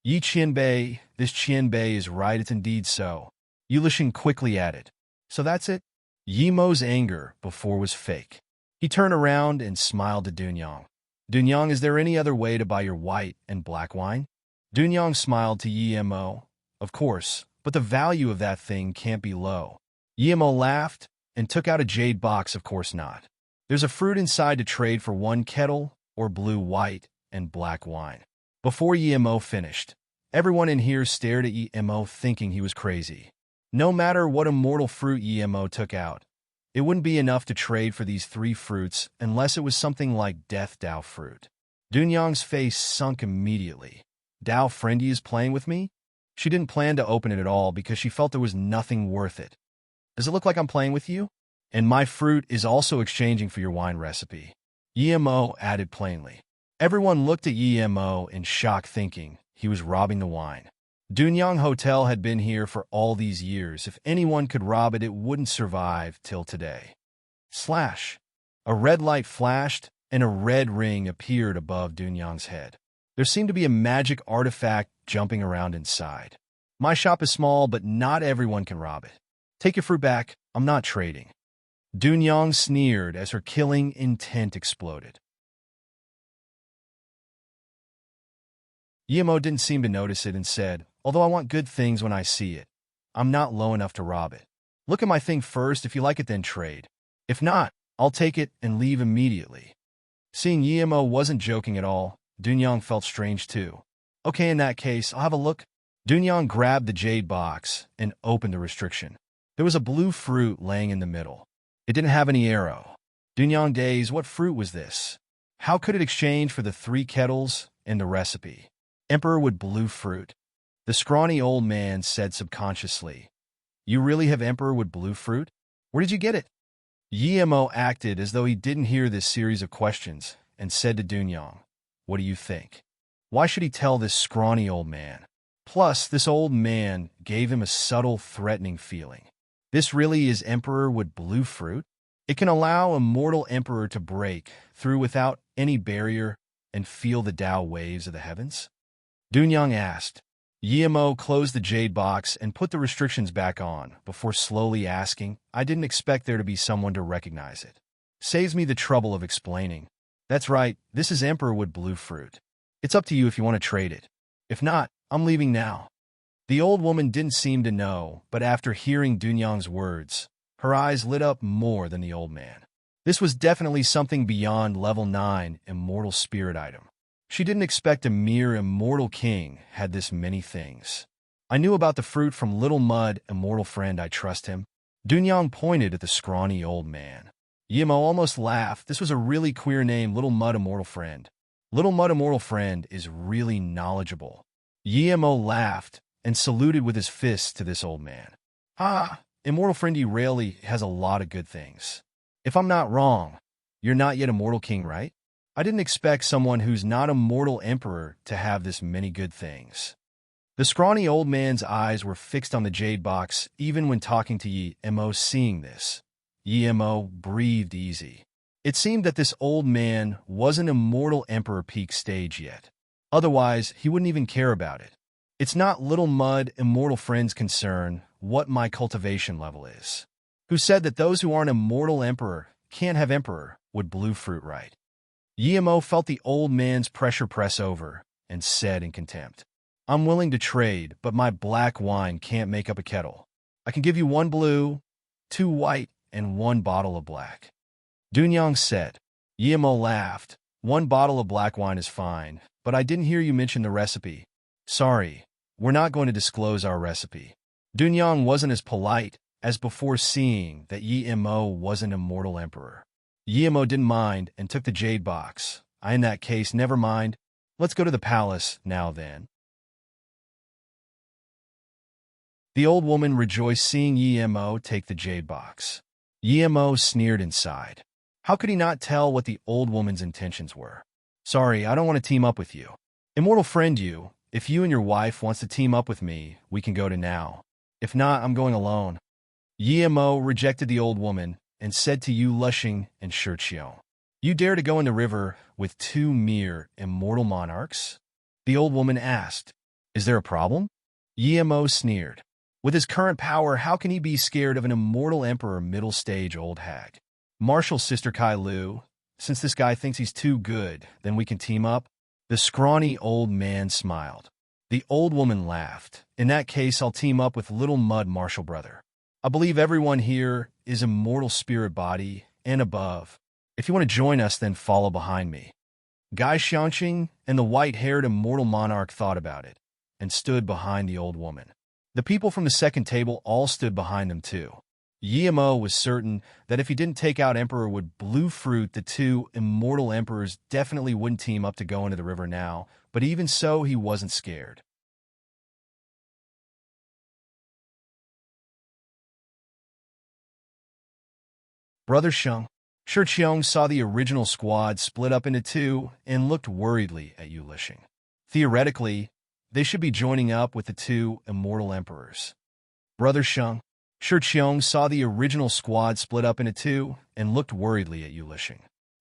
Yi Qianbei, this Qianbei is right, it's indeed so. Yu Lishing quickly added. So that's it? Yimo's anger before was fake. He turned around and smiled to Dunyang. Dunyang, is there any other way to buy your white and black wine? Dunyang smiled to Yimo. Of course, but the value of that thing can't be low. Yimo laughed and took out a jade box. Of course not. There's a fruit inside to trade for one kettle or blue, white, and black wine. Before Yimo finished, everyone in here stared at Yimo thinking he was crazy. No matter what immortal fruit Yimo took out, it wouldn't be enough to trade for these three fruits unless it was something like Death Dao fruit. Dunyang's face sunk immediately. Dao friendy is playing with me? She didn't plan to open it at all because she felt there was nothing worth it. Does it look like I'm playing with you? And my fruit is also exchanging for your wine recipe. Yimo added plainly. Everyone looked at Yimo in shock thinking he was robbing the wine. Dunyang Hotel had been here for all these years. If anyone could rob it, it wouldn't survive till today. Slash. A red light flashed and a red ring appeared above Dunyang's head. There seemed to be a magic artifact jumping around inside. My shop is small, but not everyone can rob it. Take your fruit back. I'm not trading. Dunyang sneered as her killing intent exploded. Yimo didn't seem to notice it and said, although I want good things when I see it, I'm not low enough to rob it. Look at my thing first. If you like it, then trade. If not, I'll take it and leave immediately. Seeing Yimo wasn't joking at all, Dunyang felt strange too. Okay, in that case, I'll have a look. Dunyang grabbed the jade box and opened the restriction. There was a blue fruit laying in the middle. It didn't have any arrow. Dunyang dazed, what fruit was this? How could it exchange for the 3 kettles and the recipe? Emperorwood blue fruit. The scrawny old man said subconsciously, You really have Emperorwood blue fruit? Where did you get it? Yimo acted as though he didn't hear this series of questions and said to Dunyang, What do you think? Why should he tell this scrawny old man? Plus, this old man gave him a subtle, threatening feeling. This really is Emperorwood blue fruit? It can allow a mortal emperor to break through without any barrier and feel the Tao waves of the heavens? Dunyang asked. Yimo closed the jade box and put the restrictions back on before slowly asking, I didn't expect there to be someone to recognize it. Saves me the trouble of explaining. That's right, this is Emperorwood blue fruit. It's up to you if you want to trade it. If not, I'm leaving now. The old woman didn't seem to know, but after hearing Dunyang's words, her eyes lit up more than the old man. This was definitely something beyond level 9 immortal spirit item. She didn't expect a mere immortal king had this many things. I knew about the fruit from Little Mud, immortal friend, I trust him. Dunyang pointed at the scrawny old man. Yimo almost laughed. This was a really queer name, Little Mud, immortal friend. Little Mud, immortal friend is really knowledgeable. Yimo laughed and saluted with his fists to this old man. Immortal friend, he really has a lot of good things. If I'm not wrong, you're not yet immortal king, right? I didn't expect someone who's not a mortal emperor to have this many good things. The scrawny old man's eyes were fixed on the jade box even when talking to Yimo. Seeing this, Yimo breathed easy. It seemed that this old man wasn't immortal emperor peak stage yet. Otherwise, he wouldn't even care about it. It's not Little Mud, immortal friend's concern what my cultivation level is. Who said that those who aren't immortal emperor can't have Emperorwood blue fruit, right? Yimo felt the old man's pressure press over and said in contempt, I'm willing to trade, but my black wine can't make up a kettle. I can give you 1 blue, 2 white, and 1 bottle of black. Dunyang said. Yimo laughed. 1 bottle of black wine is fine, but I didn't hear you mention the recipe. Sorry, we're not going to disclose our recipe. Dunyang wasn't as polite as before, seeing that Yimo was an immortal emperor. Yimo didn't mind and took the jade box. In that case, never mind. Let's go to the palace now then. The old woman rejoiced seeing Yimo take the jade box. Yimo sneered inside. How could he not tell what the old woman's intentions were? Sorry, I don't want to team up with you. Immortal friend, if you and your wife wants to team up with me, we can go to now. If not, I'm going alone. Yimo rejected the old woman and said to Yu Lushing and Shirchiong, You dare to go in the river with 2 mere immortal monarchs? The old woman asked, Is there a problem? Yimo sneered. With his current power, how can he be scared of an immortal emperor, middle stage old hag? Marshal Sister Kai Lu, since this guy thinks he's too good, then we can team up? The scrawny old man smiled. The old woman laughed. In that case, I'll team up with Little Mud, Marshal brother. I believe everyone here is immortal spirit body and above. If you want to join us, then follow behind me. Gai Xiangqing and the white-haired immortal monarch thought about it and stood behind the old woman. The people from the second table all stood behind them too. Yimo was certain that if he didn't take out Emperorwood blue fruit, the 2 immortal emperors definitely wouldn't team up to go into the river now, but even so, he wasn't scared. Brother Shirchiong saw the original squad split up into 2 and looked worriedly at Yu Lishing. Theoretically, they should be joining up with the 2 immortal emperors. Brother Shirchiong saw the original squad split up into 2 and looked worriedly at Yu Lishing.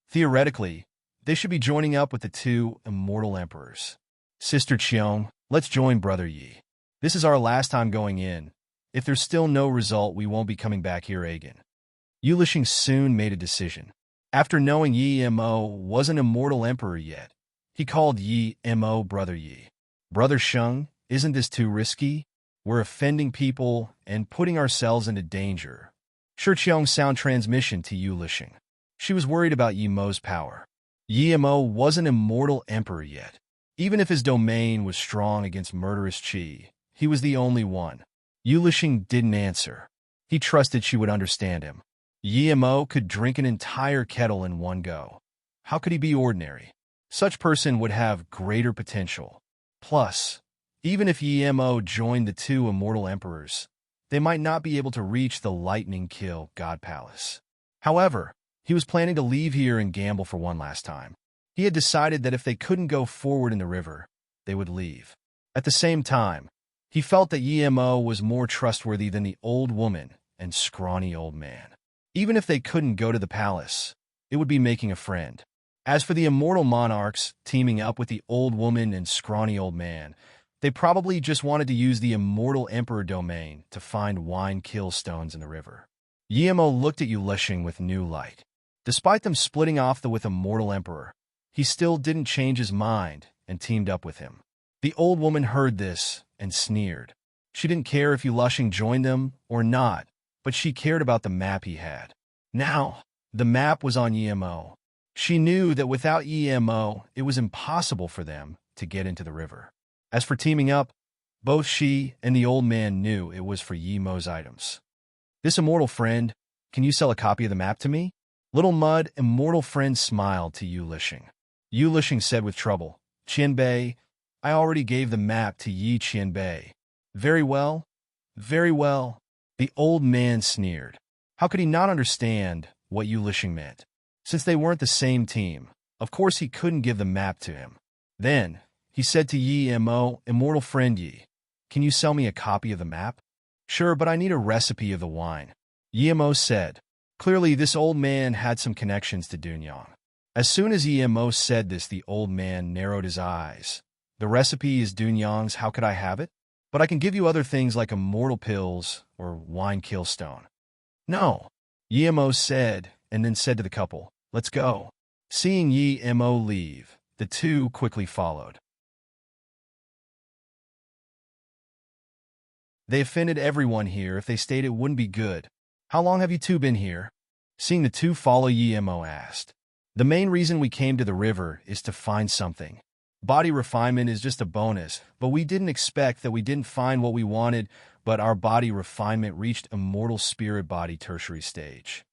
Theoretically, they should be joining up with the 2 immortal emperors. Sister Chiong, let's join Brother Yi. This is our last time going in, If there's still no result, we won't be coming back here again. Yulishing soon made a decision. After knowing Yi Mo wasn't a mortal emperor yet, he called Yi Mo Brother Yi. Brother Sheng, isn't this too risky? We're offending people and putting ourselves into danger. Shiqiang sound transmission to Yulishing. She was worried about Yi Mo's power. Yi Mo wasn't a mortal emperor yet. Even if his domain was strong against murderous Qi, he was the only one. Yulishing didn't answer. He trusted she would understand him. Yi Mo could drink an entire kettle in one go. How could he be ordinary? Such person would have greater potential. Plus, even if Yi Mo joined the two immortal emperors, they might not be able to reach the lightning kill God Palace. However, he was planning to leave here and gamble for one last time. He had decided that if they couldn't go forward in the river, they would leave. At the same time, he felt that Yi Mo was more trustworthy than the old woman and scrawny old man. Even if they couldn't go to the palace, it would be making a friend. As for the immortal monarchs teaming up with the old woman and scrawny old man, they probably just wanted to use the immortal emperor domain to find wine kill stones in the river. Yi Mo looked at Yulishing with new light. Despite them splitting off with immortal emperor, he still didn't change his mind and teamed up with him. The old woman heard this and sneered. She didn't care if Yulishing joined them or not, but she cared about the map he had. Now, the map was on Yi Mo. She knew that without Yi Mo, it was impossible for them to get into the river. As for teaming up, both she and the old man knew it was for Yi Mo's items. This immortal friend, can you sell a copy of the map to me? Little Mud, immortal friend, smiled to Yulishing. Yulishing said with trouble, Qianbei, I already gave the map to Yi Qianbei. Very well, very well. The old man sneered. How could he not understand what Yulishing meant? Since they weren't the same team, of course he couldn't give the map to him. Then, he said to Yi Mo, immortal friend Yi, can you sell me a copy of the map? Sure, but I need a recipe of the wine. Yi Mo said. Clearly, this old man had some connections to Dunyang. As soon as Yi Mo said this, the old man narrowed his eyes. The recipe is Dunyang's, how could I have it? But I can give you other things like immortal pills or wine kill stone. No, Yi Mo said, and then said to the couple, let's go. Seeing Yi Mo leave, the two quickly followed. They offended everyone here. If they stayed, it wouldn't be good. How long have you two been here? Seeing the two follow, Yi Mo asked. The main reason we came to the river is to find something. Body refinement is just a bonus, but we didn't expect that we didn't find what we wanted, but our body refinement reached immortal spirit body tertiary stage.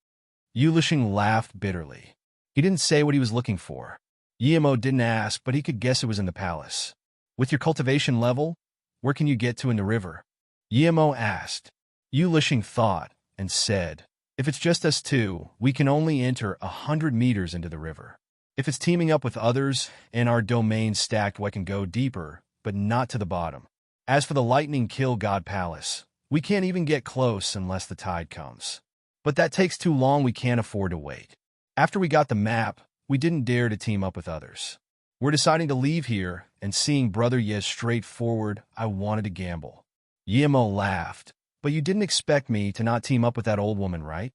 Yulishing laughed bitterly. He didn't say what he was looking for. Yi Mo didn't ask, but he could guess it was in the palace. With your cultivation level, where can you get to in the river? Yi Mo asked. Yulishing thought and said, if it's just us two, we can only enter 100 meters into the river. If it's teaming up with others and our domain stacked, we can go deeper, but not to the bottom. As for the lightning kill God Palace, we can't even get close unless the tide comes. But that takes too long, we can't afford to wait. After we got the map, we didn't dare to team up with others. We're deciding to leave here, and seeing Brother Ye's straightforward, I wanted to gamble. Yi Mo laughed. But you didn't expect me to not team up with that old woman, right?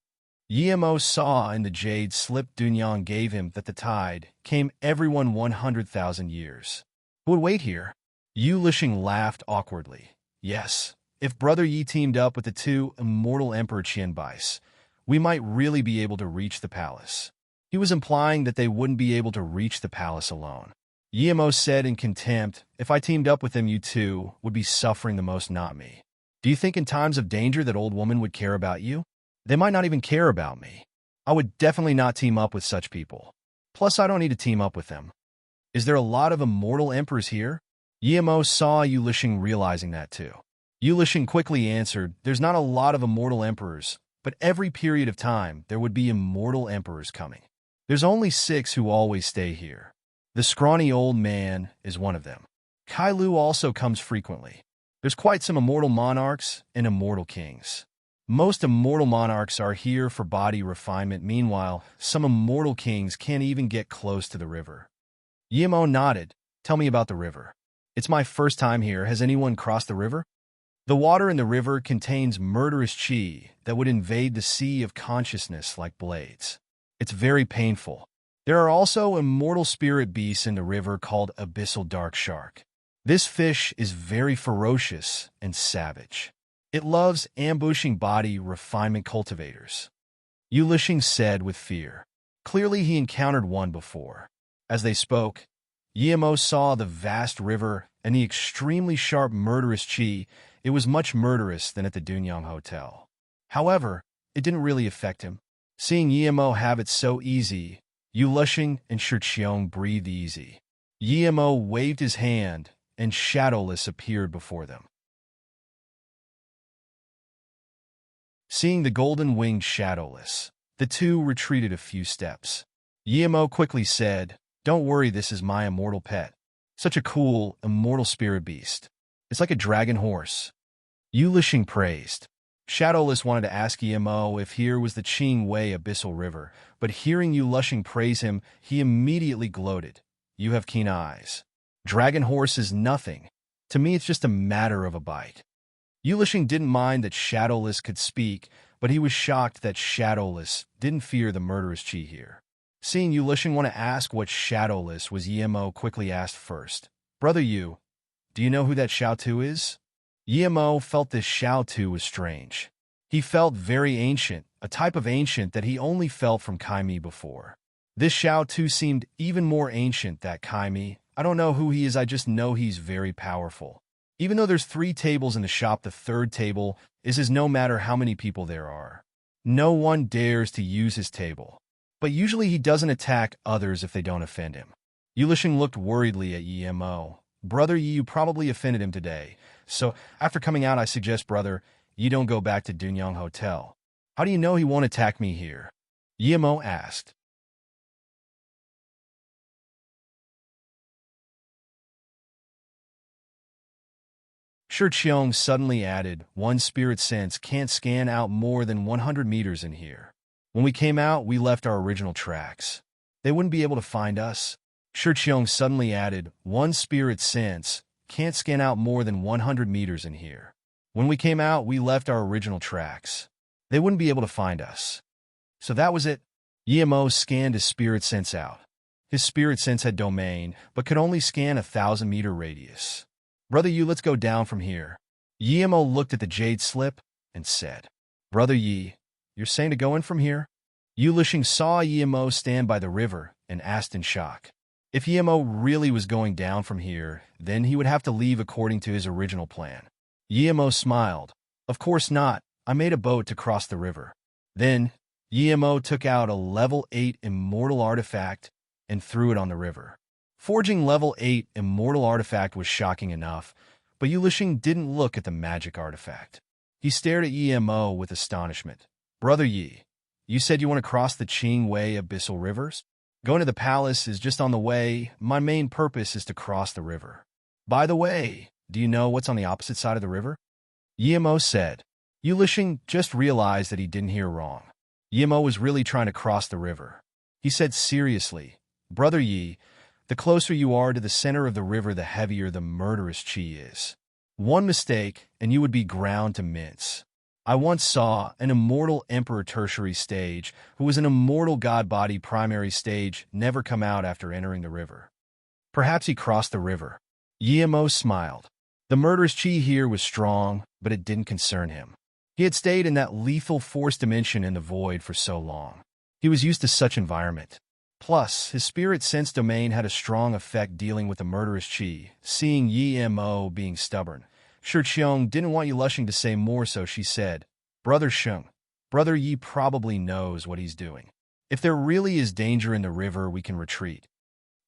Yi Mo saw in the jade slip Dunyang gave him that the tide came everyone 100,000 years. Who would wait here? Yulishing laughed awkwardly. Yes, if Brother Yi teamed up with the two immortal Emperor Qianbais, we might really be able to reach the palace. He was implying that they wouldn't be able to reach the palace alone. Yi Mo said in contempt, if I teamed up with them, you two would be suffering the most, not me. Do you think in times of danger that old woman would care about you? They might not even care about me. I would definitely not team up with such people. Plus, I don't need to team up with them. Is there a lot of immortal emperors here? Yi Mo saw Yulishing realizing that too. Yulishing quickly answered, there's not a lot of immortal emperors, but every period of time there would be immortal emperors coming. There's only 6 who always stay here. The scrawny old man is one of them. Kai Lu also comes frequently. There's quite some immortal monarchs and immortal kings. Most immortal monarchs are here for body refinement. Meanwhile, some immortal kings can't even get close to the river. Yi Mo nodded. Tell me about the river. It's my first time here. Has anyone crossed the river? The water in the river contains murderous chi that would invade the sea of consciousness like blades. It's very painful. There are also immortal spirit beasts in the river called abyssal dark shark. This fish is very ferocious and savage. It loves ambushing body refinement cultivators. Yu Lixing said with fear. Clearly he encountered one before. As they spoke, Yimo saw the vast river and the extremely sharp murderous chi. It was much murderous than at the Dunyang Hotel. However, it didn't really affect him. Seeing Yimo have it so easy, Yu Lixing and Shiqiong breathed easy. Yimo waved his hand, and Shadowless appeared before them. Seeing the golden-winged Shadowless, the two retreated a few steps. Yimo quickly said, "Don't worry, this is my immortal pet. Such a cool, immortal spirit beast. It's like a dragon horse." Yu Lixing praised. Shadowless wanted to ask Yimo if here was the Qing Wei Abyssal River, but hearing Yu Lixing praise him, he immediately gloated. "You have keen eyes. Dragon horse is nothing. To me, it's just a matter of a bite." Yu Lixing didn't mind that Shadowless could speak, but he was shocked that Shadowless didn't fear the murderous chi here. Seeing Yu Lixing want to ask what Shadowless was, Yimo quickly asked first, "Brother Yu, do you know who that Xiao Tu is?" Yimo felt this Xiao Tu was strange. He felt very ancient, a type of ancient that he only felt from Kaimi before. This Xiao Tu seemed even more ancient than Kaimi. "I don't know who he is, I just know he's very powerful. Even though there's 3 tables in the shop, the 3rd table is his no matter how many people there are. No one dares to use his table. But usually he doesn't attack others if they don't offend him." Yu Lixing looked worriedly at Yimo. "Brother Yi, you probably offended him today. So, after coming out, I suggest, brother, you don't go back to Dunyang Hotel." "How do you know he won't attack me here?" Yimo asked. Shiqiong suddenly added, "One spirit sense can't scan out more than 100 meters in here. When we came out, we left our original tracks. They wouldn't be able to find us." Shiqiong suddenly added, "One spirit sense can't scan out more than 100 meters in here. When we came out, we left our original tracks. They wouldn't be able to find us." So that was it. Yimo scanned his spirit sense out. His spirit sense had domain, but could only scan 1,000-meter radius. "Brother Yi, let's go down from here." Yimo looked at the jade slip and said, "Brother Yi, you're saying to go in from here?" Yu Lixing saw Yimo stand by the river and asked in shock. If Yimo really was going down from here, then he would have to leave according to his original plan. Yimo smiled. "Of course not. I made a boat to cross the river." Then, Yimo took out a level 8 immortal artifact and threw it on the river. Forging level 8 immortal artifact was shocking enough, but Yu Lixing didn't look at the magic artifact. He stared at Yimo with astonishment. "Brother Yi, you said you want to cross the Qing Wei Abyssal Rivers? Going to the palace is just on the way. My main purpose is to cross the river. By the way, do you know what's on the opposite side of the river?" Yimo said. Yu Lixing just realized that he didn't hear wrong. Yimo was really trying to cross the river. He said seriously, "Brother Yi, the closer you are to the center of the river, the heavier the murderous chi is. One mistake, and you would be ground to mince. I once saw an immortal emperor tertiary stage who was an immortal god body primary stage never come out after entering the river. Perhaps he crossed the river." Yimo smiled. The murderous chi here was strong, but it didn't concern him. He had stayed in that lethal force dimension in the void for so long. He was used to such environment. Plus, his spirit sense domain had a strong effect dealing with the murderous chi. Seeing Yimo being stubborn, Shiqiong didn't want Yu Lixing to say more, so she said, "Brother Sheng, Brother Yi probably knows what he's doing. If there really is danger in the river, we can retreat."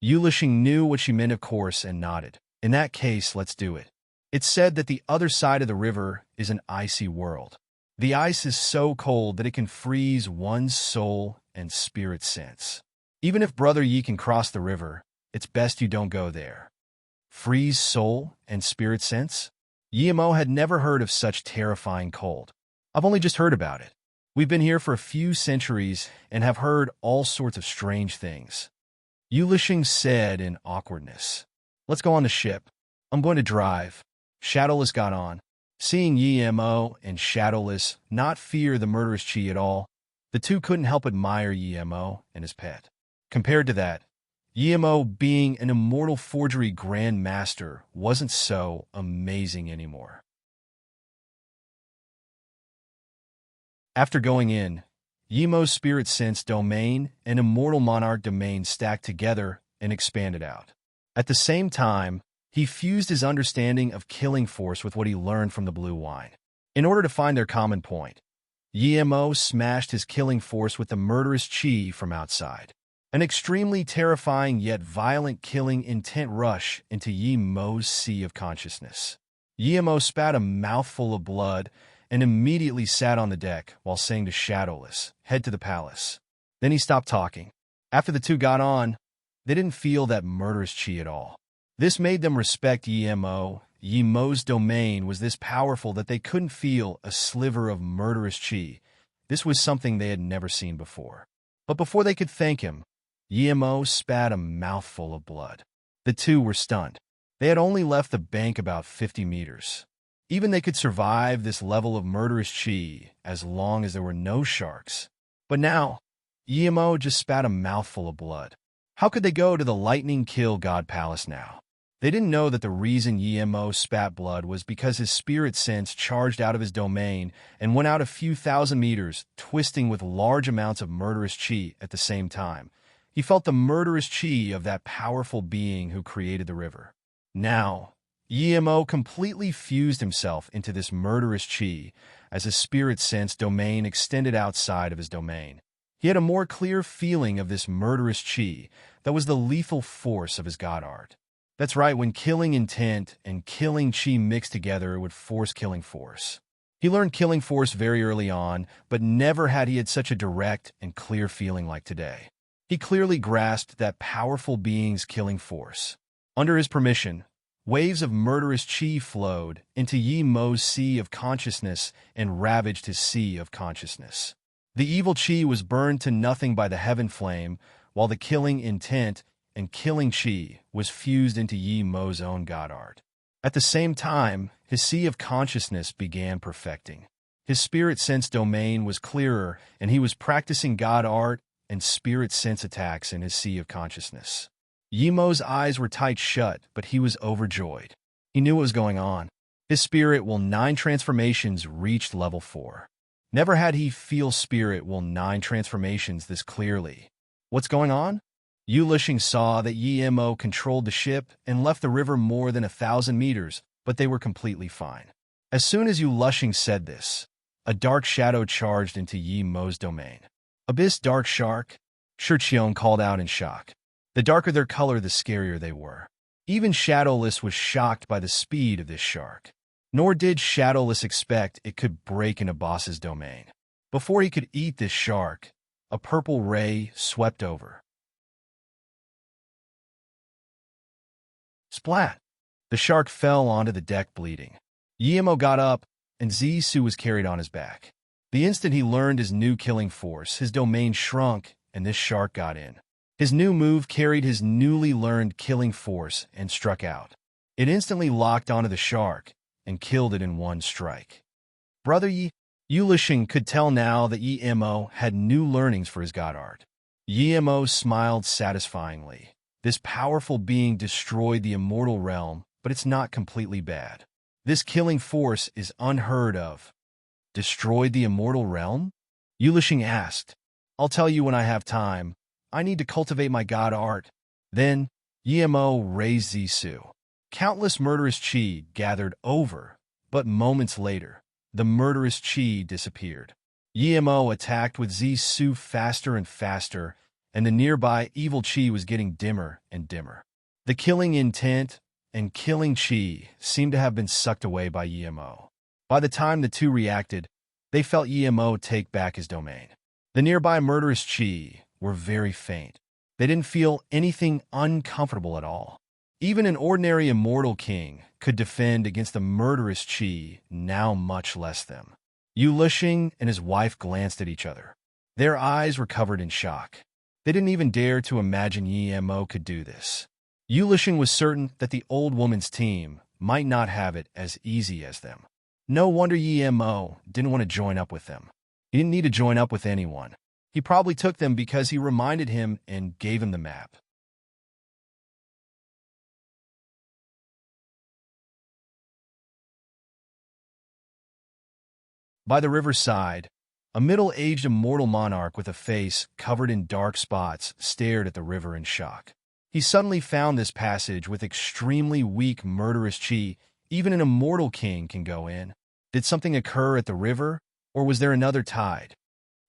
Yu Lixing knew what she meant, of course, and nodded. "In that case, let's do it." It's said that the other side of the river is an icy world. The ice is so cold that it can freeze one's soul and spirit sense. Even if Brother Yi can cross the river, it's best you don't go there. Freeze soul and spirit sense? Yimo had never heard of such terrifying cold. "I've only just heard about it. We've been here for a few centuries and have heard all sorts of strange things." Yu Lixing said in awkwardness. "Let's go on the ship. I'm going to drive." Shadowless got on. Seeing Yimo and Shadowless not fear the murderous Chi at all, the two couldn't help admire Yimo and his pet. Compared to that, Yimo being an immortal forgery grandmaster wasn't so amazing anymore. After going in, Yimo's spirit sense domain and immortal monarch domain stacked together and expanded out. At the same time, he fused his understanding of killing force with what he learned from the blue wine. In order to find their common point, Yimo smashed his killing force with the murderous Chi from outside. An extremely terrifying yet violent killing intent rush into Yimo's sea of consciousness. Yimo spat a mouthful of blood and immediately sat on the deck while saying to Shadowless, "Head to the palace." Then he stopped talking. After the two got on, they didn't feel that murderous Chi at all. This made them respect Yimo. Yimo's domain was this powerful that they couldn't feel a sliver of murderous Chi. This was something they had never seen before. But before they could thank him, Yimo spat a mouthful of blood. The two were stunned. They had only left the bank about 50 meters. Even they could survive this level of murderous Chi as long as there were no sharks. But now, Yimo just spat a mouthful of blood. How could they go to the Lightning Kill God Palace now? They didn't know that the reason Yimo spat blood was because his spirit sense charged out of his domain and went out a few thousand meters, twisting with large amounts of murderous Chi at the same time. He felt the murderous Chi of that powerful being who created the river. Now, Yimo completely fused himself into this murderous Chi as his spirit sense domain extended outside of his domain. He had a more clear feeling of this murderous Chi that was the lethal force of his god art. That's right, when killing intent and killing Chi mixed together, it would force killing force. He learned killing force very early on, but never had he had such a direct and clear feeling like today. He clearly grasped that powerful being's killing force. Under his permission, waves of murderous Chi flowed into Yimo's sea of consciousness and ravaged his sea of consciousness. The evil Chi was burned to nothing by the heaven flame, while the killing intent and killing Chi was fused into Yimo's own god art. At the same time, his sea of consciousness began perfecting. His spirit sense domain was clearer, and he was practicing god art and spirit sense attacks in his sea of consciousness. Yimo's eyes were tight shut, but he was overjoyed. He knew what was going on. His spirit will 9 transformations reached level 4. Never had he feel spirit will 9 transformations this clearly. What's going on? Yu Lishing saw that Yimo controlled the ship and left the river more than 1,000 meters, but they were completely fine. As soon as Yu Lishing said this, a dark shadow charged into Yimo's domain. "Abyss Dark Shark," Shiqiong called out in shock. The darker their color, the scarier they were. Even Shadowless was shocked by the speed of this shark. Nor did Shadowless expect it could break into Boss's domain. Before he could eat this shark, a purple ray swept over. Splat! The shark fell onto the deck bleeding. Yimo got up, and Zisu was carried on his back. The instant he learned his new killing force, his domain shrunk, and this shark got in. His new move carried his newly learned killing force and struck out. It instantly locked onto the shark and killed it in one strike. Brother Yu Lishing could tell now that Yimo had new learnings for his god art. Yimo smiled satisfyingly. This powerful being destroyed the immortal realm, but it's not completely bad. This killing force is unheard of. Destroyed the immortal realm? Yu Lishing asked. "I'll tell you when I have time. I need to cultivate my god art." Then, Yimo raised Zisu. Countless murderous Chi gathered over, but moments later, the murderous Chi disappeared. Yimo attacked with Zisu faster and faster, and the nearby evil Chi was getting dimmer and dimmer. The killing intent and killing Chi seemed to have been sucked away by Yimo. By the time the two reacted, they felt Yimo take back his domain. The nearby murderous Chi were very faint. They didn't feel anything uncomfortable at all. Even an ordinary immortal king could defend against the murderous Chi, now much less them. Yu Lishing and his wife glanced at each other. Their eyes were covered in shock. They didn't even dare to imagine Yimo could do this. Yu Lishing was certain that the old woman's team might not have it as easy as them. No wonder Yemo didn't want to join up with them. He didn't need to join up with anyone. He probably took them because he reminded him and gave him the map. By the riverside, a middle-aged immortal monarch with a face covered in dark spots stared at the river in shock. He suddenly found this passage with extremely weak murderous chi. Even an immortal king can go in. Did something occur at the river, or was there another tide?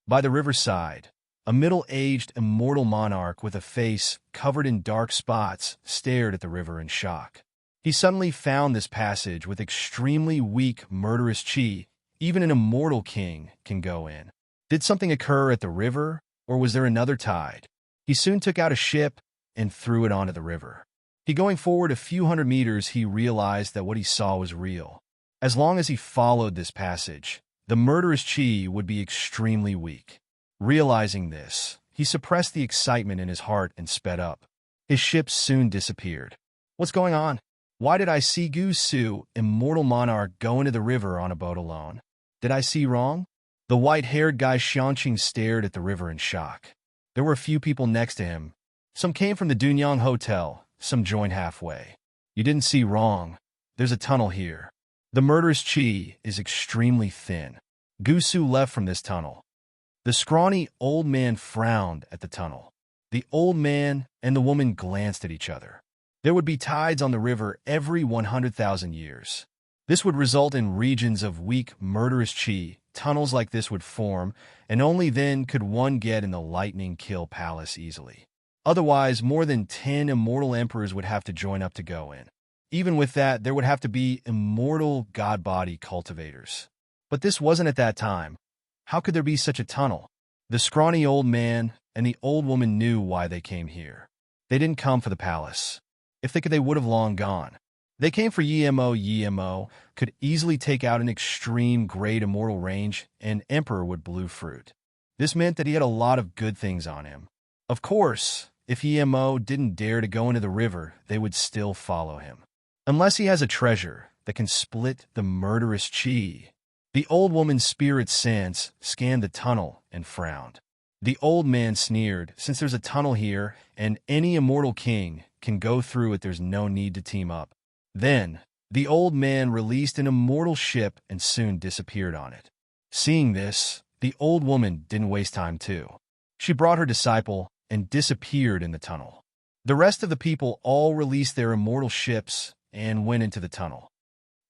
By the riverside, a middle-aged immortal monarch with a face covered in dark spots stared at the river in shock. He suddenly found this passage with extremely weak murderous chi. Even an immortal king can go in. Did something occur at the river, or was there another tide? He soon took out a ship and threw it onto the river. Going forward a few hundred meters, he realized that what he saw was real. As long as he followed this passage, the murderous chi would be extremely weak. Realizing this, he suppressed the excitement in his heart and sped up. His ship soon disappeared. What's going on? Why did I see Gusu, immortal monarch, go into the river on a boat alone? Did I see wrong? The white-haired guy Xianqing stared at the river in shock. There were a few people next to him. Some came from the Dunyang Hotel, some joined halfway. You didn't see wrong. There's a tunnel here. The murderous chi is extremely thin. Gusu left from this tunnel. The scrawny old man frowned at the tunnel. The old man and the woman glanced at each other. There would be tides on the river every 100,000 years. This would result in regions of weak, murderous chi. Tunnels like this would form, and only then could one get in the Lightning Kill Palace easily. Otherwise, more than 10 immortal emperors would have to join up to go in. Even with that, there would have to be immortal god body cultivators. But this wasn't at that time. How could there be such a tunnel? The scrawny old man and the old woman knew why they came here. They didn't come for the palace. If they could, they would have long gone. They came for Yemo. Yemo could easily take out an extreme great immortal range, and Emperor would blue fruit. This meant that he had a lot of good things on him. Of course, if Yemo didn't dare to go into the river, they would still follow him. Unless he has a treasure that can split the murderous chi. The old woman's spirit sense scanned the tunnel and frowned. The old man sneered, since there's a tunnel here and any immortal king can go through it, there's no need to team up. Then, the old man released an immortal ship and soon disappeared on it. Seeing this, the old woman didn't waste time too. She brought her disciple and disappeared in the tunnel. The rest of the people all released their immortal ships and went into the tunnel.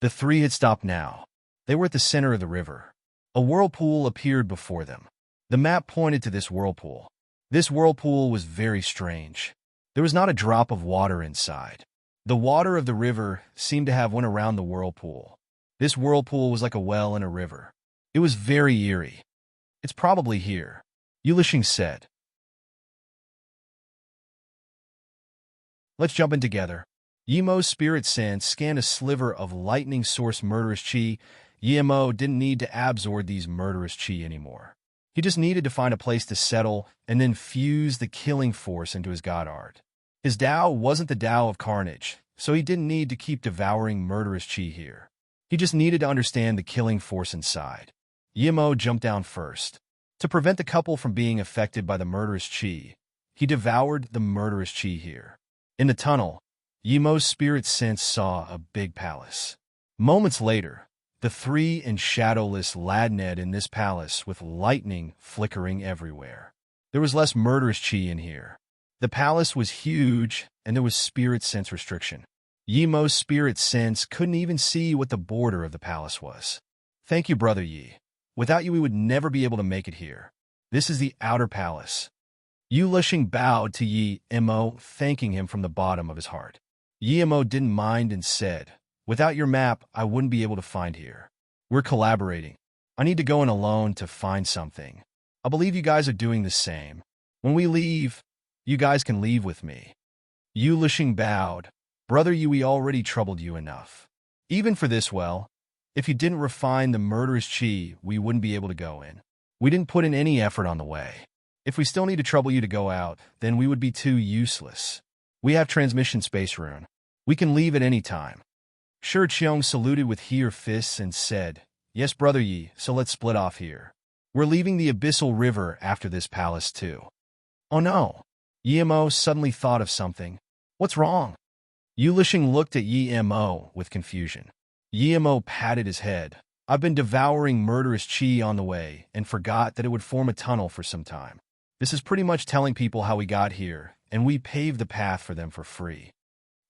The three had stopped now. They were at the center of the river. A whirlpool appeared before them. The map pointed to this whirlpool. This whirlpool was very strange. There was not a drop of water inside. The water of the river seemed to have went around the whirlpool. This whirlpool was like a well in a river. It was very eerie. It's probably here, Yulishing said. Let's jump in together. Yemo's spirit sense scanned a sliver of lightning source murderous chi. Yemo didn't need to absorb these murderous chi anymore. He just needed to find a place to settle and then fuse the killing force into his god art. His Tao wasn't the Tao of carnage, so he didn't need to keep devouring murderous chi here. He just needed to understand the killing force inside. Yemo jumped down first. To prevent the couple from being affected by the murderous chi, he devoured the murderous chi here. In the tunnel, Yemo's spirit sense saw a big palace. Moments later, the three in shadowless ladned in this palace with lightning flickering everywhere. There was less murderous chi in here. The palace was huge, and there was spirit sense restriction. Yemo's spirit sense couldn't even see what the border of the palace was. Thank you, Brother Yi. Without you, we would never be able to make it here. This is the outer palace. Yu Lishing bowed to Yi Mo, thanking him from the bottom of his heart. Yi Mo didn't mind and said, without your map, I wouldn't be able to find here. We're collaborating. I need to go in alone to find something. I believe you guys are doing the same. When we leave, you guys can leave with me. Yu Lishing bowed. Brother Yu, we already troubled you enough. Even for this well, if you didn't refine the murderous chi, we wouldn't be able to go in. We didn't put in any effort on the way. If we still need to trouble you to go out, then we would be too useless. We have transmission space rune. We can leave at any time. Shi Qiong saluted with her fists and said, "Yes, brother Yi, so let's split off here. We're leaving the abyssal river after this palace too." "Oh no." Yi Mo suddenly thought of something. "What's wrong?" Yu Lixing looked at Yi Mo with confusion. Yi Mo patted his head. "I've been devouring murderous qi on the way and forgot that it would form a tunnel for some time. This is pretty much telling people how we got here, and we paved the path for them for free."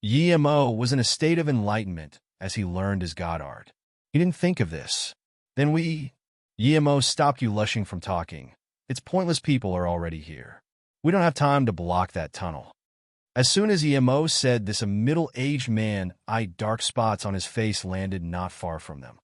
Yi Mo was in a state of enlightenment as he learned his god art. He didn't think of this. "Then Yi Mo stopped Yu Lixing from talking. "It's pointless, people are already here. We don't have time to block that tunnel." As soon as Yi Mo said this, a middle-aged man eyed dark spots on his face landed not far from them.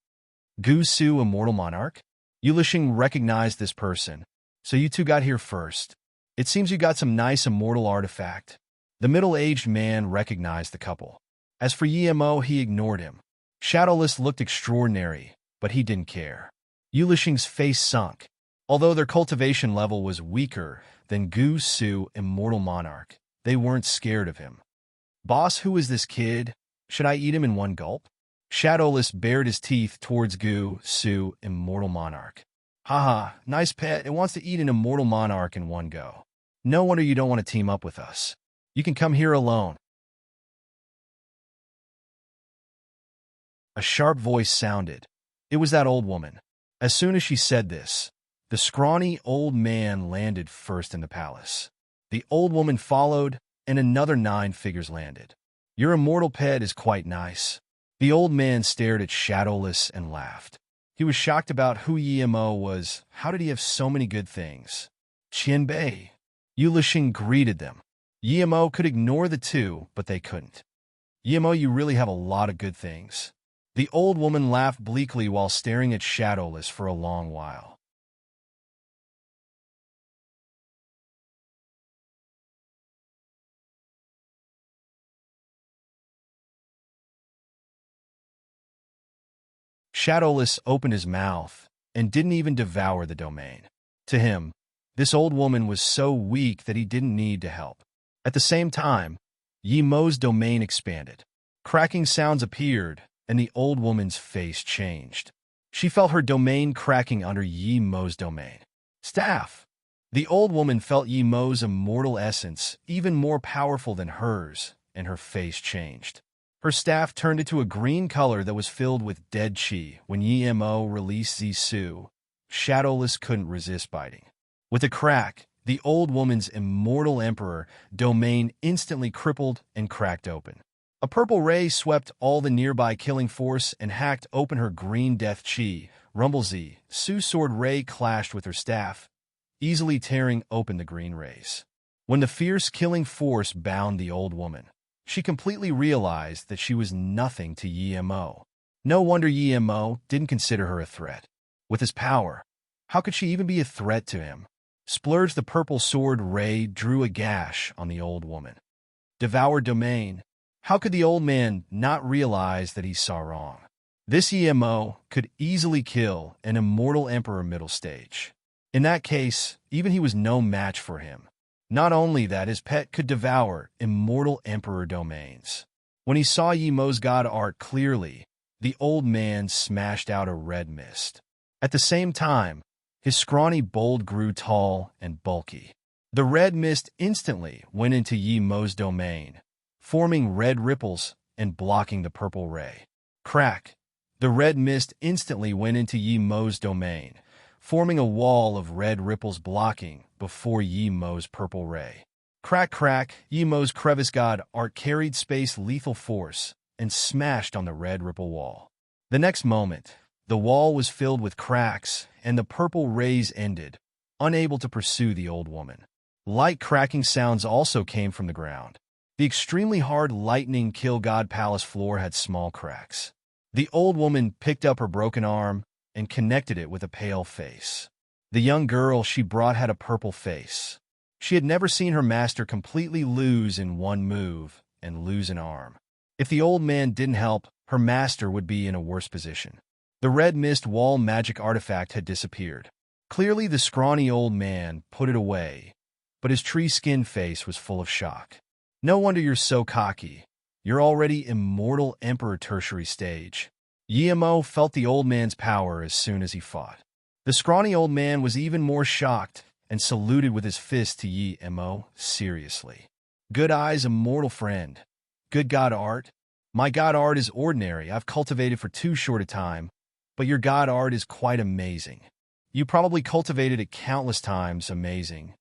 "Gu Su, Immortal Monarch?" Yu Lixing recognized this person. "So you two got here first. It seems you got some nice immortal artifact." The middle-aged man recognized the couple. As for Yi Mo, he ignored him. Shadowless looked extraordinary, but he didn't care. Yu Lixing's face sunk. Although their cultivation level was weaker than Gu Su, Immortal Monarch, they weren't scared of him. "Boss, who is this kid? Should I eat him in one gulp?" Shadowless bared his teeth towards Gu Su, Immortal Monarch. "Haha, nice pet. It wants to eat an Immortal Monarch in one go. No wonder you don't want to team up with us. You can come here alone." A sharp voice sounded. It was that old woman. As soon as she said this, the scrawny old man landed first in the palace. The old woman followed, and another 9 figures landed. "Your immortal pet is quite nice." The old man stared at Shadowless and laughed. He was shocked about who Yi Mo was. How did he have so many good things? "Qian Bei." Yu Lixing greeted them. Yi Mo could ignore the two, but they couldn't. "Yi Mo, you really have a lot of good things." The old woman laughed bleakly while staring at Shadowless for a long while. Shadowless opened his mouth and didn't even devour the domain. To him, this old woman was so weak that he didn't need to help. At the same time, Yi Mo's domain expanded. Cracking sounds appeared, and the old woman's face changed. She felt her domain cracking under Yi Mo's domain. "Staff!" The old woman felt Yi Mo's immortal essence even more powerful than hers, and her face changed. Her staff turned into a green color that was filled with dead qi. When Yi Mo released Zisu, Shadowless couldn't resist biting. With a crack, the old woman's immortal emperor domain instantly crippled and cracked open. A purple ray swept all the nearby killing force and hacked open her green death qi. Rumblesy, Su's sword ray clashed with her staff, easily tearing open the green rays. When the fierce killing force bound the old woman, she completely realized that she was nothing to Yi Mo. No wonder Yi Mo didn't consider her a threat. With his power, how could she even be a threat to him? Splurge the purple sword ray drew a gash on the old woman. Devour domain. How could the old man not realize that he saw wrong? This Yi Mo could easily kill an immortal emperor middle stage. In that case, even he was no match for him. Not only that, his pet could devour immortal emperor domains. When he saw Yi Mo's god art clearly, the old man smashed out a red mist. At the same time, his scrawny bold grew tall and bulky. The red mist instantly went into Yi Mo's domain, forming red ripples and blocking the purple ray. Crack! The red mist instantly went into Yi Mo's domain, forming a wall of red ripples blocking before Yi Mo's purple ray. Crack, crack! Yi Mo's crevice god art carried space lethal force and smashed on the red ripple wall. The next moment, the wall was filled with cracks and the purple rays ended, unable to pursue the old woman. Light cracking sounds also came from the ground. The extremely hard lightning kill god palace floor had small cracks. The old woman picked up her broken arm and connected it with a pale face. The young girl she brought had a purple face. She had never seen her master completely lose in one move and lose an arm. If the old man didn't help, her master would be in a worse position. The red mist wall magic artifact had disappeared. Clearly the scrawny old man put it away, but his tree-skin face was full of shock. "No wonder you're so cocky. You're already immortal emperor tertiary stage. Yemo felt the old man's power as soon as he fought. The scrawny old man was even more shocked and saluted with his fist to Yemo seriously. Good eyes, immortal friend. Good god art. My god art is ordinary. I've cultivated for too short a time, but your god art is quite amazing. You probably cultivated it countless times. Amazing.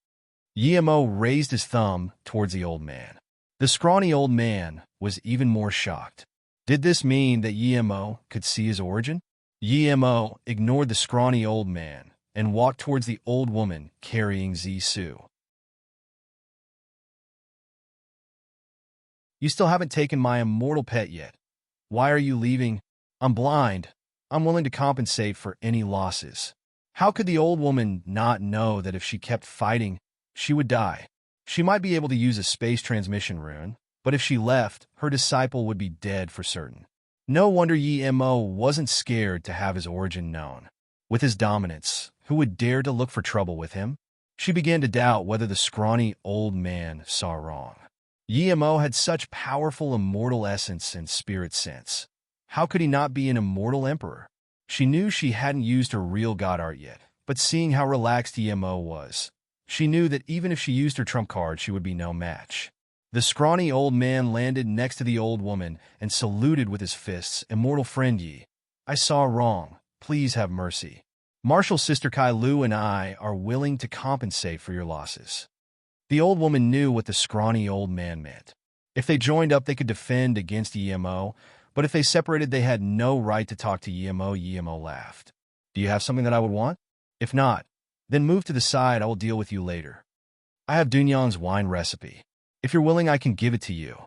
Yemo raised his thumb towards the old man. The scrawny old man was even more shocked. Did this mean that Yemo could see his origin? Yemo ignored the scrawny old man and walked towards the old woman carrying Zisu. You still haven't taken my immortal pet yet. Why are you leaving? I'm blind. I'm willing to compensate for any losses. How could the old woman not know that if she kept fighting, she would die? She might be able to use a space transmission rune, but if she left, her disciple would be dead for certain. No wonder Yemo wasn't scared to have his origin known. With his dominance, who would dare to look for trouble with him? She began to doubt whether the scrawny old man saw wrong. Yemo had such powerful immortal essence and spirit sense. How could he not be an immortal emperor? She knew she hadn't used her real god art yet, but seeing how relaxed Yemo was, she knew that even if she used her trump card, she would be no match. The scrawny old man landed next to the old woman and saluted with his fists. Immortal friend Yi, I saw wrong. Please have mercy. Martial Sister Kai Lu and I are willing to compensate for your losses. The old woman knew what the scrawny old man meant. If they joined up, they could defend against Yemo, but if they separated, they had no right to talk to Yemo. Yemo laughed. Do you have something that I would want? If not, then move to the side. I will deal with you later. I have Dunyang's wine recipe. If you're willing, I can give it to you.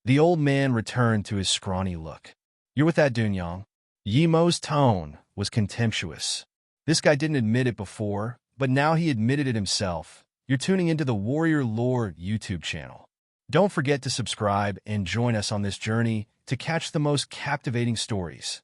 The old man returned to his scrawny look. You're with that Dunyang? Yemo's tone was contemptuous. This guy didn't admit it before, but now he admitted it himself. You're tuning into the Warrior Lore YouTube channel. Don't forget to subscribe and join us on this journey to catch the most captivating stories.